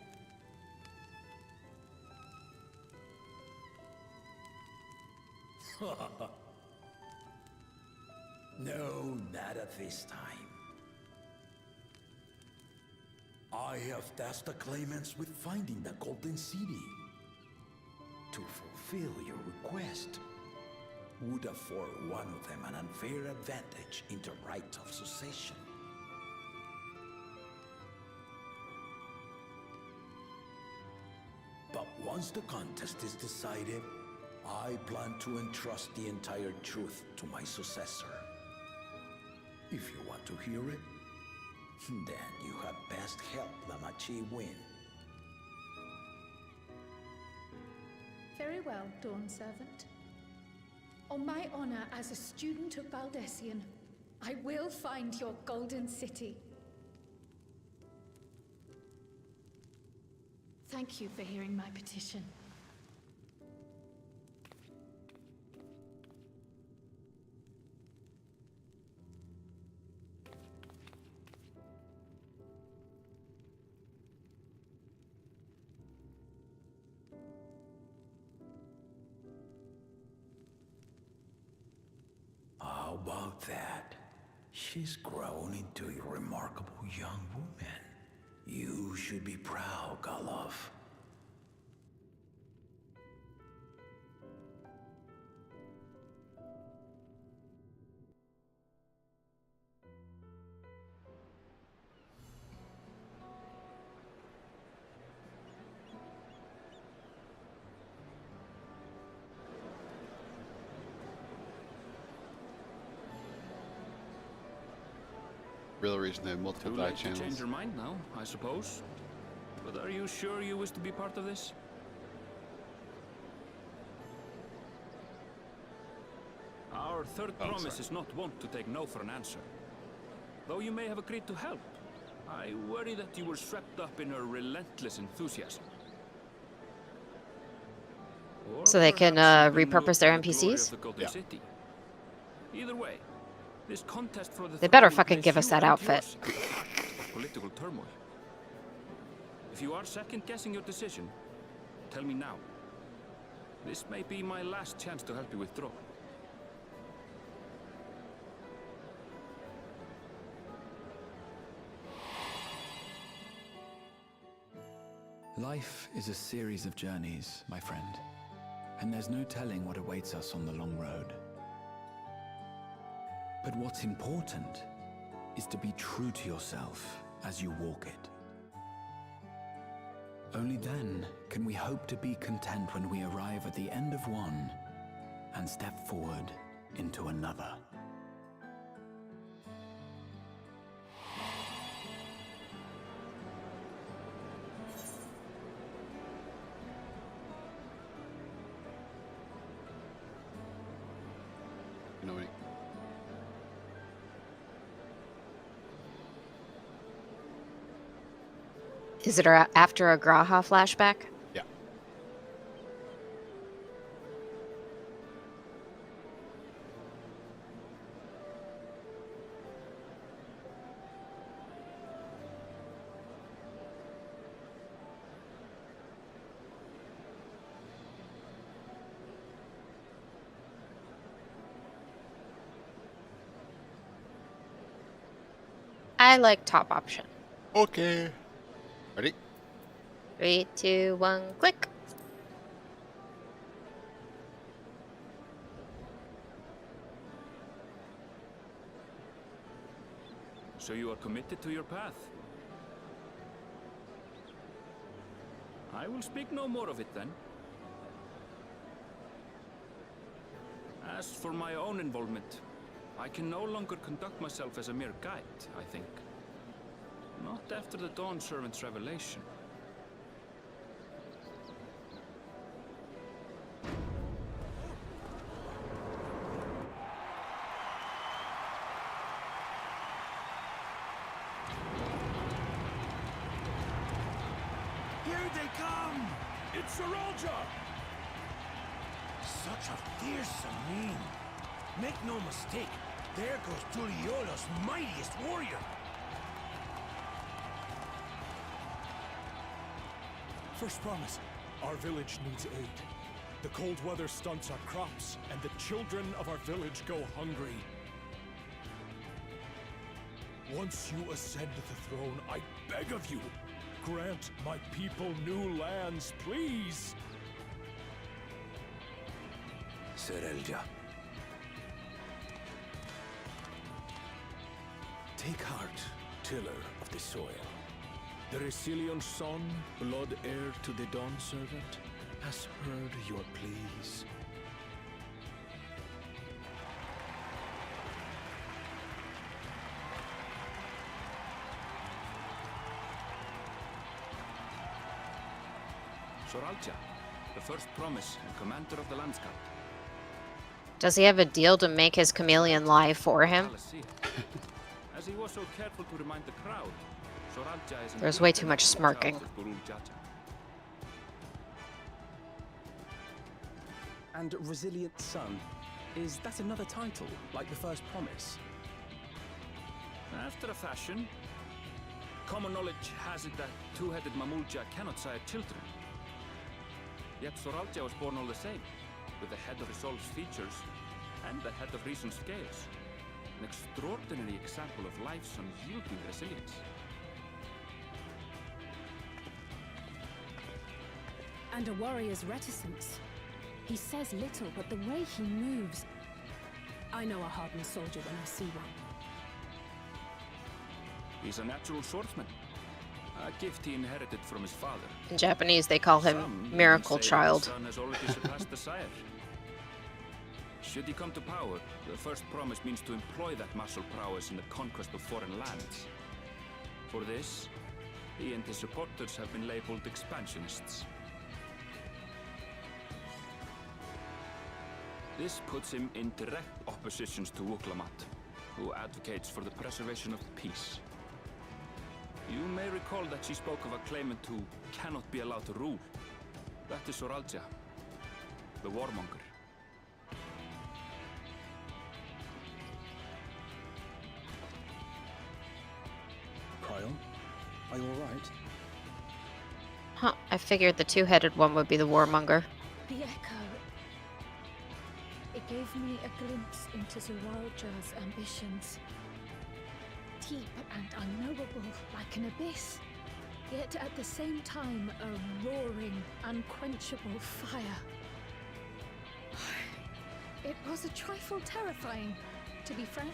No, not at this time. I have tasked the claimants with finding the Golden City. To fulfill your request would afford one of them an unfair advantage in the right of succession. But once the contest is decided, I plan to entrust the entire truth to my successor. If you want to hear it, then you had best help Lamachi win. Very well, Dawn Servant. On my honor as a student of Baldessian, I will find your Golden City. Thank you for hearing my petition. that. She's grown into a remarkable young woman. You should be proud, Golov. Real reason they have multiple Too die late to channels. change your mind now, I suppose. But are you sure you wish to be part of this? Our third promise is not wont to take no for an answer. Though you may have agreed to help, I worry that you were swept up in her relentless enthusiasm. Or So they can perhaps you've been repurpose their moved by the glory NPCs? of the Golden City. Either way, this contest for the They better throne will fucking place give us you that and outfit. yours in political turmoil. If you are second-guessing your decision, tell me now. This may be my last chance to help you withdraw. Life is a series of journeys, my friend, and there's no telling what awaits us on the long road. But what's important is to be true to yourself as you walk it. Only then can we hope to be content when we arrive at the end of one and step forward into another. You know what? Is it after a Graha flashback? Yeah. I like top option. Okay. Ready? 3, 2, 1, click. So you are committed to your path? I will speak no more of it then. As for my own involvement, I can no longer conduct myself as a mere guide, I think. Not after the Dawn Servant's revelation. Here they come! It's Saralja! Such a fearsome name. Make no mistake, there goes Tuliola's mightiest warrior. First promise, our village needs aid. The cold weather stunts our crops, and the children of our village go hungry. Once you ascend the throne, I beg of you, grant my people new lands, please! Saralja. Take heart, tiller of the soil. The Resilion son, blood heir to the Dawn Servant, has heard your pleas. Soralja, the first promise and commander of the Landsguard. Does he have a deal to make his chameleon lie for him? As he was so careful to remind the crowd, Soralja is There's way too much smirking. And Resilient Son, is that another title, like the first promise? After a fashion, common knowledge has it that two-headed Mamulja cannot sire children. Yet Soralja was born all the same, with the head of Resolve's features and the head of Reason's scales. An extraordinary example of life's unyielding resilience. And a warrior's reticence. He says little, but the way he moves... I know a hardened soldier when I see one. He's a natural swordsman. A gift he inherited from his father. In Japanese, they call him Some Miracle say Child. The son has already surpassed the sire. Should he come to power, the first promise means to employ that martial prowess in the conquest of foreign lands. For this, he and his supporters have been labeled expansionists. This puts him in direct opposition to Wuklamat, who advocates for the preservation of peace. You may recall that she spoke of a claimant who cannot be allowed to rule. That is Soralja, the warmonger. Cryon, are you alright? Huh, I figured the two-headed one would be the warmonger. The echo. It gave me a glimpse into Zoralja's ambitions. Deep and unknowable, like an abyss. Yet at the same time, a roaring, unquenchable fire. It was a trifle terrifying, to be frank.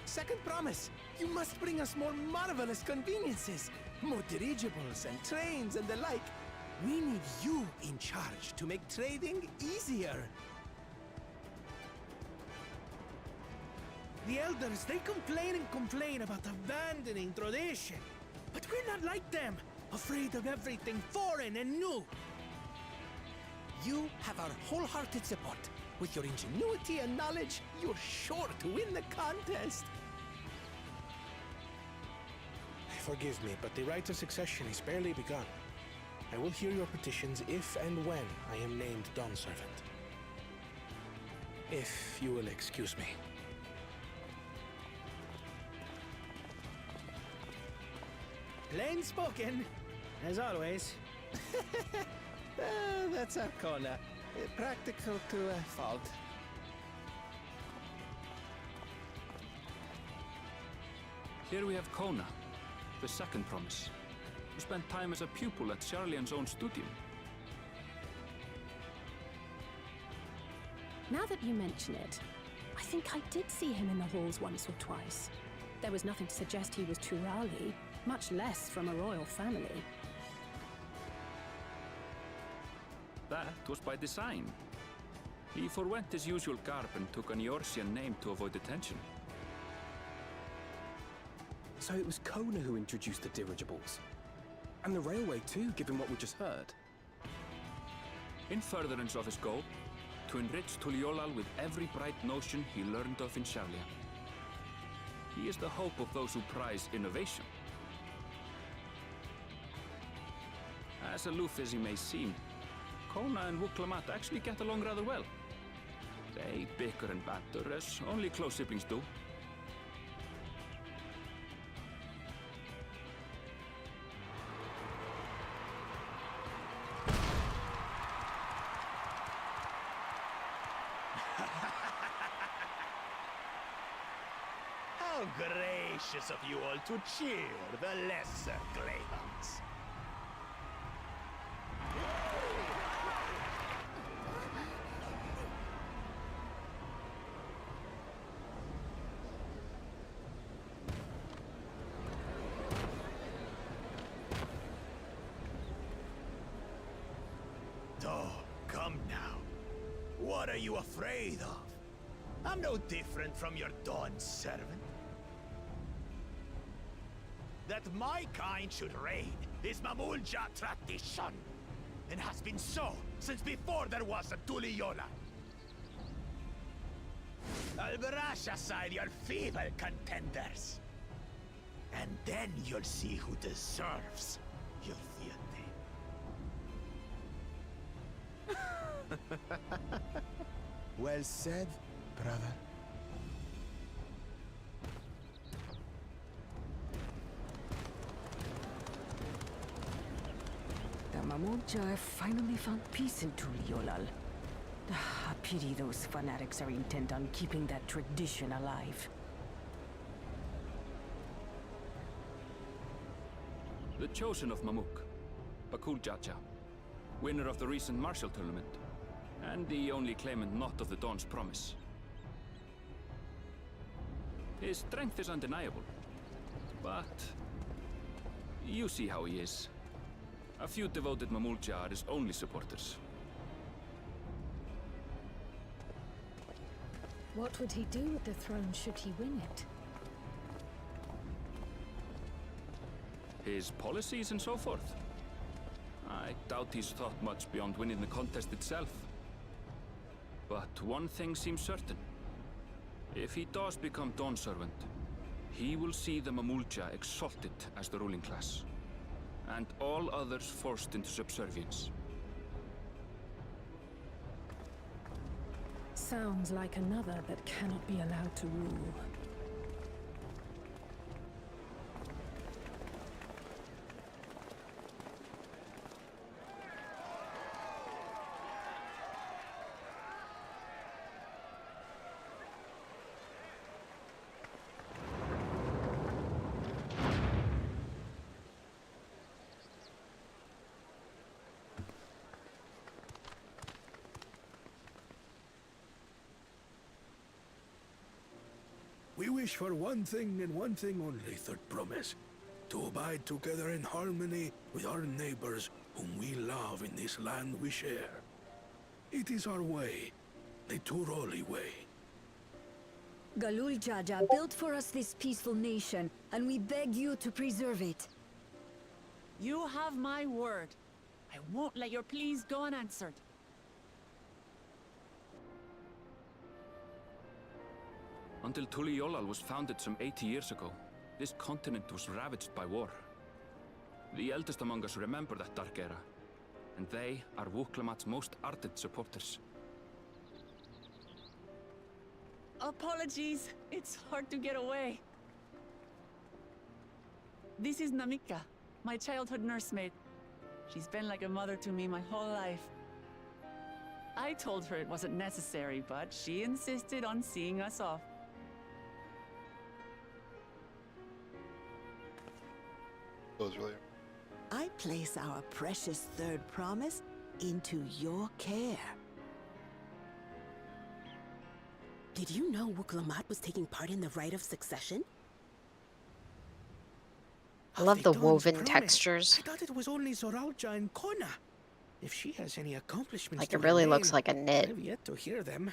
Second promise, you must bring us more marvelous conveniences. More dirigibles and trains and the like. We need you in charge to make trading easier. The elders, they complain and complain about abandoning tradition. But we're not like them, afraid of everything foreign and new. You have our wholehearted support. With your ingenuity and knowledge, you're sure to win the contest. Forgive me, but the right of succession is barely begun. I will hear your petitions if and when I am named Dawn Servant. If you will excuse me. Plain spoken, as always. That's Arcona. Practical to a fault. Here we have Kona, the second promise, who spent time as a pupil at Charlian's own studio. Now that you mention it, I think I did see him in the halls once or twice. There was nothing to suggest he was Turali, much less from a royal family. That was by design. He forwent his usual garb and took an Eorzean name to avoid attention. So it was Kona who introduced the dirigibles. And the railway too, given what we just heard. In furtherance of his goal, to enrich Tuliolal with every bright notion he learned of in Charlia. He is the hope of those who prize innovation. As aloof as he may seem, Kona and Wuklamat actually get along rather well. They bicker and banter as only close siblings do. How gracious of you all to cheer the lesser Greyhounds. Come now. What are you afraid of? I'm no different from your Dawn servant. That my kind should reign is Mamulja tradition, and has been so since before there was a Tuliola. I'll brush aside your feeble contenders, and then you'll see who deserves your fealty. Well said, brother. The Mamulja finally found peace in Tuliolal. A pity those fanatics are intent on keeping that tradition alive. The chosen of Mamuk, Bakul Jaja, winner of the recent martial tournament, and the only claimant not of the Dawn's promise. His strength is undeniable, but you see how he is. A few devoted Mamulja are his only supporters. What would he do with the throne should he win it? His policies and so forth. I doubt he's thought much beyond winning the contest itself. But one thing seems certain. If he does become Dawn Servant, he will see the Mamulja exalted as the ruling class, and all others forced into subservience. Sounds like another that cannot be allowed to rule. We wish for one thing and one thing only, Third Promise. To abide together in harmony with our neighbors whom we love in this land we share. It is our way, the Turoli way. Galul Jaja built for us this peaceful nation, and we beg you to preserve it. You have my word. I won't let your pleas go unanswered. Until Tuliolal was founded some 80 years ago, this continent was ravaged by war. The eldest among us remember that dark era, and they are Wuklamat's most ardent supporters. Apologies, it's hard to get away. This is Namika, my childhood nursemaid. She's been like a mother to me my whole life. I told her it wasn't necessary, but she insisted on seeing us off. I place our precious Third Promise into your care. Did you know Wuklamat was taking part in the rite of succession? I love the woven textures. I thought it was only Zoralja and Kona. If she has any accomplishments, Like it really looks like a knit. I've yet to hear them.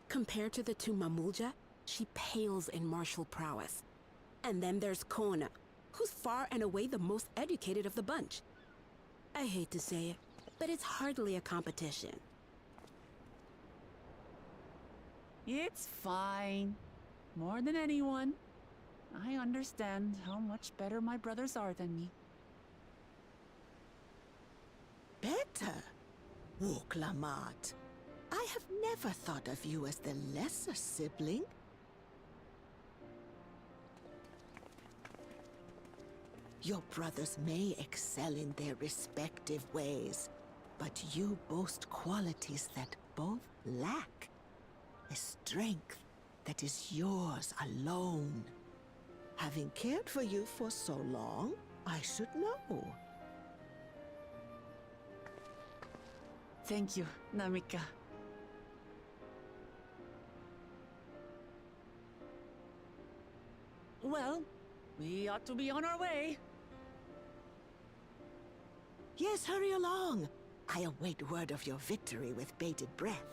Compared to the two Mamulja, she pales in martial prowess. And then there's Kona, who's far and away the most educated of the bunch. I hate to say it, but it's hardly a competition. It's fine. More than anyone, I understand how much better my brothers are than me. Better? Wuklamat. I have never thought of you as the lesser sibling. Your brothers may excel in their respective ways, but you boast qualities that both lack. A strength that is yours alone. Having cared for you for so long, I should know. Thank you, Namika. Well, we ought to be on our way. Yes, hurry along. I await word of your victory with bated breath.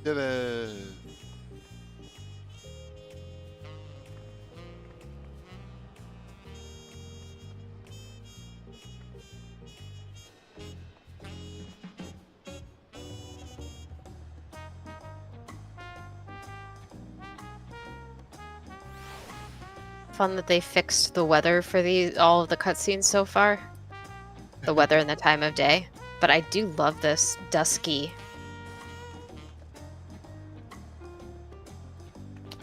Did it. Fun that they fixed the weather for all of the cutscenes so far. The weather and the time of day. But I do love this dusky.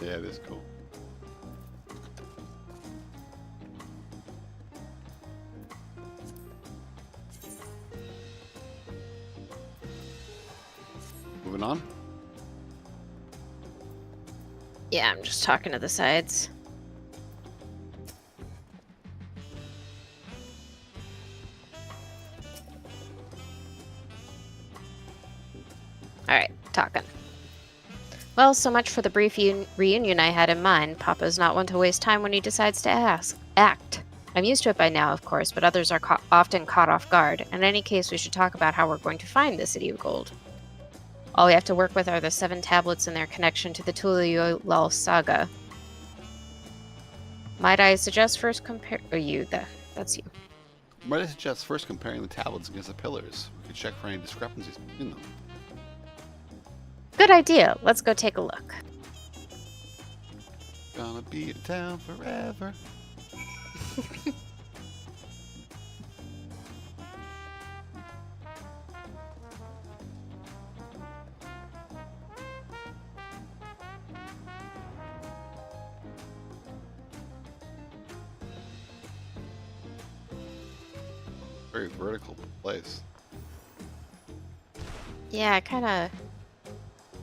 Yeah, it is cool. Moving on. Yeah, I'm just talking to the sides. Alright, talking. Well, so much for the brief reunion I had in mind. Papa's not one to waste time when he decides to act. I'm used to it by now, of course, but others are often caught off guard. In any case, we should talk about how we're going to find the City of Gold. All we have to work with are the 7 tablets and their connection to the Tuliolal saga. Might I suggest first compare... Oh, you. That's you. Might I suggest first comparing the tablets against the pillars? We could check for any discrepancies between them. Good idea. Let's go take a look. Gonna be in town forever. Very vertical place. Yeah, I kind of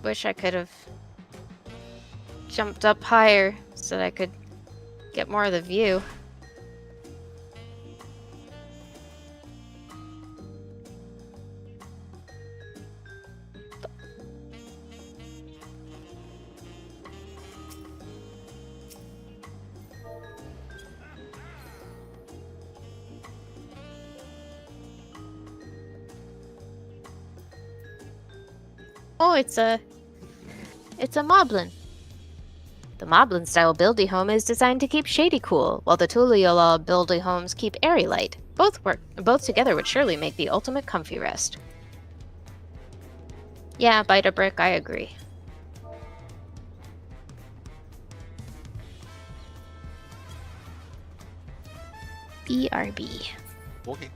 wish I could have jumped up higher so that I could get more of the view. Oh, it's a moblin. The moblin style buildy home is designed to keep shady cool, while the Tuliolal buildy homes keep airy light. Both together would surely make the ultimate comfy rest. Yeah, bite a brick, I agree. BRB. Okay.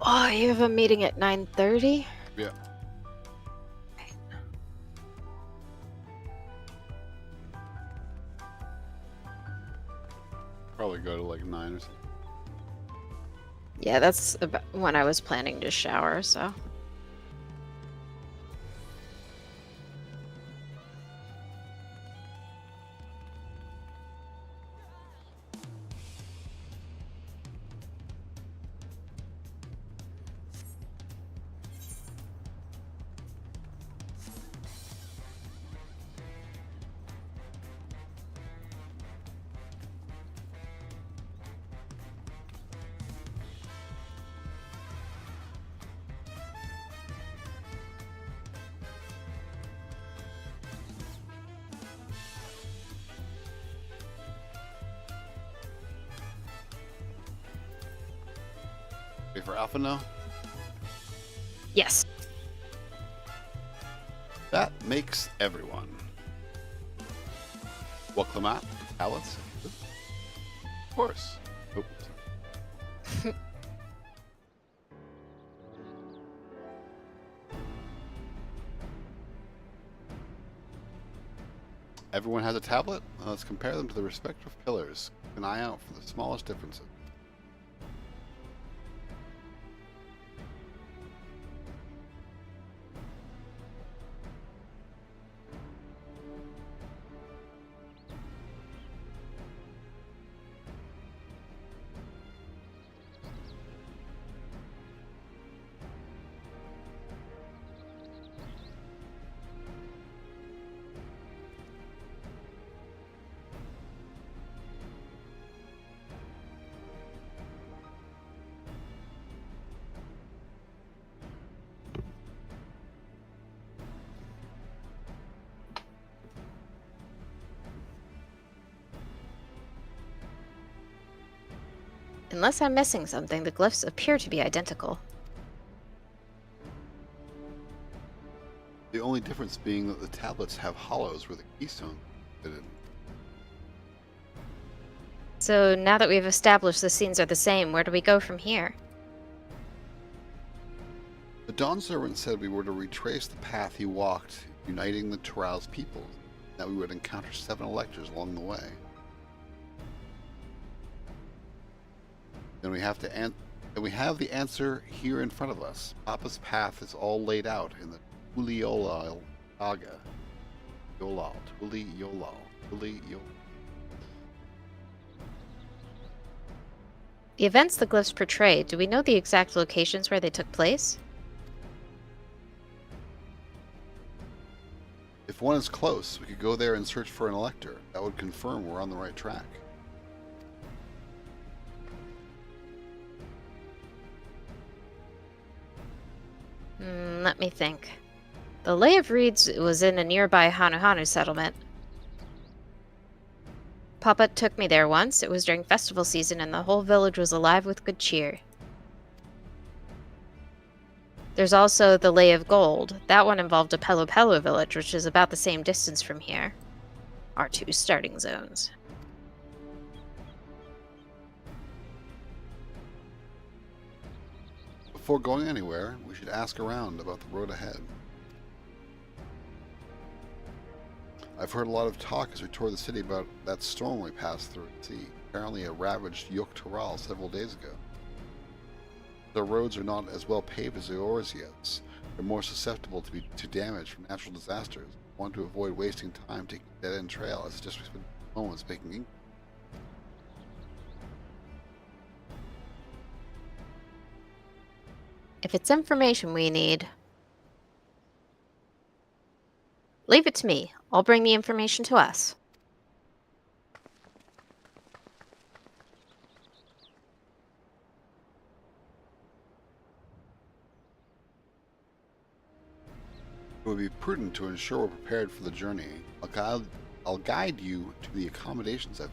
Oh, you have a meeting at 9:30? Yeah. Probably go to like 9 or something. Yeah, that's about when I was planning to shower, so. Wait for Alpha now? Yes. That makes everyone. What, Clement? Alex? Of course. Oh. Everyone has a tablet? Let's compare them to the respective pillars. Keep an eye out for the smallest differences. Unless I'm missing something, the glyphs appear to be identical. The only difference being that the tablets have hollows where the keystone fit in. So now that we've established the scenes are the same, where do we go from here? The Dawn Servant said we were to retrace the path he walked, uniting the Tural's peoples, that we would encounter 7 electors along the way. Then we have the answer here in front of us. Papa's path is all laid out in the Tuliolal Saga. Tuliolal. The events the glyphs portray, do we know the exact locations where they took place? If one is close, we could go there and search for an elector. That would confirm we're on the right track. Let me think. The Lay of Reeds was in a nearby Hanuhanu settlement. Papa took me there once. It was during festival season and the whole village was alive with good cheer. There's also the Lay of Gold. That one involved a Pelo Pelo village, which is about the same distance from here. Our 2 starting zones. Before going anywhere, we should ask around about the road ahead. I've heard a lot of talk as we toured the city about that storm we passed through at sea. Apparently it ravaged Yok Tural several days ago. The roads are not as well paved as the Orzias. They're more susceptible to damage from natural disasters. I want to avoid wasting time taking a dead-end trail as just we spend moments making ink. If it's information we need, leave it to me. I'll bring the information to us. It would be prudent to ensure we're prepared for the journey. I'll guide you to the accommodations I've.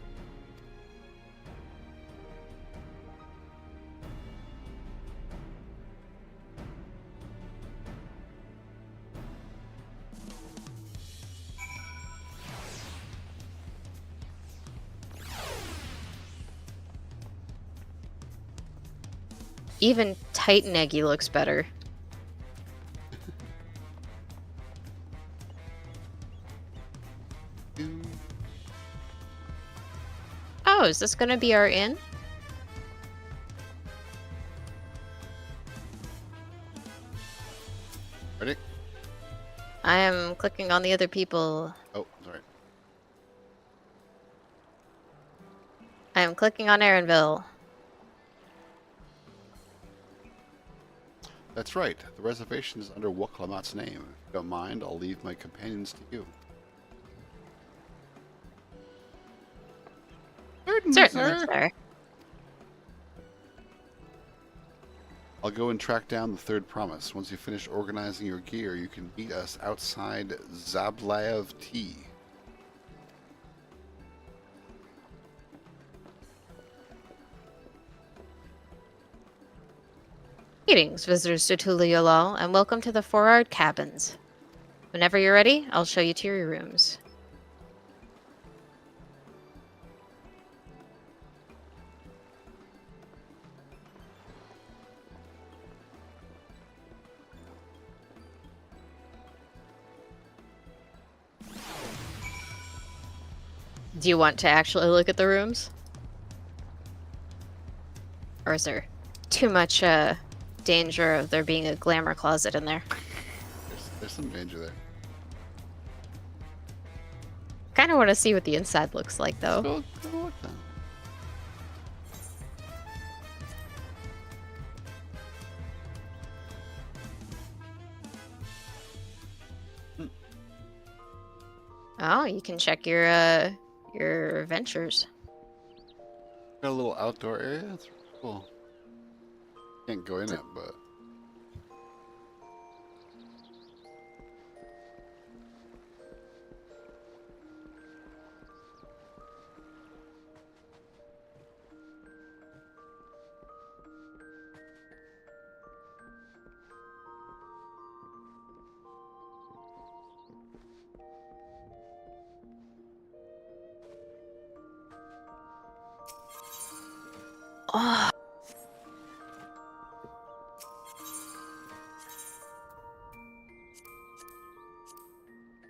Even Titan Eggy looks better. Oh, is this gonna be our inn? Ready? I am clicking on the other people. Oh, sorry. I am clicking on Aaronville. That's right. The reservation is under Waklamat's name. If you don't mind, I'll leave my companions to you. Certainly, sir. I'll go and track down the third promise. Once you finish organizing your gear, you can meet us outside Zablaev T. Greetings, visitors to Tuliolal, and welcome to the Four-Art Cabins. Whenever you're ready, I'll show you to your rooms. Do you want to actually look at the rooms? Or is there too much danger of there being a glamour closet in there? There's some danger there. Kind of want to see what the inside looks like, though. Go look then. Oh, you can check your ventures. Got a little outdoor area. That's really cool. Can't go in it, but. Oh.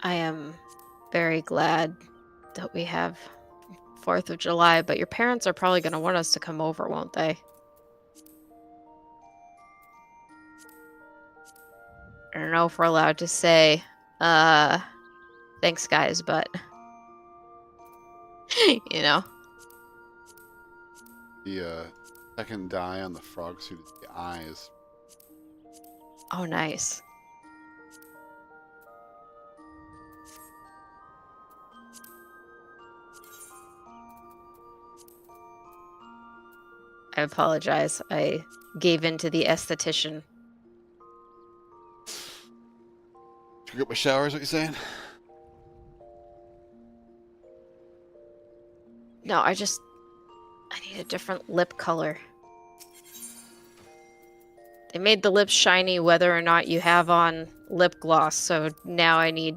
I am very glad that we have 4th of July, but your parents are probably going to want us to come over, won't they? I don't know if we're allowed to say, thanks guys, but, you know. The second dye on the frog suit is the eyes. Oh, nice. I apologize. I gave in to the esthetician. Did you get my shower, is what you're saying? No, I need a different lip color. They made the lips shiny whether or not you have on lip gloss, so now I need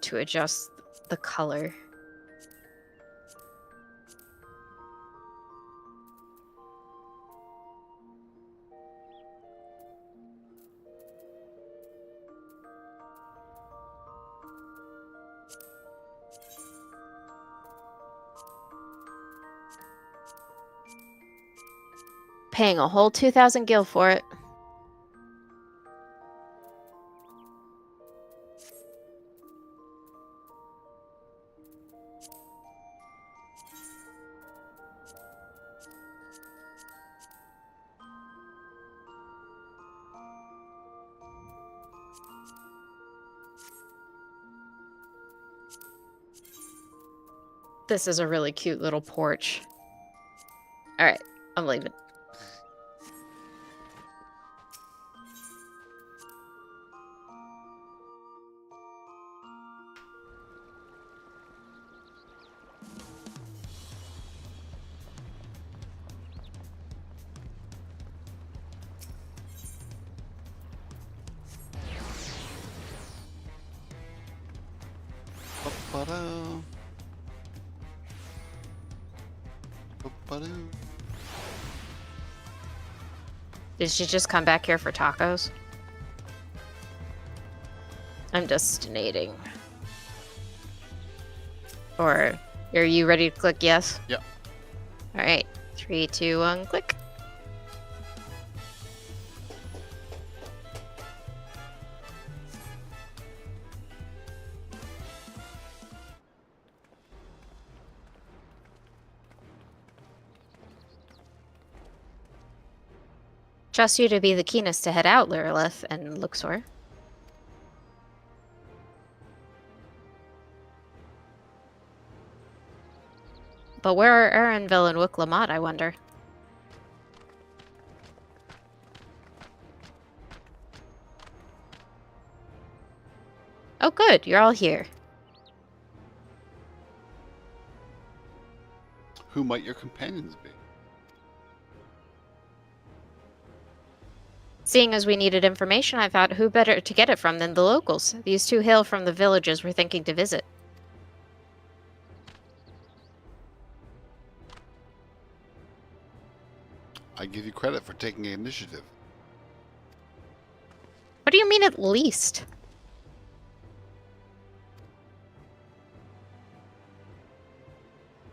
to adjust the color. Paying a whole 2,000 gil for it. This is a really cute little porch. Alright, I'm leaving. Did she just come back here for tacos? I'm destinating. Or are you ready to click yes? Yep. Alright. 3, 2, 1, click. Trust you to be the keenest to head out, Lilith and Luxor. But where are Erenville and Wiklamat, I wonder? Oh good, you're all here. Who might your companions be? Seeing as we needed information, I thought who better to get it from than the locals. These two hail from the villages we're thinking to visit. I give you credit for taking initiative. What do you mean at least?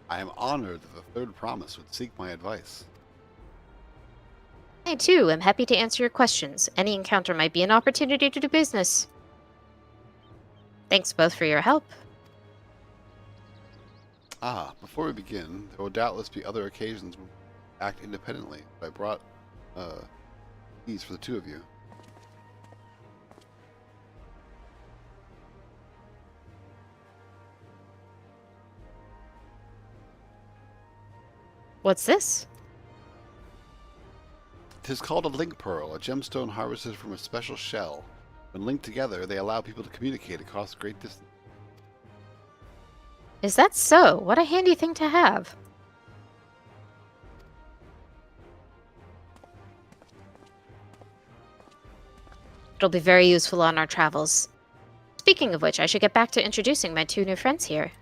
I am honored that the third promise would seek my advice. I too am happy to answer your questions. Any encounter might be an opportunity to do business. Thanks both for your help. Before we begin, there will doubtless be other occasions when we act independently. I brought these for the two of you. What's this? It is called a link pearl, a gemstone harvested from a special shell. When linked together, they allow people to communicate across great distance. Is that so? What a handy thing to have. It'll be very useful on our travels. Speaking of which, I should get back to introducing my two new friends here.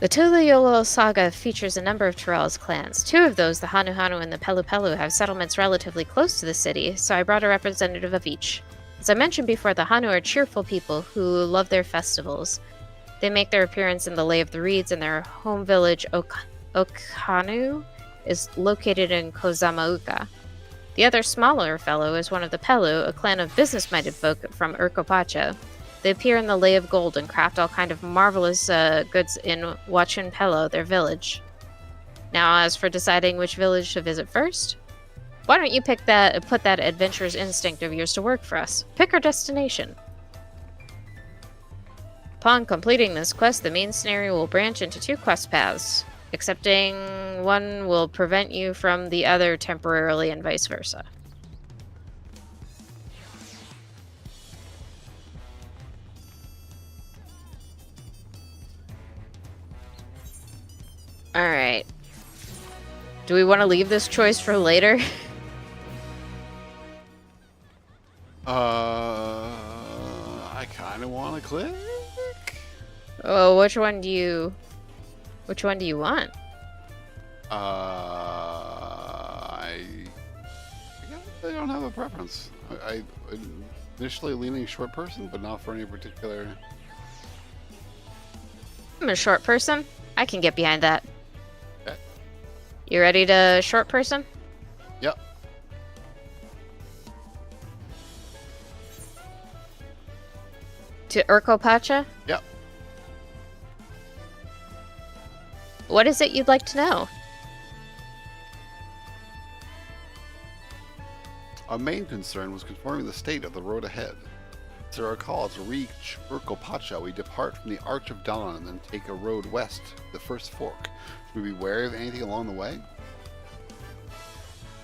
The Tuliyola saga features a number of Tyrell's clans. Two of those, the Hanu Hanu and the Pelu Pelu, have settlements relatively close to the city, so I brought a representative of each. As I mentioned before, the Hanu are cheerful people who love their festivals. They make their appearance in the Lay of the Reeds, and their home village, Okanu, is located in Kozamauka. The other smaller fellow is one of the Pelu, a clan of business-minded folk from Urkopacha. They appear in the Lay of Gold and craft all kind of marvelous goods in Wachin Pelo, their village. Now, as for deciding which village to visit first, why don't you put that adventurous instinct of yours to work for us? Pick our destination. Upon completing this quest, the main scenario will branch into two quest paths. Accepting one will prevent you from the other temporarily and vice versa. Alright. Do we want to leave this choice for later? I kind of want to click. Oh, which one do you want? I don't have a preference. I initially leaning short person, but not for any particular. I'm a short person. I can get behind that. Okay. You ready to short person? Yep. To Urkopacha? Yep. What is it you'd like to know? Our main concern was confirming the state of the road ahead. To recall, to reach Urkopacha, we depart from the Arch of Dawn and then take a road west to the first fork. Should we be wary of anything along the way?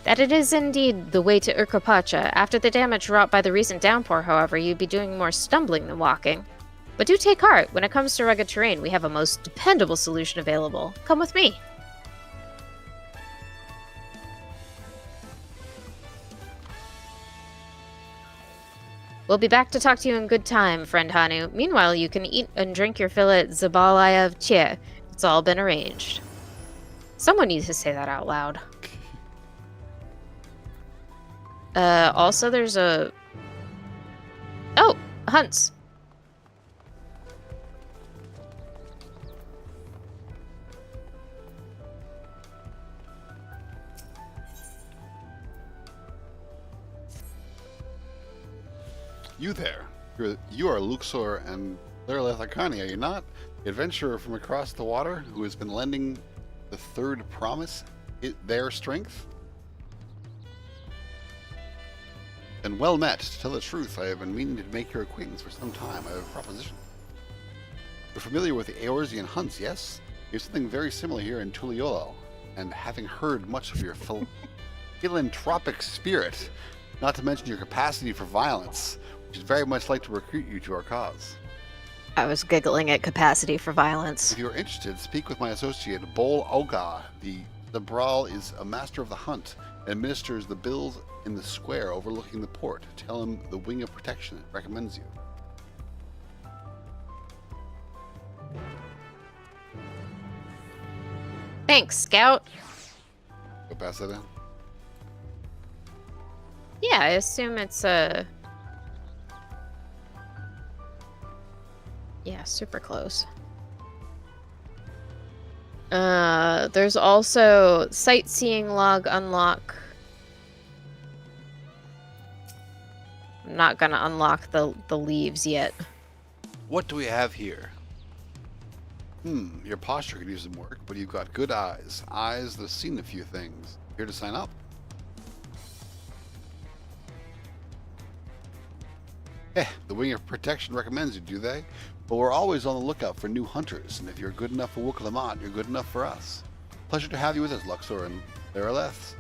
That it is indeed the way to Urkopacha. After the damage wrought by the recent downpour, however, you'd be doing more stumbling than walking. But do take heart. When it comes to rugged terrain, we have a most dependable solution available. Come with me. We'll be back to talk to you in good time, friend Hanu. Meanwhile, you can eat and drink your fill at Zabalaya of Chie. It's all been arranged. Someone needs to say that out loud. Also, there's a... Oh, hunts. You there. You are Luxor and Lerleth Akani, are you not? The adventurer from across the water who has been lending the third promise their strength? And well met. To tell the truth, I have been meaning to make your acquaintance for some time. I have a proposition. You're familiar with the Eorzean hunts, yes? You have something very similar here in Tuliolal, and having heard much of your philanthropic spirit, not to mention your capacity for violence, which is very much like to recruit you to our cause. I was giggling at capacity for violence. If you are interested, speak with my associate, Bol Oga. The Brawl is a master of the hunt and administers the bills in the square overlooking the port. Tell him the Wing of Protection recommends you. Thanks, Scout. Go pass that in. Yeah, I assume it's a... Yeah, super close. There's also sightseeing log unlock. I'm not gonna unlock the leaves yet. What do we have here? Your posture could use some work, but you've got good eyes. Eyes that have seen a few things. Here to sign up? The Wing of Protection recommends you, do they? But we're always on the lookout for new hunters, and if you're good enough for Wook Lamont, you're good enough for us. Pleasure to have you with us, Luxor and Lerleth.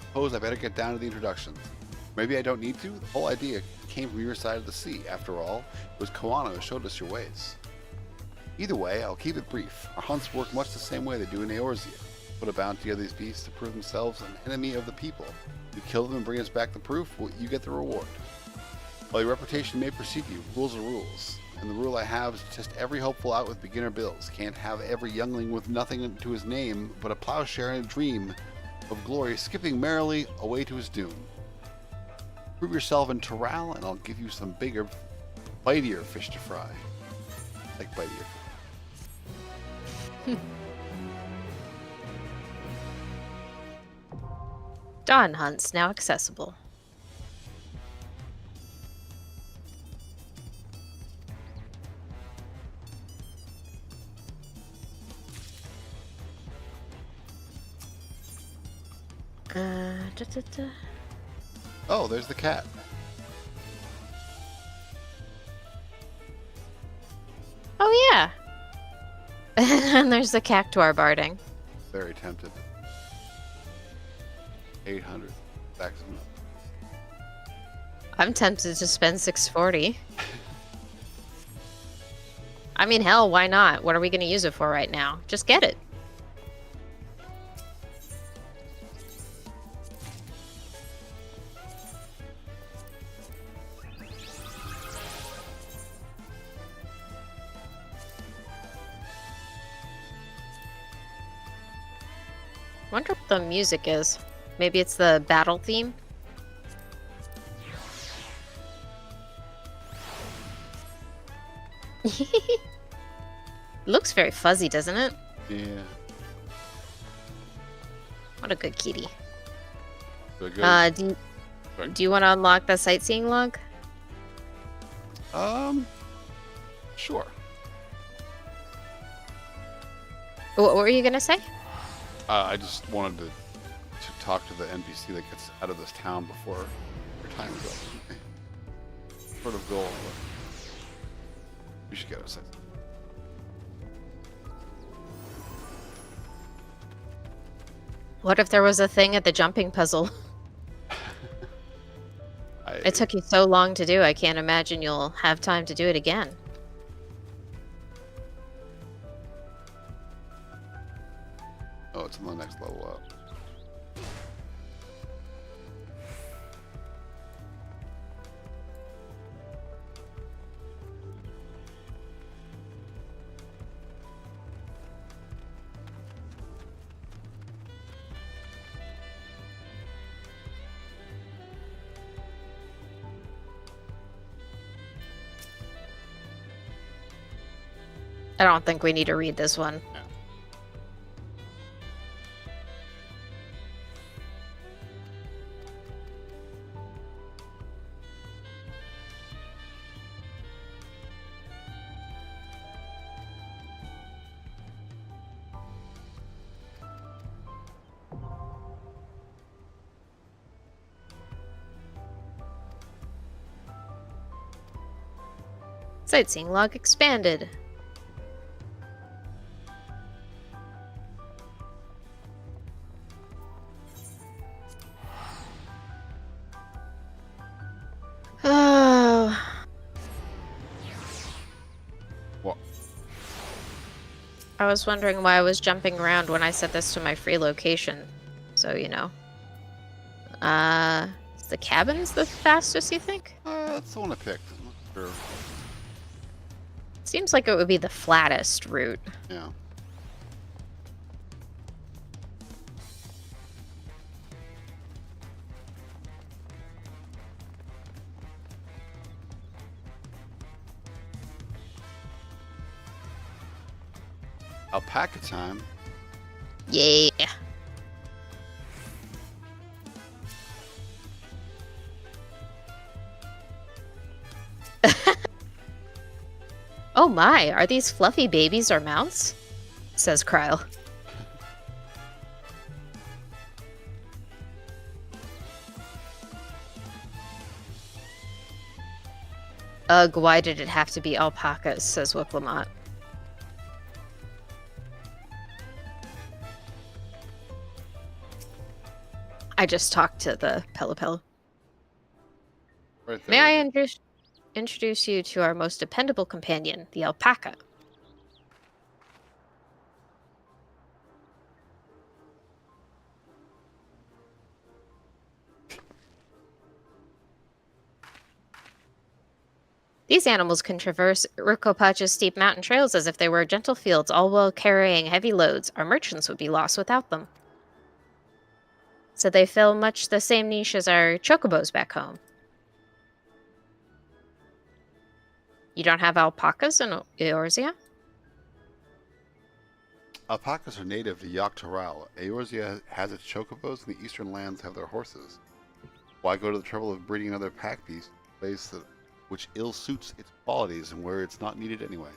Suppose I better get down to the introductions. Maybe I don't need to? The whole idea came from your side of the sea. After all, it was Koana who showed us your ways. Either way, I'll keep it brief. Our hunts work much the same way they do in Eorzea. Put a bounty on these beasts to prove themselves an enemy of the people. You kill them and bring us back the proof, well, you get the reward. While your reputation may precede you, rules are rules. And the rule I have is to test every hopeful out with beginner builds. Can't have every youngling with nothing to his name but a plowshare and a dream of glory skipping merrily away to his doom. Prove yourself in Toral and I'll give you some bigger, bitier fish to fry. Like bitier. Dawn hunts now accessible. Oh, there's the cat. Oh yeah. And there's the cactuar barding. Very tempted. 800. Backs him up. I'm tempted to spend 640. I mean, hell, why not? What are we going to use it for right now? Just get it. Wonder what the music is. Maybe it's the battle theme? Looks very fuzzy, doesn't it? Yeah. What a good kitty. Good. Do you want to unlock the sightseeing log? Sure. What were you gonna say? I just wanted to talk to the NPC that gets out of this town before your time is up. Sort of goal. We should get a second. What if there was a thing at the jumping puzzle? It took you so long to do, I can't imagine you'll have time to do it again. Oh, it's on the next level up. I don't think we need to read this one. Yeah. Sightseeing log expanded. Oh. What? I was wondering why I was jumping around when I set this to my free location. So, you know. Is the cabins the fastest, you think? That's the one I picked. I'm not sure. Seems like it would be the flattest route. Yeah. Alpaca time. Yeah. Oh my, are these fluffy babies or mounts? Says Kryle. Ugh, why did it have to be alpacas? Says Wicklamat. I just talked to the Pelopello. Right May I introduce you to our most dependable companion, the alpaca? These animals can traverse Rikopacha's steep mountain trails as if they were gentle fields, all while carrying heavy loads. Our merchants would be lost without them. So they fill much the same niche as our chocobos back home. You don't have alpacas in Eorzea? Alpacas are native to Yogg-Toral. Eorzea has its chocobos, and the eastern lands have their horses. Why go to the trouble of breeding another pack beast in a place which ill suits its qualities and where it's not needed anyway?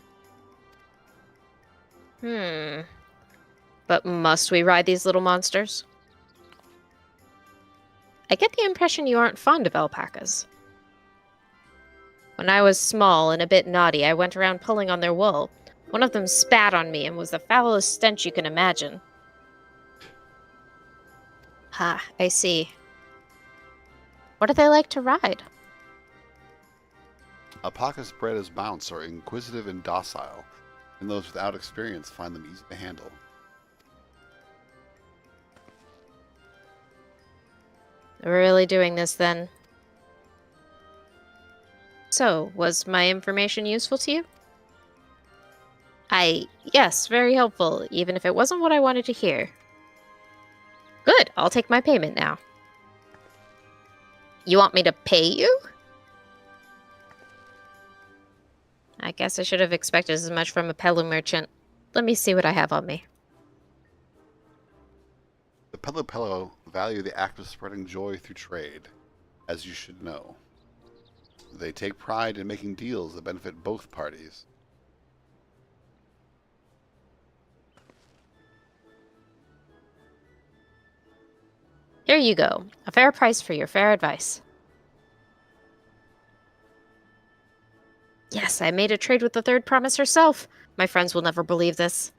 But must we ride these little monsters? I get the impression you aren't fond of alpacas. When I was small and a bit naughty, I went around pulling on their wool. One of them spat on me and was the foulest stench you can imagine. Ha, I see. What do they like to ride? Alpacas bred as mounts are inquisitive and docile, and those without experience find them easy to handle. We're really doing this then. So, was my information useful to you? Yes, very helpful, even if it wasn't what I wanted to hear. Good, I'll take my payment now. You want me to pay you? I guess I should have expected as much from a Pelu merchant. Let me see what I have on me. The Pelopello value the act of spreading joy through trade, as you should know. They take pride in making deals that benefit both parties. Here you go. A fair price for your fair advice. Yes, I made a trade with the third promise herself. My friends will never believe this.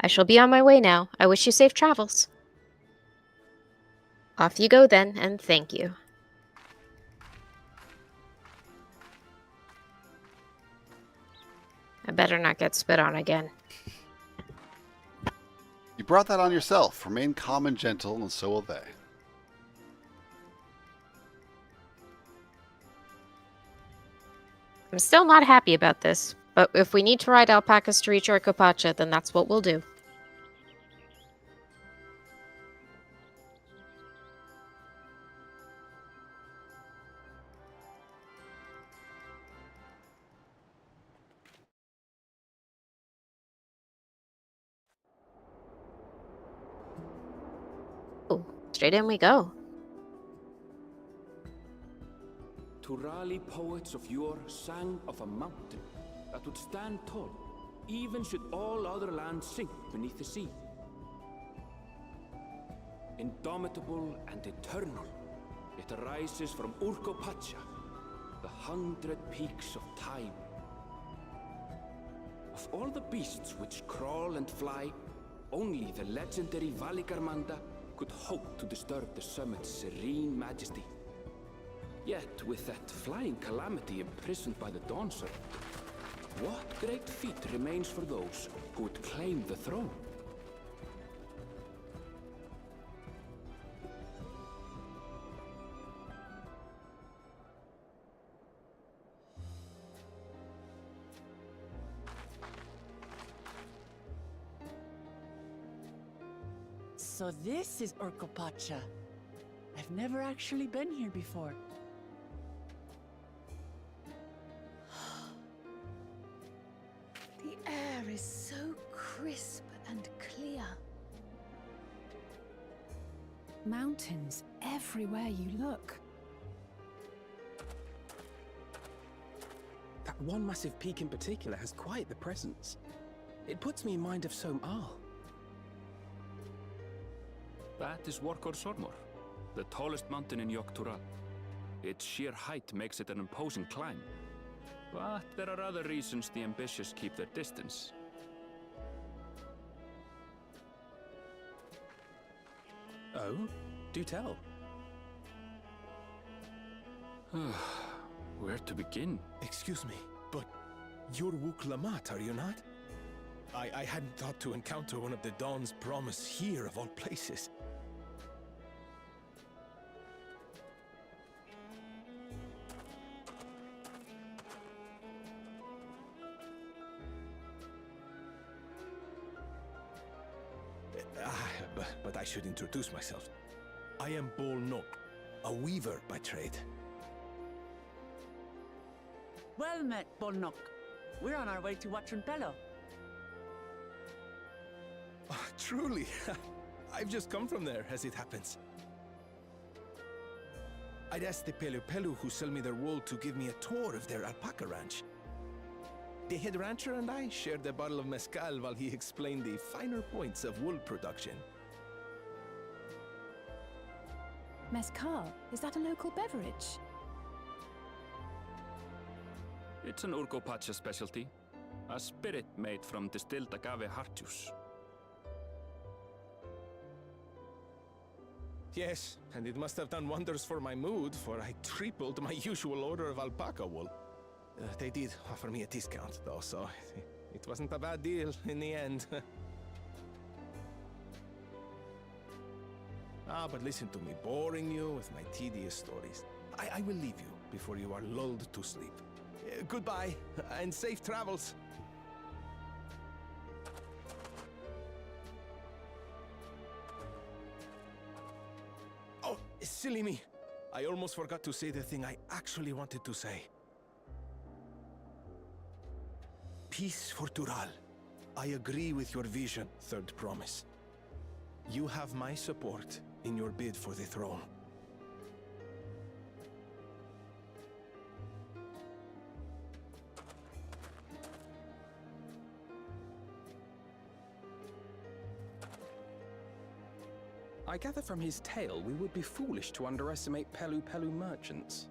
I shall be on my way now. I wish you safe travels. Off you go then, and thank you. I better not get spit on again. You brought that on yourself. Remain calm and gentle, and so will they. I'm still not happy about this, but if we need to ride alpacas to reach Rikopacha, then that's what we'll do. Oh, straight in we go. Turali poets of yore sang of a mountain that would stand tall, even should all other lands sink beneath the sea. Indomitable and eternal, it arises from Urkopacha, the 100 peaks of time. Of all the beasts which crawl and fly, only the legendary Valigarmanda could hope to disturb the summit's serene majesty. Yet, with that flying calamity imprisoned by the Dawn Serpent, what great feat remains for those who would claim the throne? So this is Urkopacha. I've never actually been here before. The air is so crisp and clear. Mountains everywhere you look. That one massive peak in particular has quite the presence. It puts me in mind of Som-Al. That is Workor Sormor, the tallest mountain in Yogg-Tural. Its sheer height makes it an imposing climb. But there are other reasons the ambitious keep their distance. Oh? Do tell. Where to begin? Excuse me, but you're Wook Lamat, are you not? I hadn't thought to encounter one of the Dawn's promise here of all places. But I should introduce myself. I am Bol Nok, a weaver by trade. Well met, Bolnok. We're on our way to Watranpelo. Oh, truly, I've just come from there, as it happens. I'd asked the Pelu Pelu who sell me their wool to give me a tour of their alpaca ranch. The head rancher and I shared a bottle of mezcal while he explained the finer points of wool production. Mezcal, is that a local beverage? It's an Urkopacha specialty, a spirit made from distilled agave heart juice. Yes, and it must have done wonders for my mood, for I tripled my usual order of alpaca wool. They did offer me a discount, though, so it wasn't a bad deal in the end. But listen to me, boring you with my tedious stories. I will leave you before you are lulled to sleep. Goodbye, and safe travels. Oh, silly me. I almost forgot to say the thing I actually wanted to say. Peace for Tural. I agree with your vision, Third Promise. You have my support in your bid for the throne. I gather from his tale we would be foolish to underestimate Pelu Pelu merchants.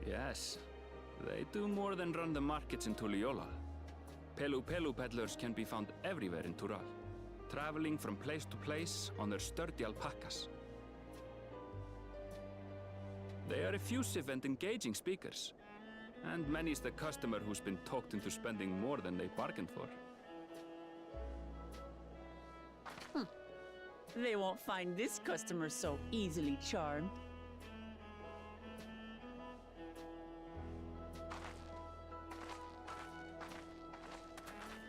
Yes, they do more than run the markets in Tuliyollal. Pelu Pelu peddlers can be found everywhere in Tural, traveling from place to place on their sturdy alpacas. They are effusive and engaging speakers, and many's the customer who's been talked into spending more than they bargained for. They won't find this customer so easily charmed.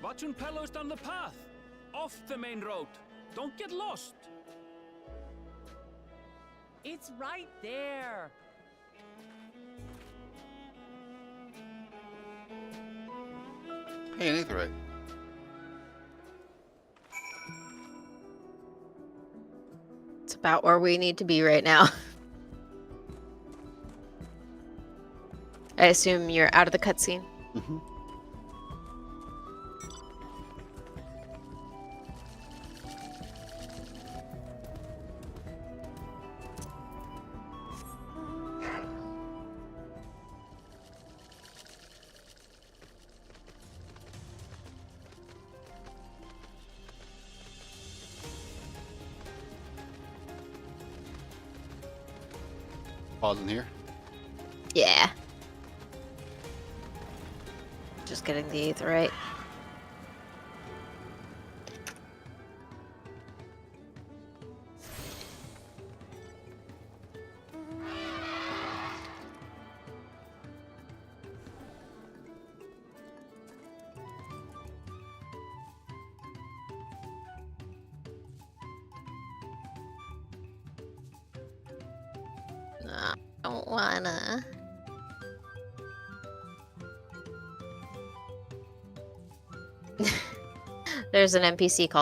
Watranpelo's down the path! Off the main road! Don't get lost! It's right there! Hey, Nathan, right? about where we need to be right now. I assume you're out of the cutscene? Mm-hmm. Pausing here. Yeah. Just getting the 8th right. I don't wanna. There's an NPC called